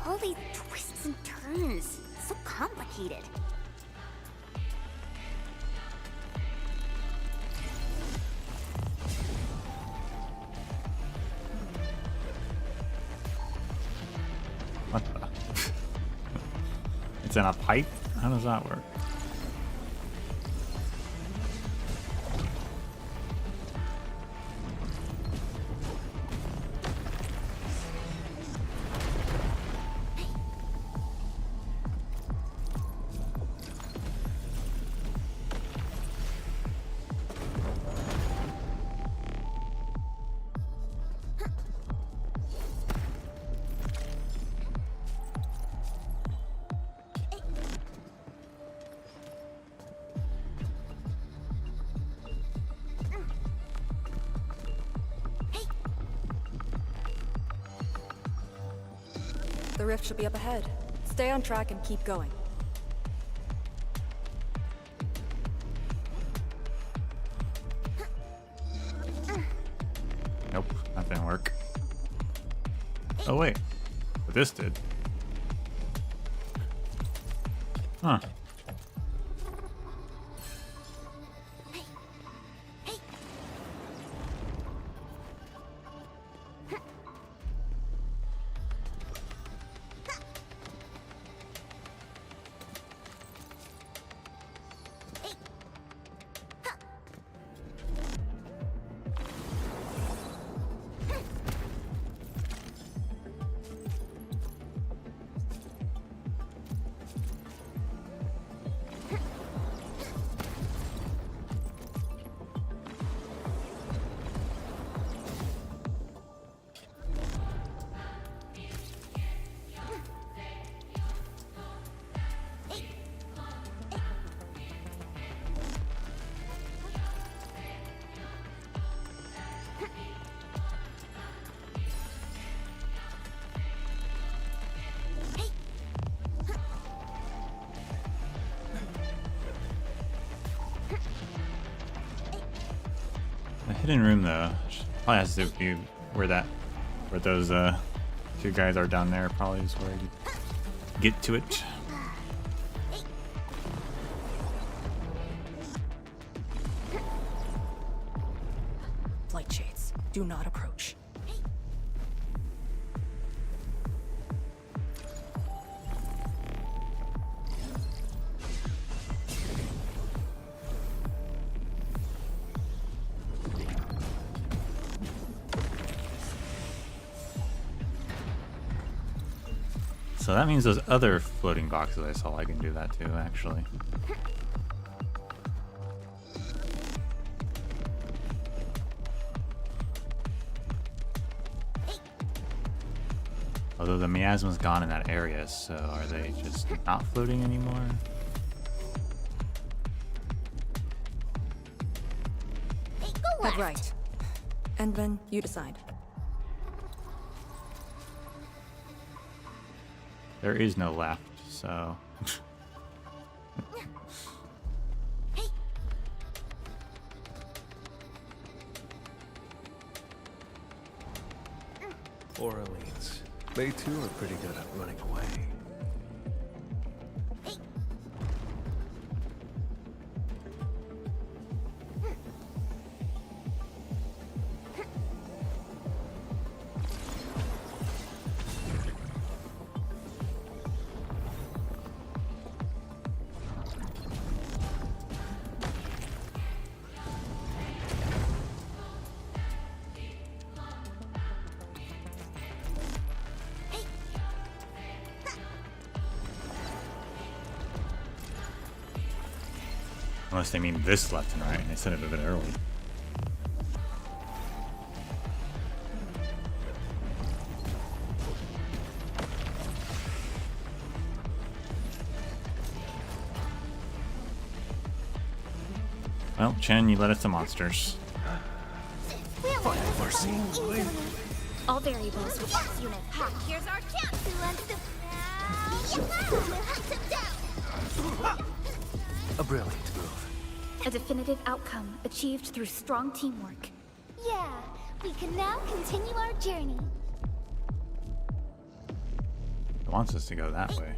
All these twists and turns. So complicated. What the? It's in a pipe? How does that work? rift should be up ahead. Stay on track and keep going. Nope, that didn't work. Oh wait, but this did. Huh. The hidden room though probably has to be where those two guys are down there. Probably is where you get to it. Light shades, do not approach. So that means those other floating boxes I saw, I can do that too, actually. Although the miasma's gone in that area, so are they just not floating anymore? Head right. And then you decide. There is no left, so... Poor elites. They too are pretty good at running away. Unless they mean this left and right, and they said it a bit early. Well, Chen, you led us to monsters. All variables with Yes, unit. Here's our chance to end the... We'll hunt him down. A brilliant move. a definitive outcome achieved through strong teamwork. Yeah, we can now continue our journey. It wants us to go that way.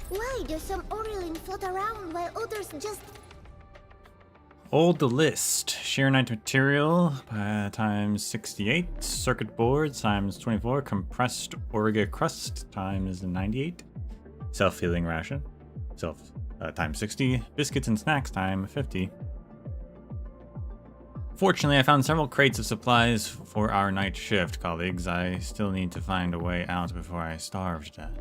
Why do some Orlin float around while others just... Old list. Sheer Knight material times 68. Circuit boards times 24. Compressed Origa crust times 98. Self-healing ration. Times 60. Biscuits and snacks times 50. Fortunately, I found several crates of supplies for our night shift, colleagues. I still need to find a way out before I starve to death.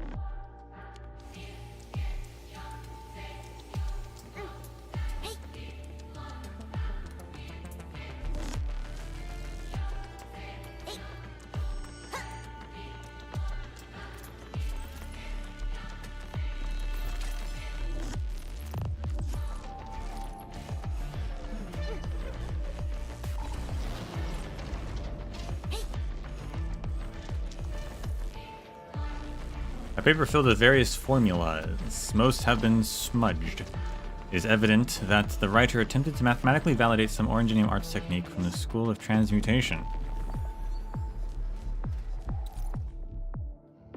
A paper filled with various formulas. Most have been smudged. It is evident that the writer attempted to mathematically validate some Orangenium arts technique from the School of Transmutation.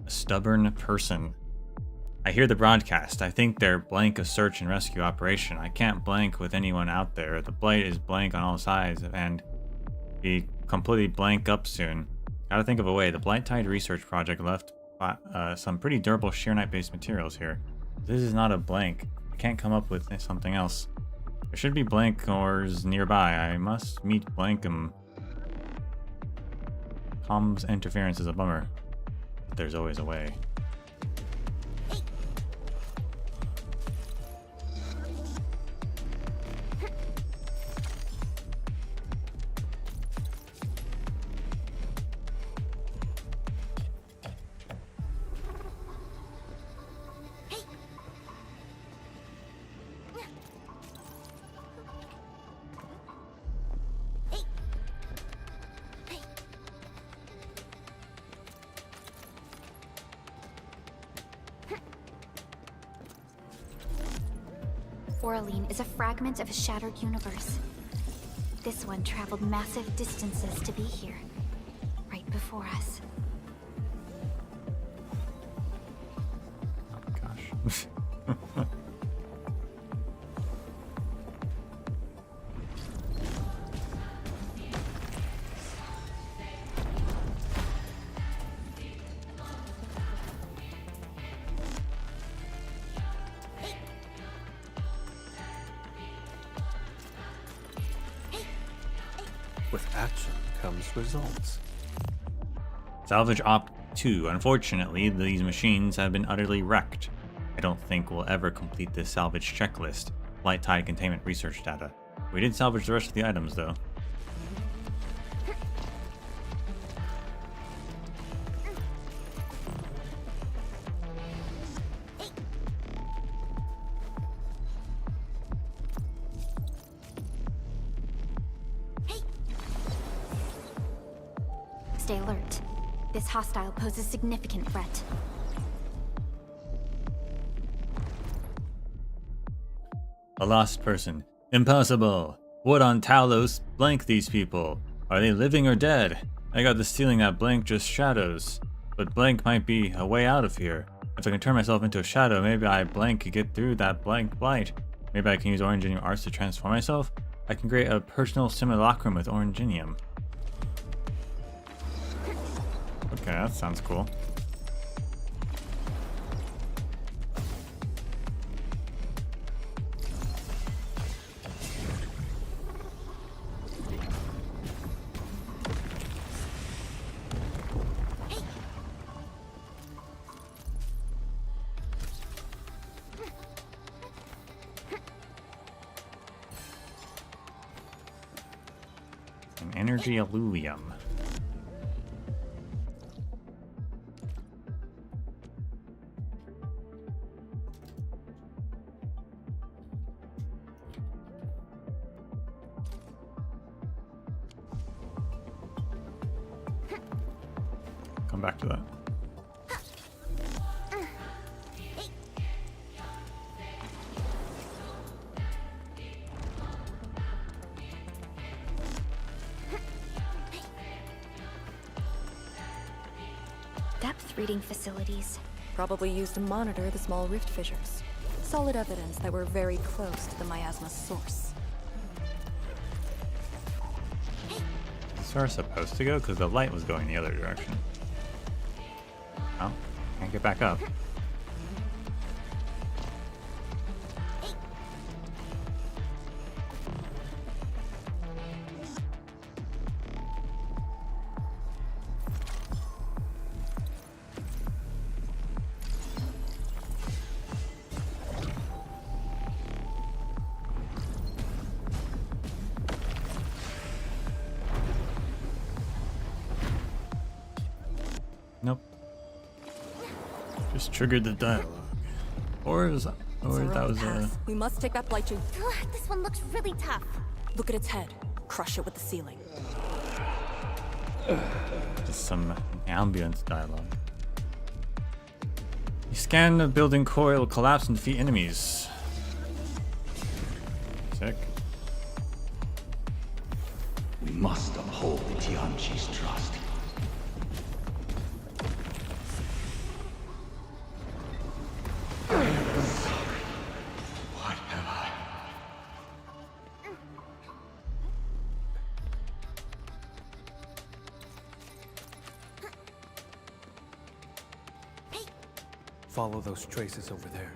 A stubborn person. I hear the broadcast. I think they're blank a search and rescue operation. I can't blank with anyone out there. The blight is blank on all sides and be completely blank up soon. Gotta think of a way. The Blight Tide research project left some pretty durable sheer knight based materials here. This is not a blank. I can't come up with something else. There should be blank ores nearby. I must meet Blankum. Comms interference is a bummer, but there's always a way. Oraline is a fragment of a shattered universe. This one traveled massive distances to be here, right before us. Gosh. With action comes results. Salvage Op 2. Unfortunately, these machines have been utterly wrecked. I don't think we'll ever complete this salvage checklist. Light Tide containment research data. We did salvage the rest of the items, though. Stay alert. This hostile poses significant threat. A lost person. Impossible! What on Talos blank these people? Are they living or dead? I got this feeling that blank just shadows. But blank might be a way out of here. If I can turn myself into a shadow, maybe I blank could get through that blank blight. Maybe I can use Orangenium arts to transform myself? I can create a personal simulacrum with Orangenium. Okay, that sounds cool. An energy alluvium. Come back to that. Depth reading facilities. Probably used to monitor the small rift fissures. Solid evidence that we're very close to the miasma's source. where we're supposed to go? Because the light was going the other direction. Oh, can't get back up. Nope. Just triggered the dialogue. Or that was a... We must take that blight shade. This one looks really tough. Look at its head. Crush it with the ceiling. Just some ambient dialogue. You scan the building core, it will collapse and defeat enemies. Sick. We must uphold the Tianqi's trust. What have I? Follow those traces over there.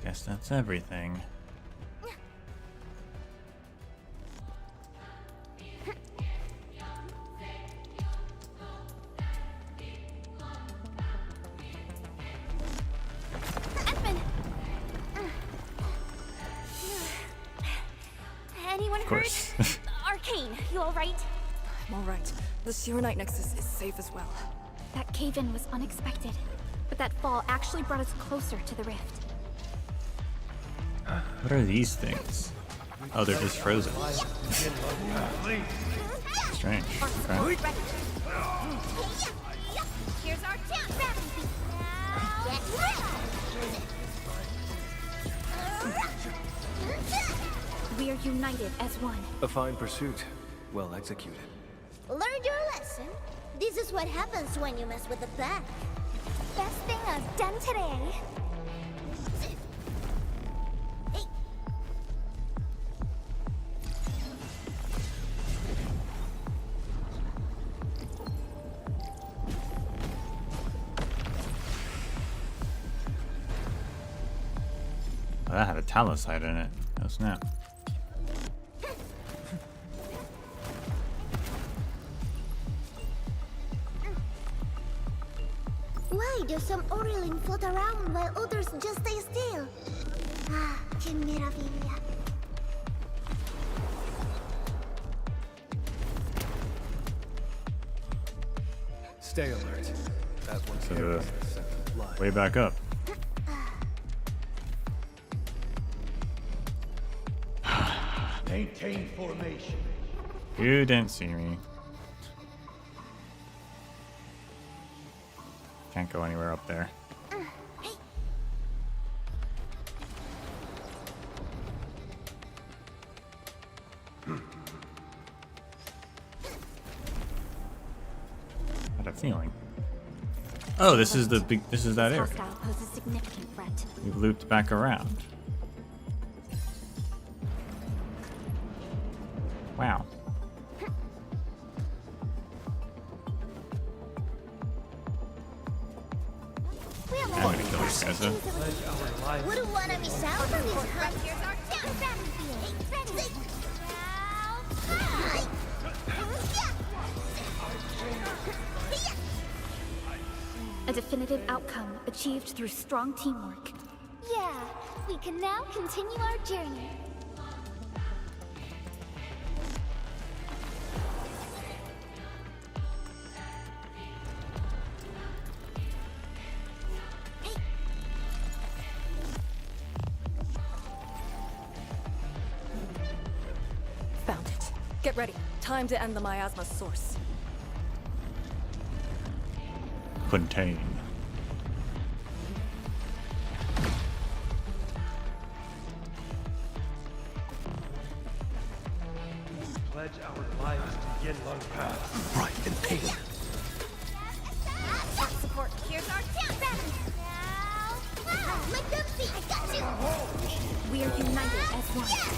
Guess that's everything. Anyone Of course. hurt? Arcane, you alright? I'm alright. The Serenite Nexus is safe as well. That cave-in was unexpected, but that fall actually brought us closer to the rift. What are these things? Oh, they're just frozen. Strange. Okay. Here's our chance, We are united as one. A fine pursuit. Well executed. Learned your lesson. This is what happens when you mess with the pack. Best thing I've done today. Oh, that had a talosite in it. Oh snap. Why do some Aurelin float around while others just stay still? Ah, que maravilla. Stay alert. That one's Way back up. Maintain formation. You didn't see me. Can't go anywhere up there. Had a feeling. Oh, this is the big. This is that area. Hostile poses significant threat. We've looped back around. Wow. I'm gonna kill these guys though. Wouldn't want to miss out on this hunt. Here's our chance, Backseating. A definitive outcome achieved through strong teamwork. Yeah, we can now continue our journey. Get ready. Time to end the miasma source. Contain. Pledge our lives to Yinlong Path. Right in pain. Support. Here's our chance. Now, let them see. I got you. We are united as one.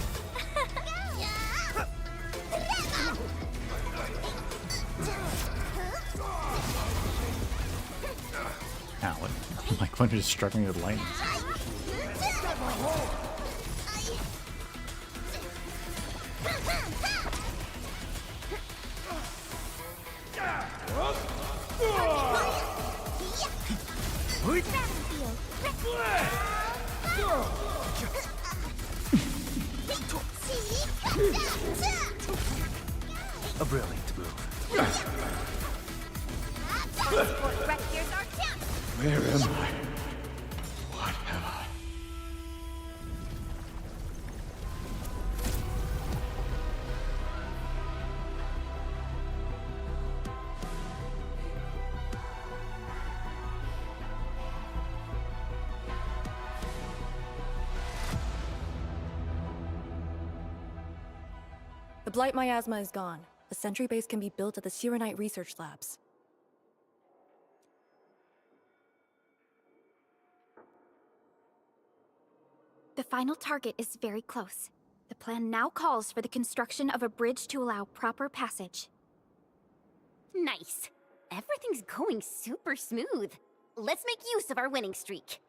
Ow, what? Like when just struck me with lightning. A brilliant move. Where am I? What have I? The Blight miasma is gone. A sentry base can be built at the Sirenite research labs. The final target is very close. The plan now calls for the construction of a bridge to allow proper passage. Nice. Everything's going super smooth. Let's make use of our winning streak.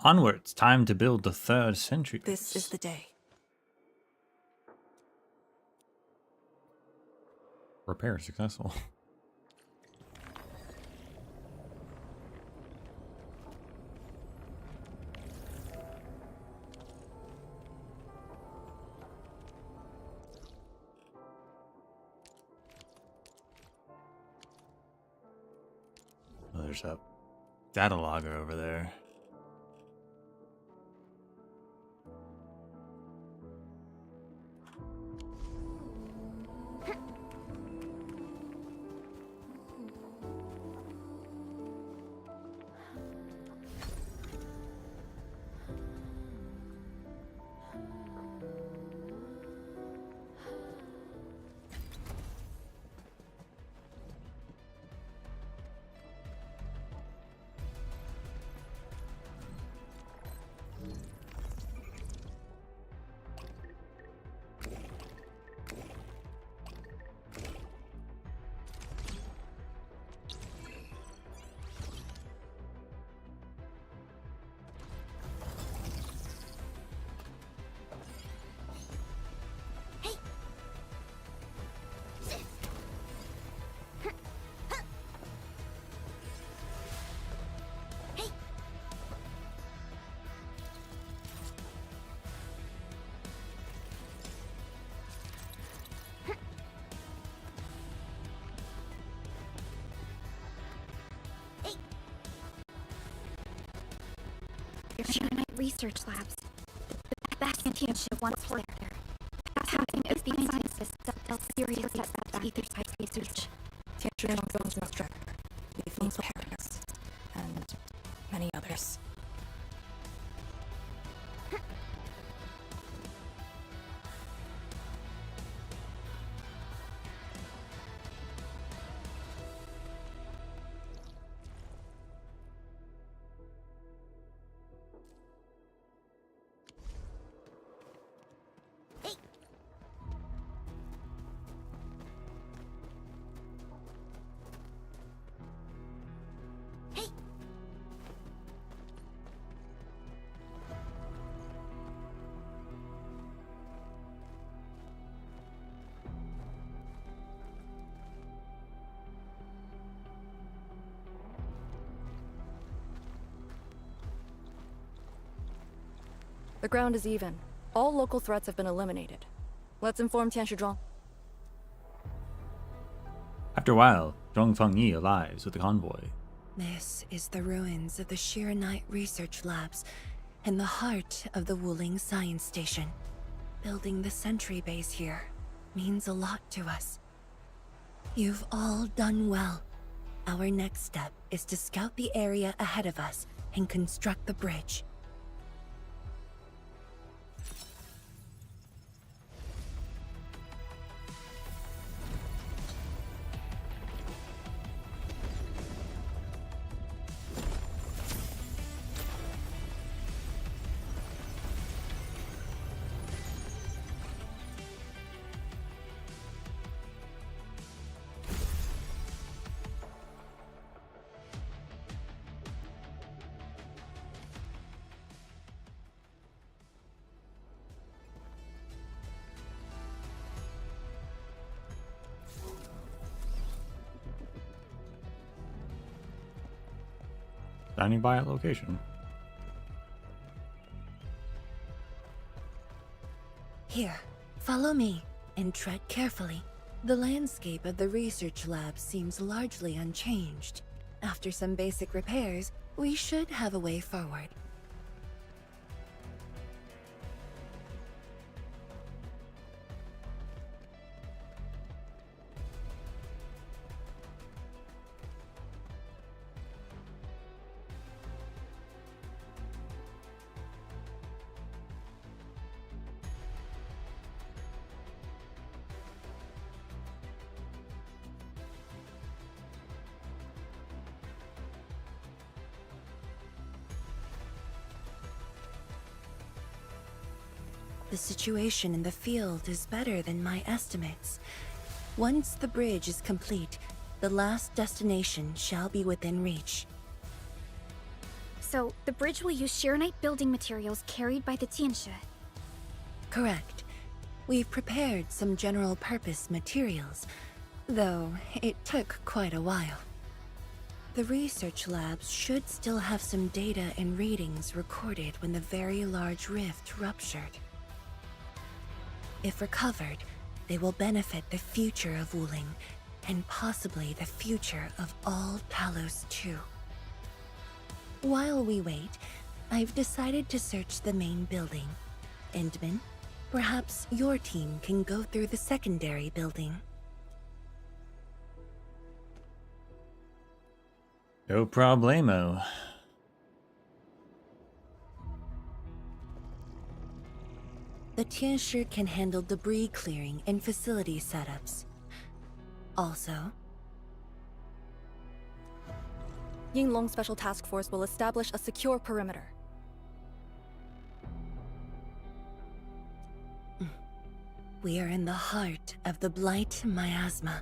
Onwards, time to build the third sentry. This is the day. Repair successful. Oh, there's a data logger over there. Arknights research labs. The Backseating ship once were there. Having is the scientists that dealt seriously at that ether type research. Tianzhuang's instructor, lethal parents, and many others. The ground is even. All local threats have been eliminated. Let's inform Tianzhuang. After a while, Zhongfeng Yi arrives with the convoy. This is the ruins of the Sirenite research labs in the heart of the Wuling Science Station. building the sentry base here means a lot to us. You've all done well. Our next step is to scout the area ahead of us and construct the bridge. Standing by at location. Here, follow me and tread carefully. The landscape of the research lab seems largely unchanged. After some basic repairs, we should have a way forward. The situation in the field is better than my estimates. Once the bridge is complete, the last destination shall be within reach. So, the bridge will use Sharonite building materials carried by the Tianshi. Correct. We've prepared some general-purpose materials, though it took quite a while. The research labs should still have some data and readings recorded when the very large rift ruptured. If recovered, they will benefit the future of Wuling, and possibly the future of all Talos too. While we wait, I've decided to search the main building. Endman, perhaps your team can go through the secondary building. No problemo. The Tianshi can handle debris clearing and facility setups. Also, Yinglong Special Task Force will establish a secure perimeter. we are in the heart of the Blight miasma.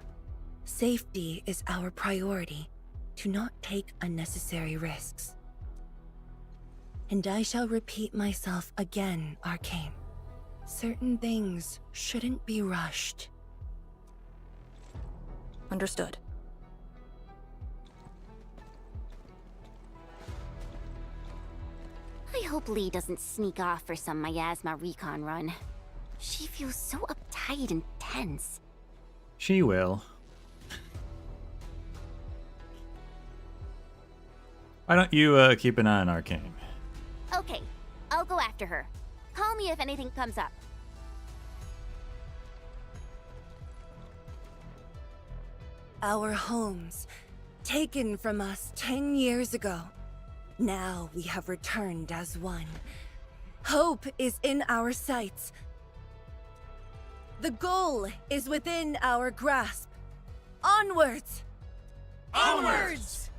Safety is our priority. Do not take unnecessary risks. And I shall repeat myself again, Arcane. Certain things shouldn't be rushed. Understood. I hope Lee doesn't sneak off for some miasma recon run. She feels so uptight and tense. She will. Why don't you keep an eye on Arcane? Okay, I'll go after her. Call me if anything comes up. Our homes, taken from us 10 years ago. Now we have returned as one. Hope is in our sights. The goal is within our grasp. Onwards! Onwards!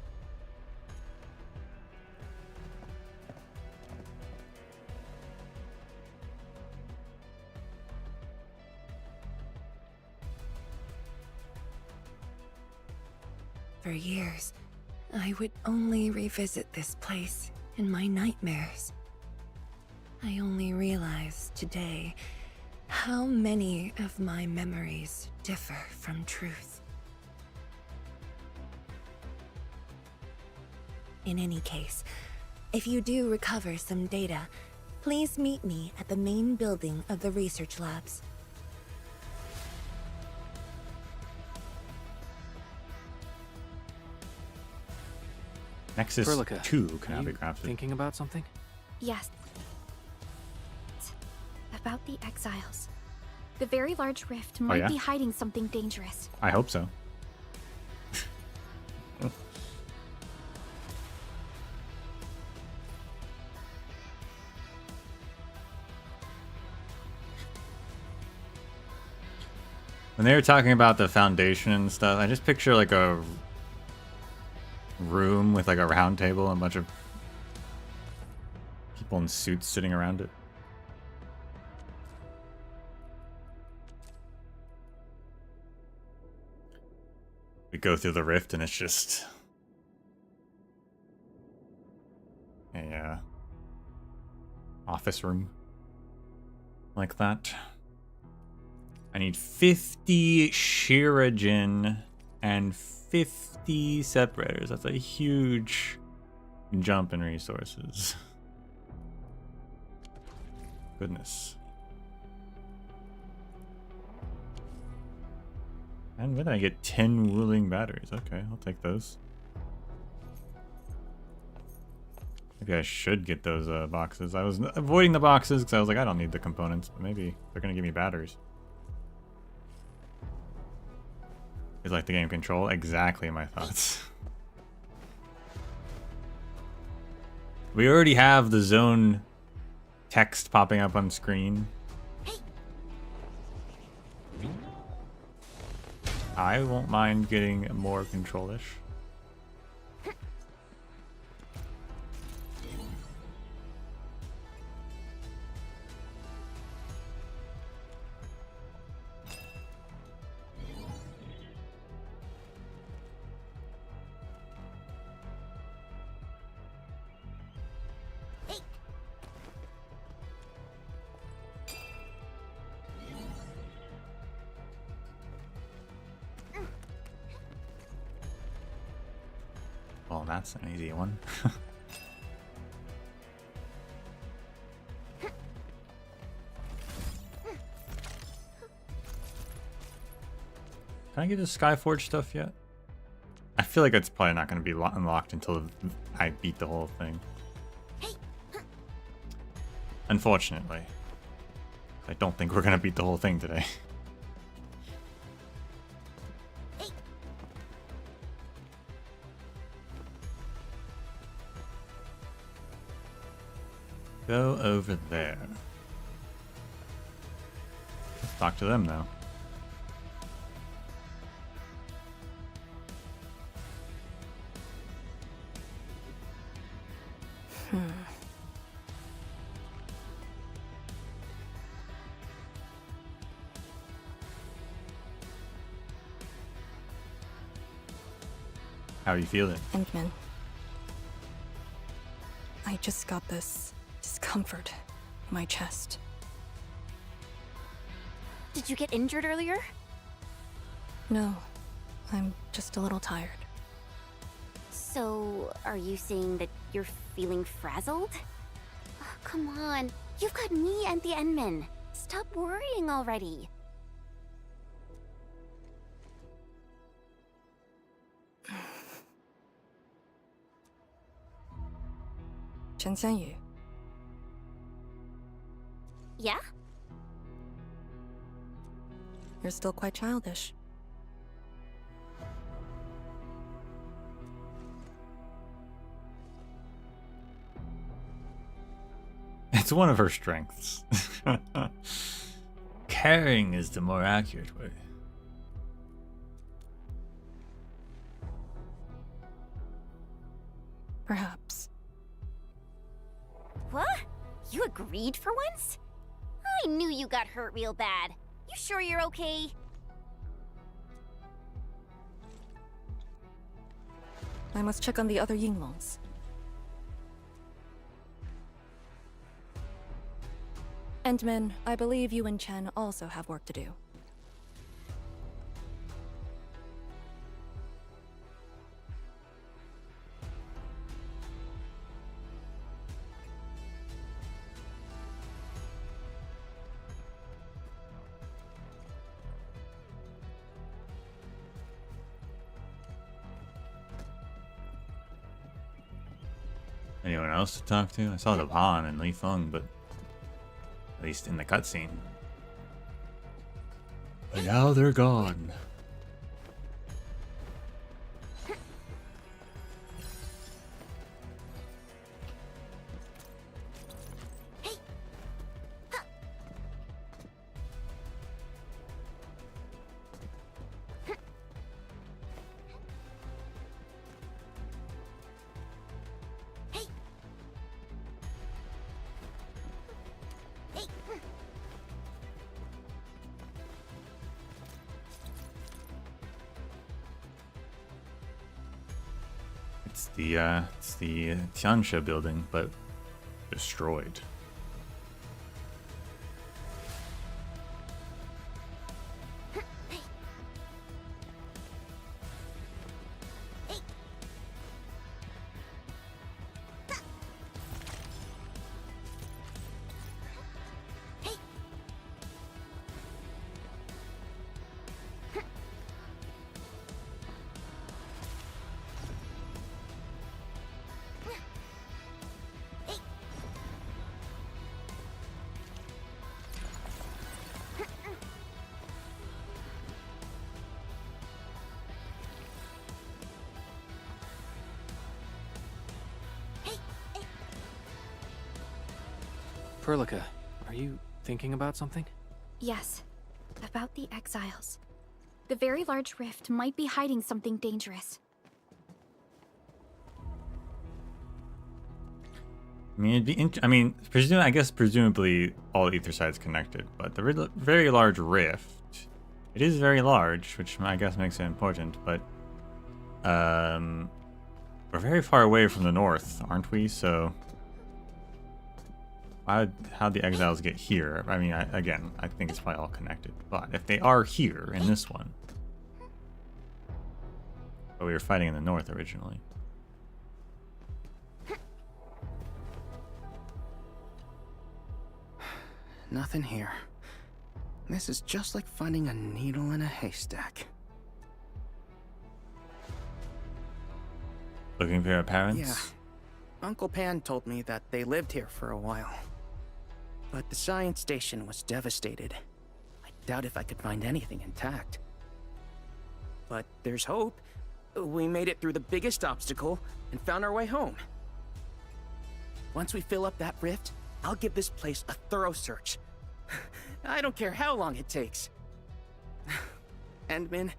For years, I would only revisit this place in my nightmares. I only realized today how many of my memories differ from truth. In any case, if you do recover some data, please meet me at the main building of the research labs. Nexus Perlica, 2 can now be you crafted. thinking about something? Yes. About the exiles. The very large rift might yeah? be hiding something dangerous. I hope so. When they were talking about the foundation and stuff, I just picture like a room with like a round table and a bunch of people in suits sitting around it. We go through the rift and it's just a office room like that. I need 50 Shirajin and 50 separators. That's a huge jump in resources. Goodness. And when I get 10 Wuling batteries. Okay, I'll take those. Maybe I should get those boxes. I was avoiding the boxes because I was like, I don't need the components, but maybe they're going to give me batteries. Is like the game control? Exactly my thoughts. We already have the zone text popping up on screen. I won't mind getting more control-ish. Well, that's an easy one. Can I get the Skyforge stuff yet? I feel like it's probably not going to be unlocked until I beat the whole thing. Unfortunately. I don't think we're going to beat the whole thing today. Go over there. Let's talk to them now. How are you feeling? Endman. I just got this discomfort in my chest. Did you get injured earlier? No, I'm just a little tired. So, are you saying that you're feeling frazzled? Oh, come on, you've got me and the Endmen. Stop worrying already. Chen Xianyu. Yeah? You're still quite childish. It's one of her strengths. Caring is the more accurate way. Perhaps. What? You agreed for once? I knew you got hurt real bad. You sure you're okay? I must check on the other Yinglongs. Endman, I believe you and Chen also have work to do. Anyone else to talk to? I saw the Pan and Li Feng, but least in the cutscene. But now they're gone. It's the Tiansha building, but destroyed. Perlica, are you thinking about something? Yes, about the exiles. The very large rift might be hiding something dangerous. I mean, I guess presumably all ether sides connected, but the very large rift, it is very large, which I guess makes it important, but we're very far away from the north, aren't we? So how'd the exiles get here? I mean, again, I think it's probably all connected, but if they are here in this one, but we were fighting in the north originally. Nothing here. This is just like finding a needle in a haystack. Looking for your parents? Yeah. Uncle Pan told me that they lived here for a while. But the science station was devastated. I doubt if I could find anything intact. But there's hope. We made it through the biggest obstacle and found our way home. Once we fill up that rift, I'll give this place a thorough search. I don't care how long it takes. Endman,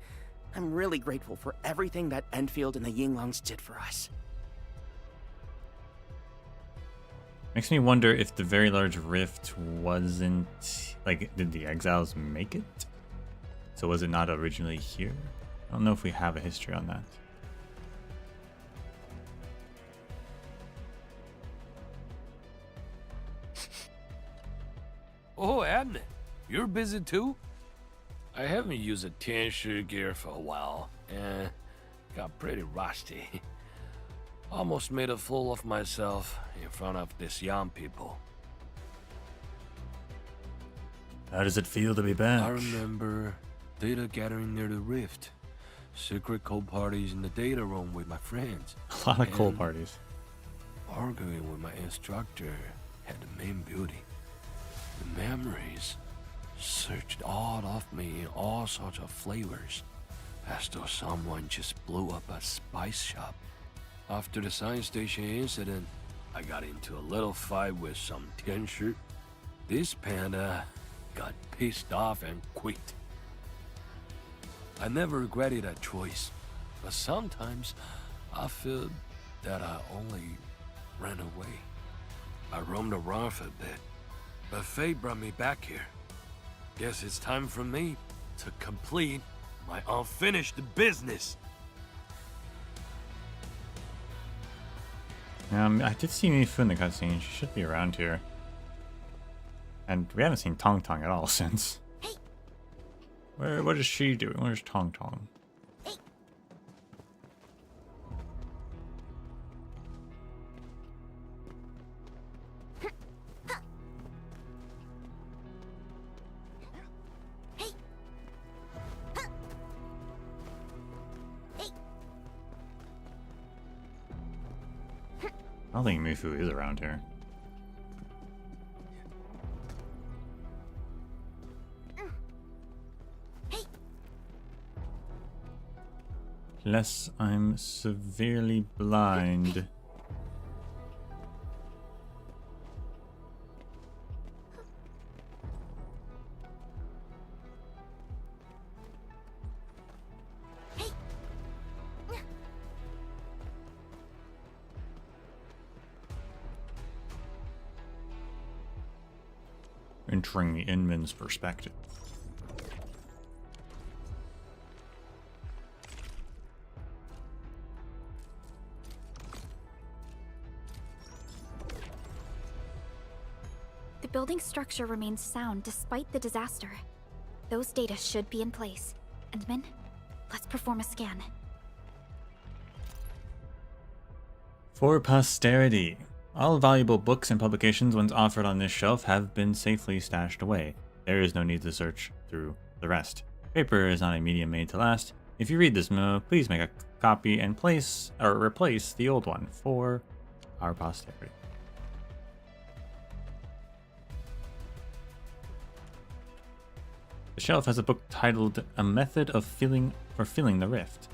I'm really grateful for everything that Endfield and the Yinglongs did for us. Makes me wonder if the very large rift wasn't... Like, did the exiles make it? So was it not originally here? I don't know if we have a history on that. Oh, Adnan, you're busy too? I haven't used a Tiansha gear for a while, and got pretty rusty. Almost made a fool of myself in front of these young people. How does it feel to be back? I remember data gathering near the rift. Secret cold parties in the data room with my friends. A lot of cold parties. Arguing with my instructor had the main beauty. The memories surged out of me in all sorts of flavors, as though someone just blew up a spice shop. After the science station incident, I got into a little fight with some Tiansha. This panda got pissed off and quit. I never regretted that choice, but sometimes I feel that I only ran away. I roamed around for a bit, but fate brought me back here. Guess it's time for me to complete my unfinished business. I did see Mifu in the cutscene. She should be around here. And we haven't seen Tong Tong at all since. What is she doing? Where's Tong Tong? I don't think Mifu is around here. Unless I'm severely blind. Entering the Inman's perspective. The building's structure remains sound despite the disaster. Those data should be in place. Endman, let's perform a scan. For posterity. All valuable books and publications once offered on this shelf have been safely stashed away. There is no need to search through the rest. Paper is not a medium made to last. If you read this memo, please make a copy and replace the old one for our posterity. The shelf has a book titled A Method of Filling the Rift.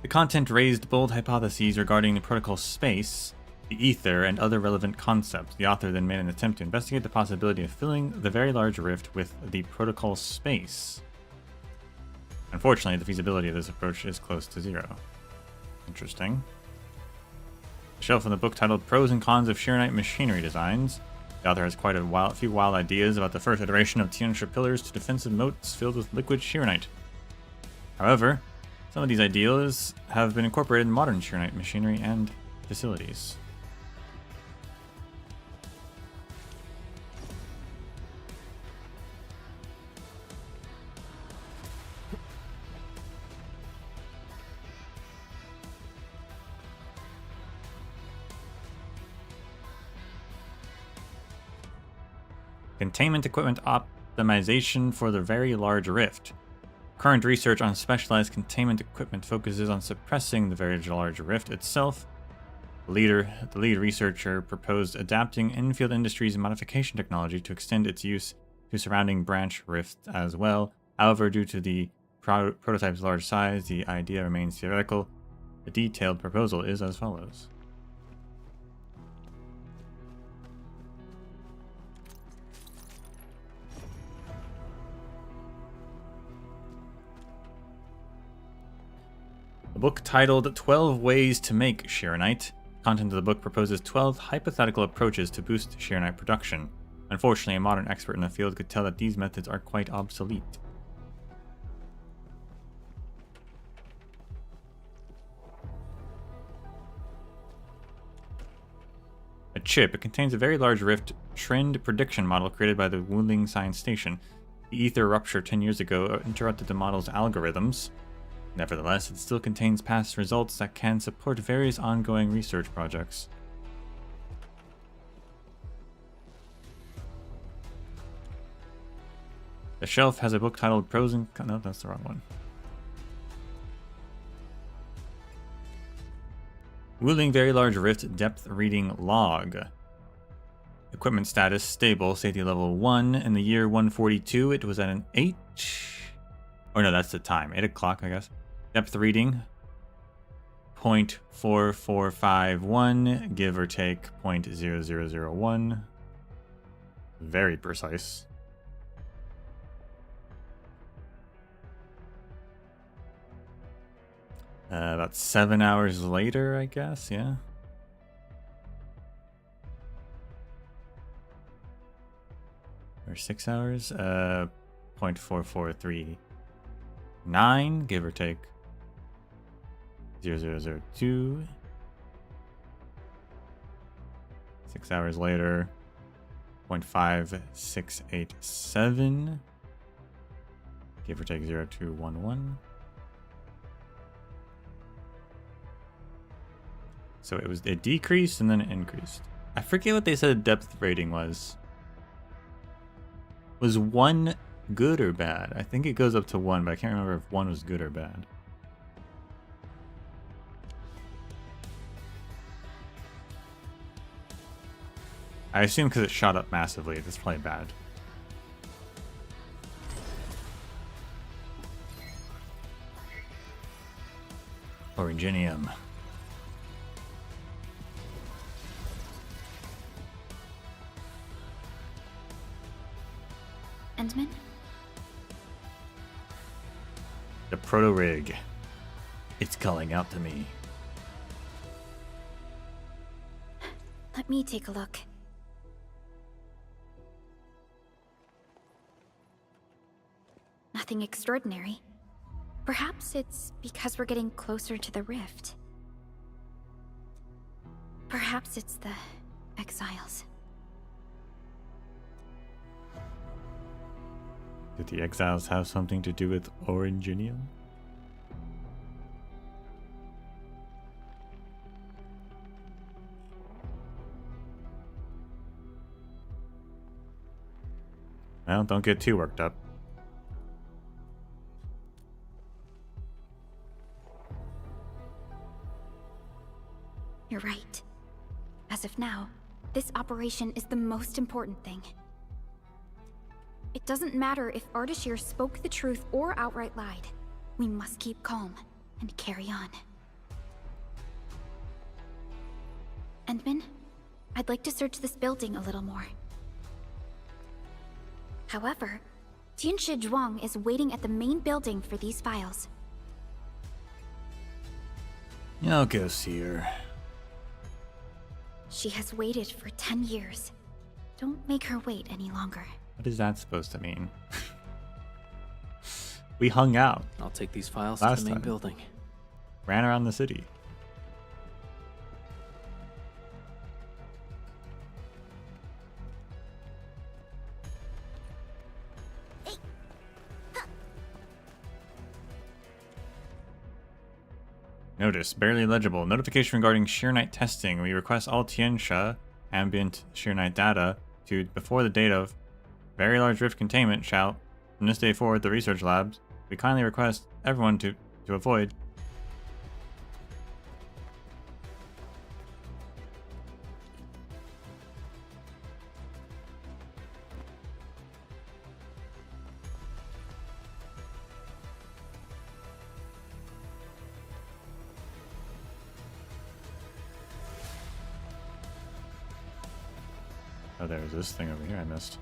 The content raised bold hypotheses regarding the protocol space, the ether, and other relevant concepts. The author then made an attempt to investigate the possibility of filling the very large rift with the protocol space. Unfortunately, the feasibility of this approach is close to zero. Interesting. The shelf in the book titled Pros and Cons of Shearonite Machinery Designs. The author has quite a few wild ideas about the first iteration of Tianxia pillars to defensive moats filled with liquid Shearonite. However, some of these ideas have been incorporated in modern Shearonite machinery and facilities. Containment equipment optimization for the very large rift. Current research on specialized containment equipment focuses on suppressing the very large rift itself. The lead researcher proposed adapting Enfield Industries' modification technology to extend its use to surrounding branch rifts as well. However, due to the prototype's large size, the idea remains theoretical. The detailed proposal is as follows. A book titled 12 Ways to Make Shearonite. Content of the book proposes 12 hypothetical approaches to boost Shearonite production. Unfortunately, a modern expert in the field could tell that these methods are quite obsolete. A chip. It contains a very large rift trend prediction model created by the Wuling Science Station. The ether rupture 10 years ago interrupted the model's algorithms. Nevertheless, it still contains past results that can support various ongoing research projects. The shelf has a book titled Pros and Cons. No, that's the wrong one. Wuling Very Large Rift Depth Reading Log. Equipment status stable, safety level 1. In the year 142, it was at an 8. Or no, that's the time. 8 o'clock, I guess. Depth reading, 0.4451, give or take 0.0001. Very precise. About 7 hours later, I guess, yeah. Or 6 hours? 0.4439, give or take 0002. 6 hours later, 0.5687, give or take 0211. So it decreased and then it increased. I forget what they said depth rating was. Was 1 good or bad? I think it goes up to 1, but I can't remember if 1 was good or bad. I assume because it shot up massively, it's probably bad. Originium. Endman? The proto-rig. It's calling out to me. Let me take a look. Nothing extraordinary. Perhaps it's because we're getting closer to the rift. Perhaps it's the exiles. Did the exiles have something to do with Originium? Well, don't get too worked up. You're right. As of now, this operation is the most important thing. It doesn't matter if Ardashir spoke the truth or outright lied. We must keep calm and carry on. Endman, I'd like to search this building a little more. However, Tianshi Zhuang is waiting at the main building for these files. I'll go see her. She has waited for 10 years. Don't make her wait any longer. What is that supposed to mean? We hung out. I'll take these files last to the main time. building. Ran around the city. Notice, barely legible. Notification regarding Sheer Night testing. We request all Tianxia ambient Sheer Night data to before the date of very large rift containment shall, from this day forward, the research labs. We kindly request everyone to avoid. Oh, there's this thing over here I missed.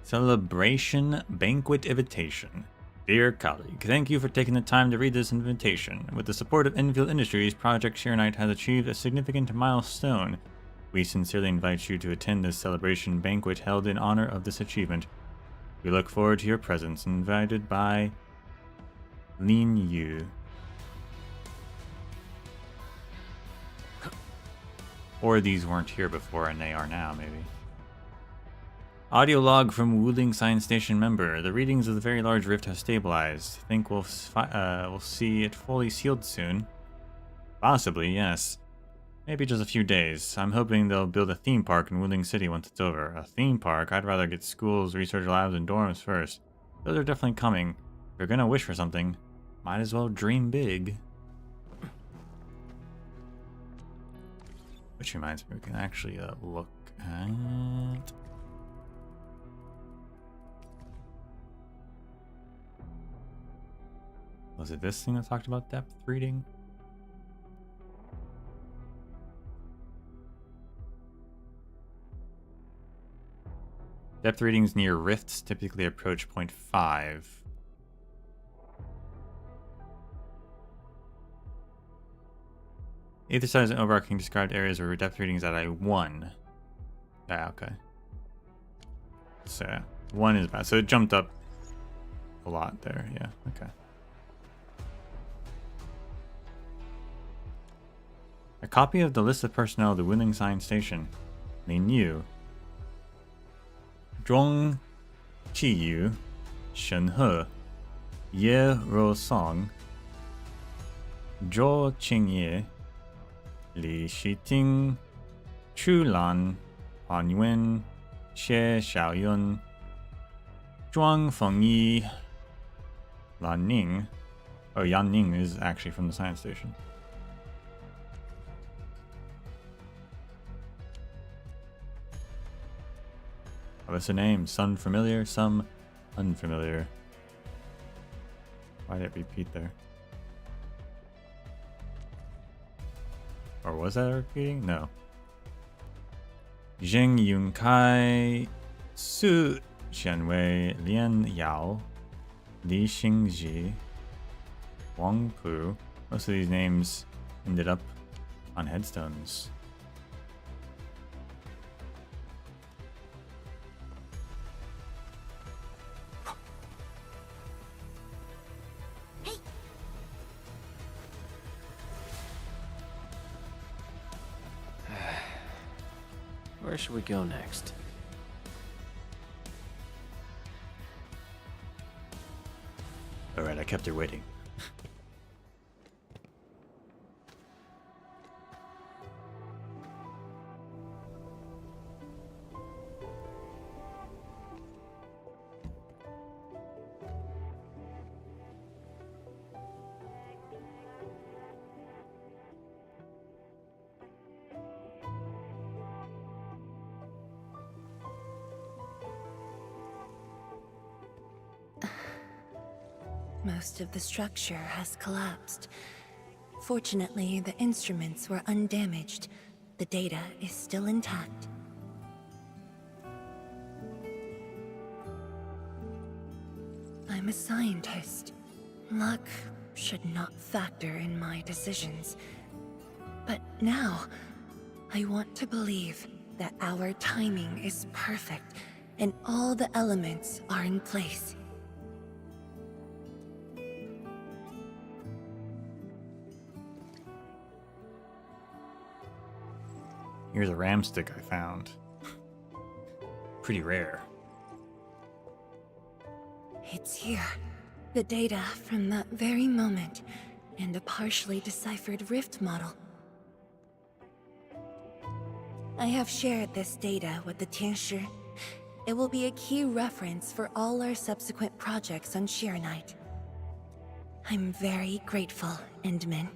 Celebration Banquet Invitation. Dear colleague, thank you for taking the time to read this invitation. With the support of Enfield Industries, Project Sheer Night has achieved a significant milestone. We sincerely invite you to attend this celebration banquet held in honor of this achievement. We look forward to your presence. Invited by Lin Yu. Or these weren't here before and they are now, maybe. Audio log from Wuling Science Station member. The readings of the very large rift have stabilized. Think we'll see it fully sealed soon. Possibly, yes. Maybe just a few days. I'm hoping they'll build a theme park in Wuling City once it's over. A theme park? I'd rather get schools, research labs, and dorms first. Those are definitely coming. If you're gonna wish for something, might as well dream big. Which reminds me, we can actually look at... Was it this thing that talked about depth reading? Depth readings near rifts typically approach 0.5. Either side is an overarching described areas where depth readings at a 1. Yeah, okay. So 1 is bad. So it jumped up a lot there. Yeah, okay. A copy of the list of personnel of the Wuling Science Station. Lin Yu, Zhong Qiyu, Shen He, Ye Rosong, Zhou Qingye, Li Shiting, Chu Lan, Han Yun, Xie Xiaoyun, Zhuang Fengyi, Lan Ning. Oh, Yan Ning is actually from the science station. Oh, that's a name. Some familiar, some unfamiliar. Why did it repeat there? Or was that Arknights? No. Zheng Yunkai, Su Xianwei, Lian Yao, Li Xingji, Wang Pu. Most of these names ended up on headstones. Where should we go next? Alright, I kept her waiting. Most of the structure has collapsed. Fortunately, the instruments were undamaged. The data is still intact. I'm a scientist. Luck should not factor in my decisions. But now, I want to believe that our timing is perfect and all the elements are in place. Here's a ram stick I found. Pretty rare. It's here. The data from that very moment, and a partially deciphered rift model. I have shared this data with the Tianshi. It will be a key reference for all our subsequent projects on Shirenite. I'm very grateful, Endman.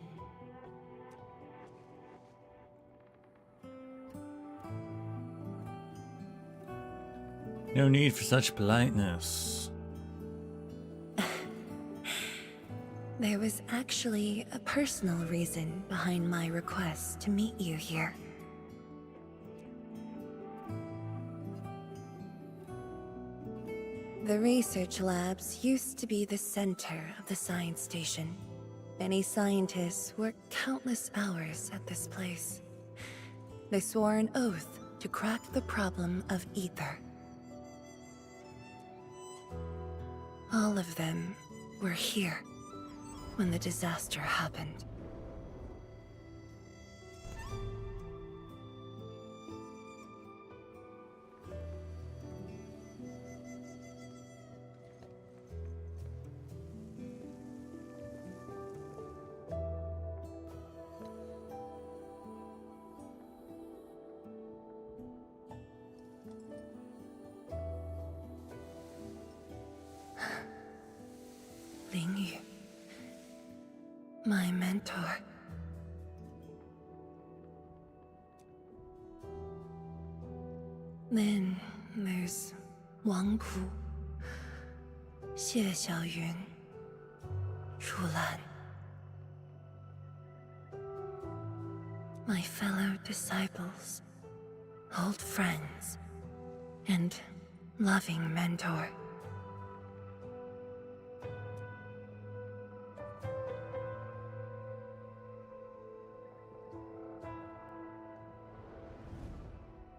No need for such politeness. There was actually a personal reason behind my request to meet you here. The research labs used to be the center of the science station. Many scientists worked countless hours at this place. They swore an oath to crack the problem of ether. All of them were here when the disaster happened. Lingyu, my mentor. Then there's Wang Pu, Xie Xiaoyun, Rulan. My fellow disciples, old friends, and loving mentor.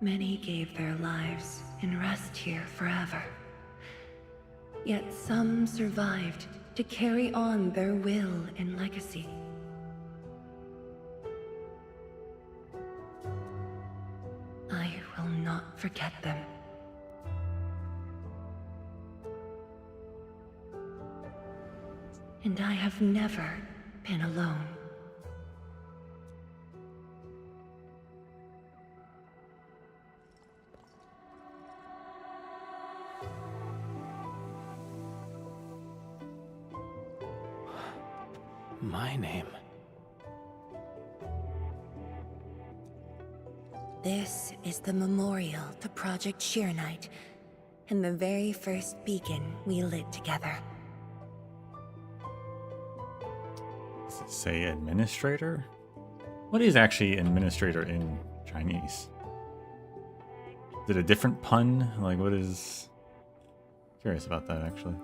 Many gave their lives and rest here forever. Yet some survived to carry on their will and legacy. I will not forget them. And I have never been alone. My name. This is the memorial to Project Shirenite, and the very first beacon we lit together. Does it say administrator? What is actually administrator in Chinese? Is it a different pun? Like, what is... Curious about that, actually.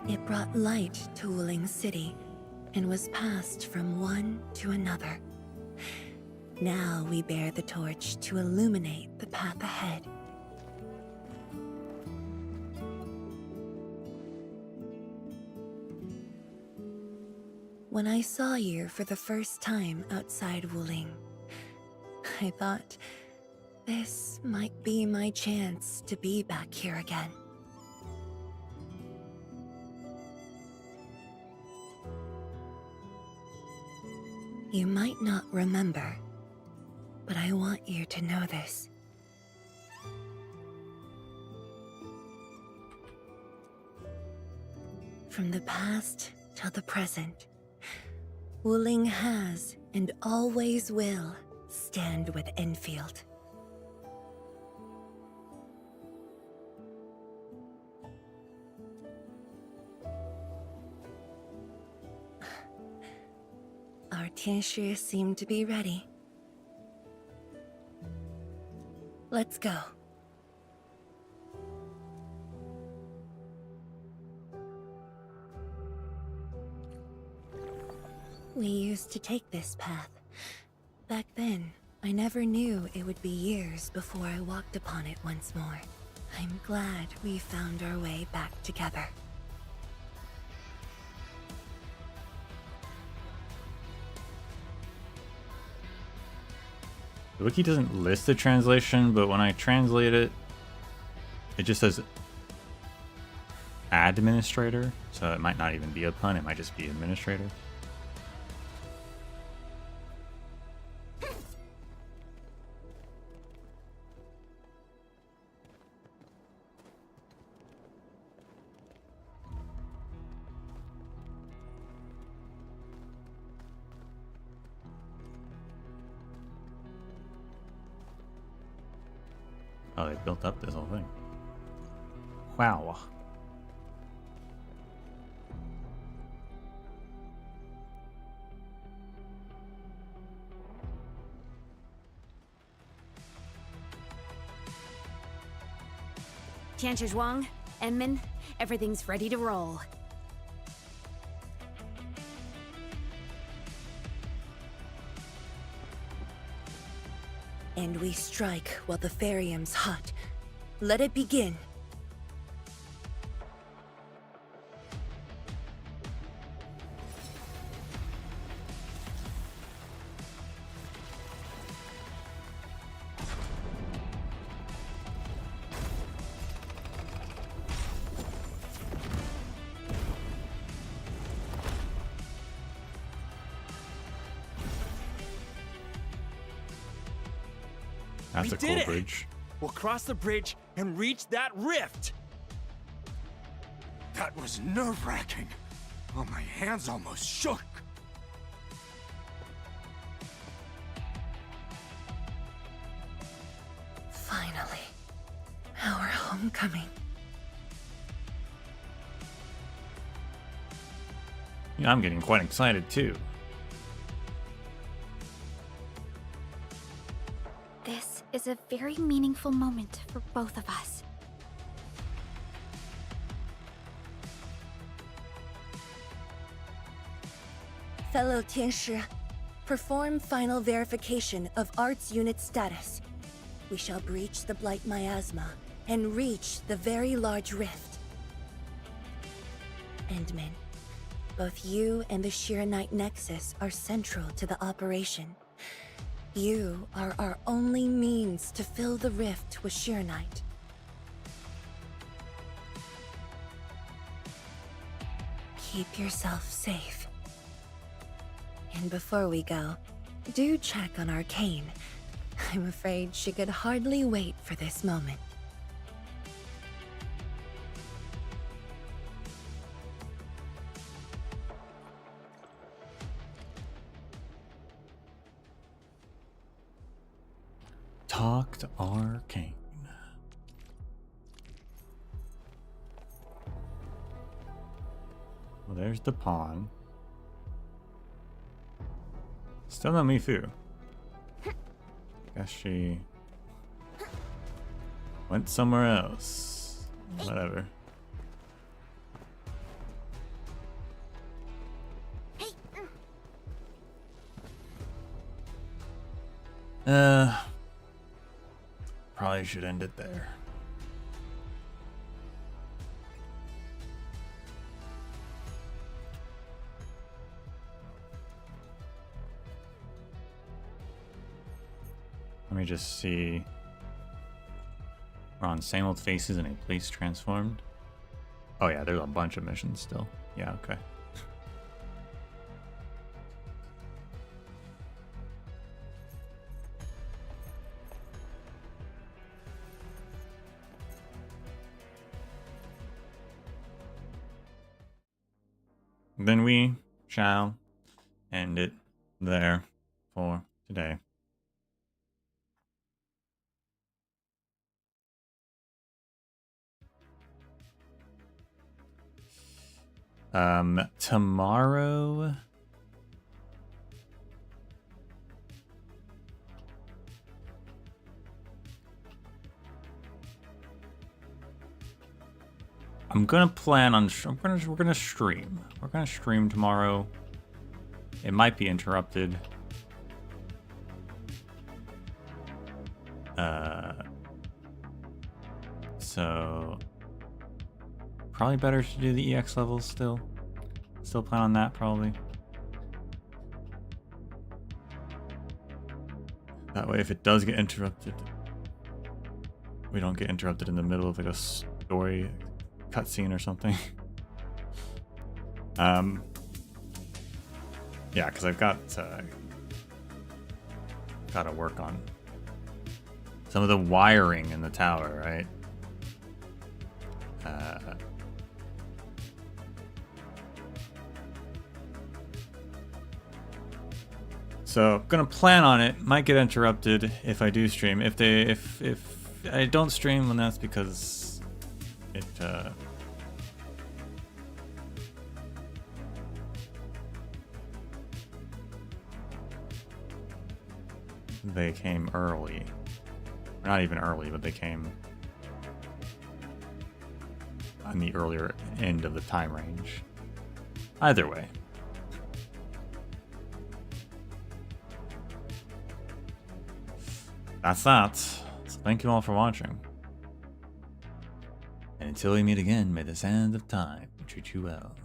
It brought light to Wuling City and was passed from one to another. Now we bear the torch to illuminate the path ahead. When I saw you for the first time outside Wuling, I thought this might be my chance to be back here again. You might not remember, but I want you to know this. From the past till the present, Wuling has and always will stand with Enfield. Our Tianshi seem to be ready. Let's go. We used to take this path. Back then, I never knew it would be years before I walked upon it once more. I'm glad we found our way back together. The wiki doesn't list the translation, but when I translate it, it just says administrator, so it might not even be a pun, it might just be administrator. Oh, they built up this whole thing. Wow. Tianchi Zhuang, Enman, everything's ready to roll. And we strike while the Ferium's hot. Let it begin. That's a cool bridge. We'll cross the bridge and reach that rift. That was nerve-wracking. Oh, my hands almost shook. Finally, our homecoming. Yeah, I'm getting quite excited too. This is a very meaningful moment for both of us. Fellow Tianshi, perform final verification of Arts Unit status. We shall breach the Blight Miasma and reach the very large rift. Endman, both you and the Shiranite Nexus are central to the operation. You are our only means to fill the rift with Shiranite. Keep yourself safe. And before we go, do check on Arcane. I'm afraid she could hardly wait for this moment. Talked Arcane. Well, there's the pawn. Still no Mifu. Guess she went somewhere else. Whatever. Probably should end it there. Let me just see. We're on same old faces in a place transformed. Oh yeah, there's a bunch of missions still. Yeah, okay. Then we shall end it there for today. Tomorrow I'm gonna plan on we're gonna stream. We're gonna stream tomorrow. It might be interrupted. So probably better to do the EX levels still. Still plan on that probably. That way if it does get interrupted, we don't get interrupted in the middle of like a story cutscene or something. Yeah, because I've got to work on some of the wiring in the tower, right? So I'm gonna plan on it. Might get interrupted if I do stream. If I don't stream, then that's because it they came early. Not even early, but they came on the earlier end of the time range. Either way. That's that. So thank you all for watching. And until we meet again, may the sands of time treat you well.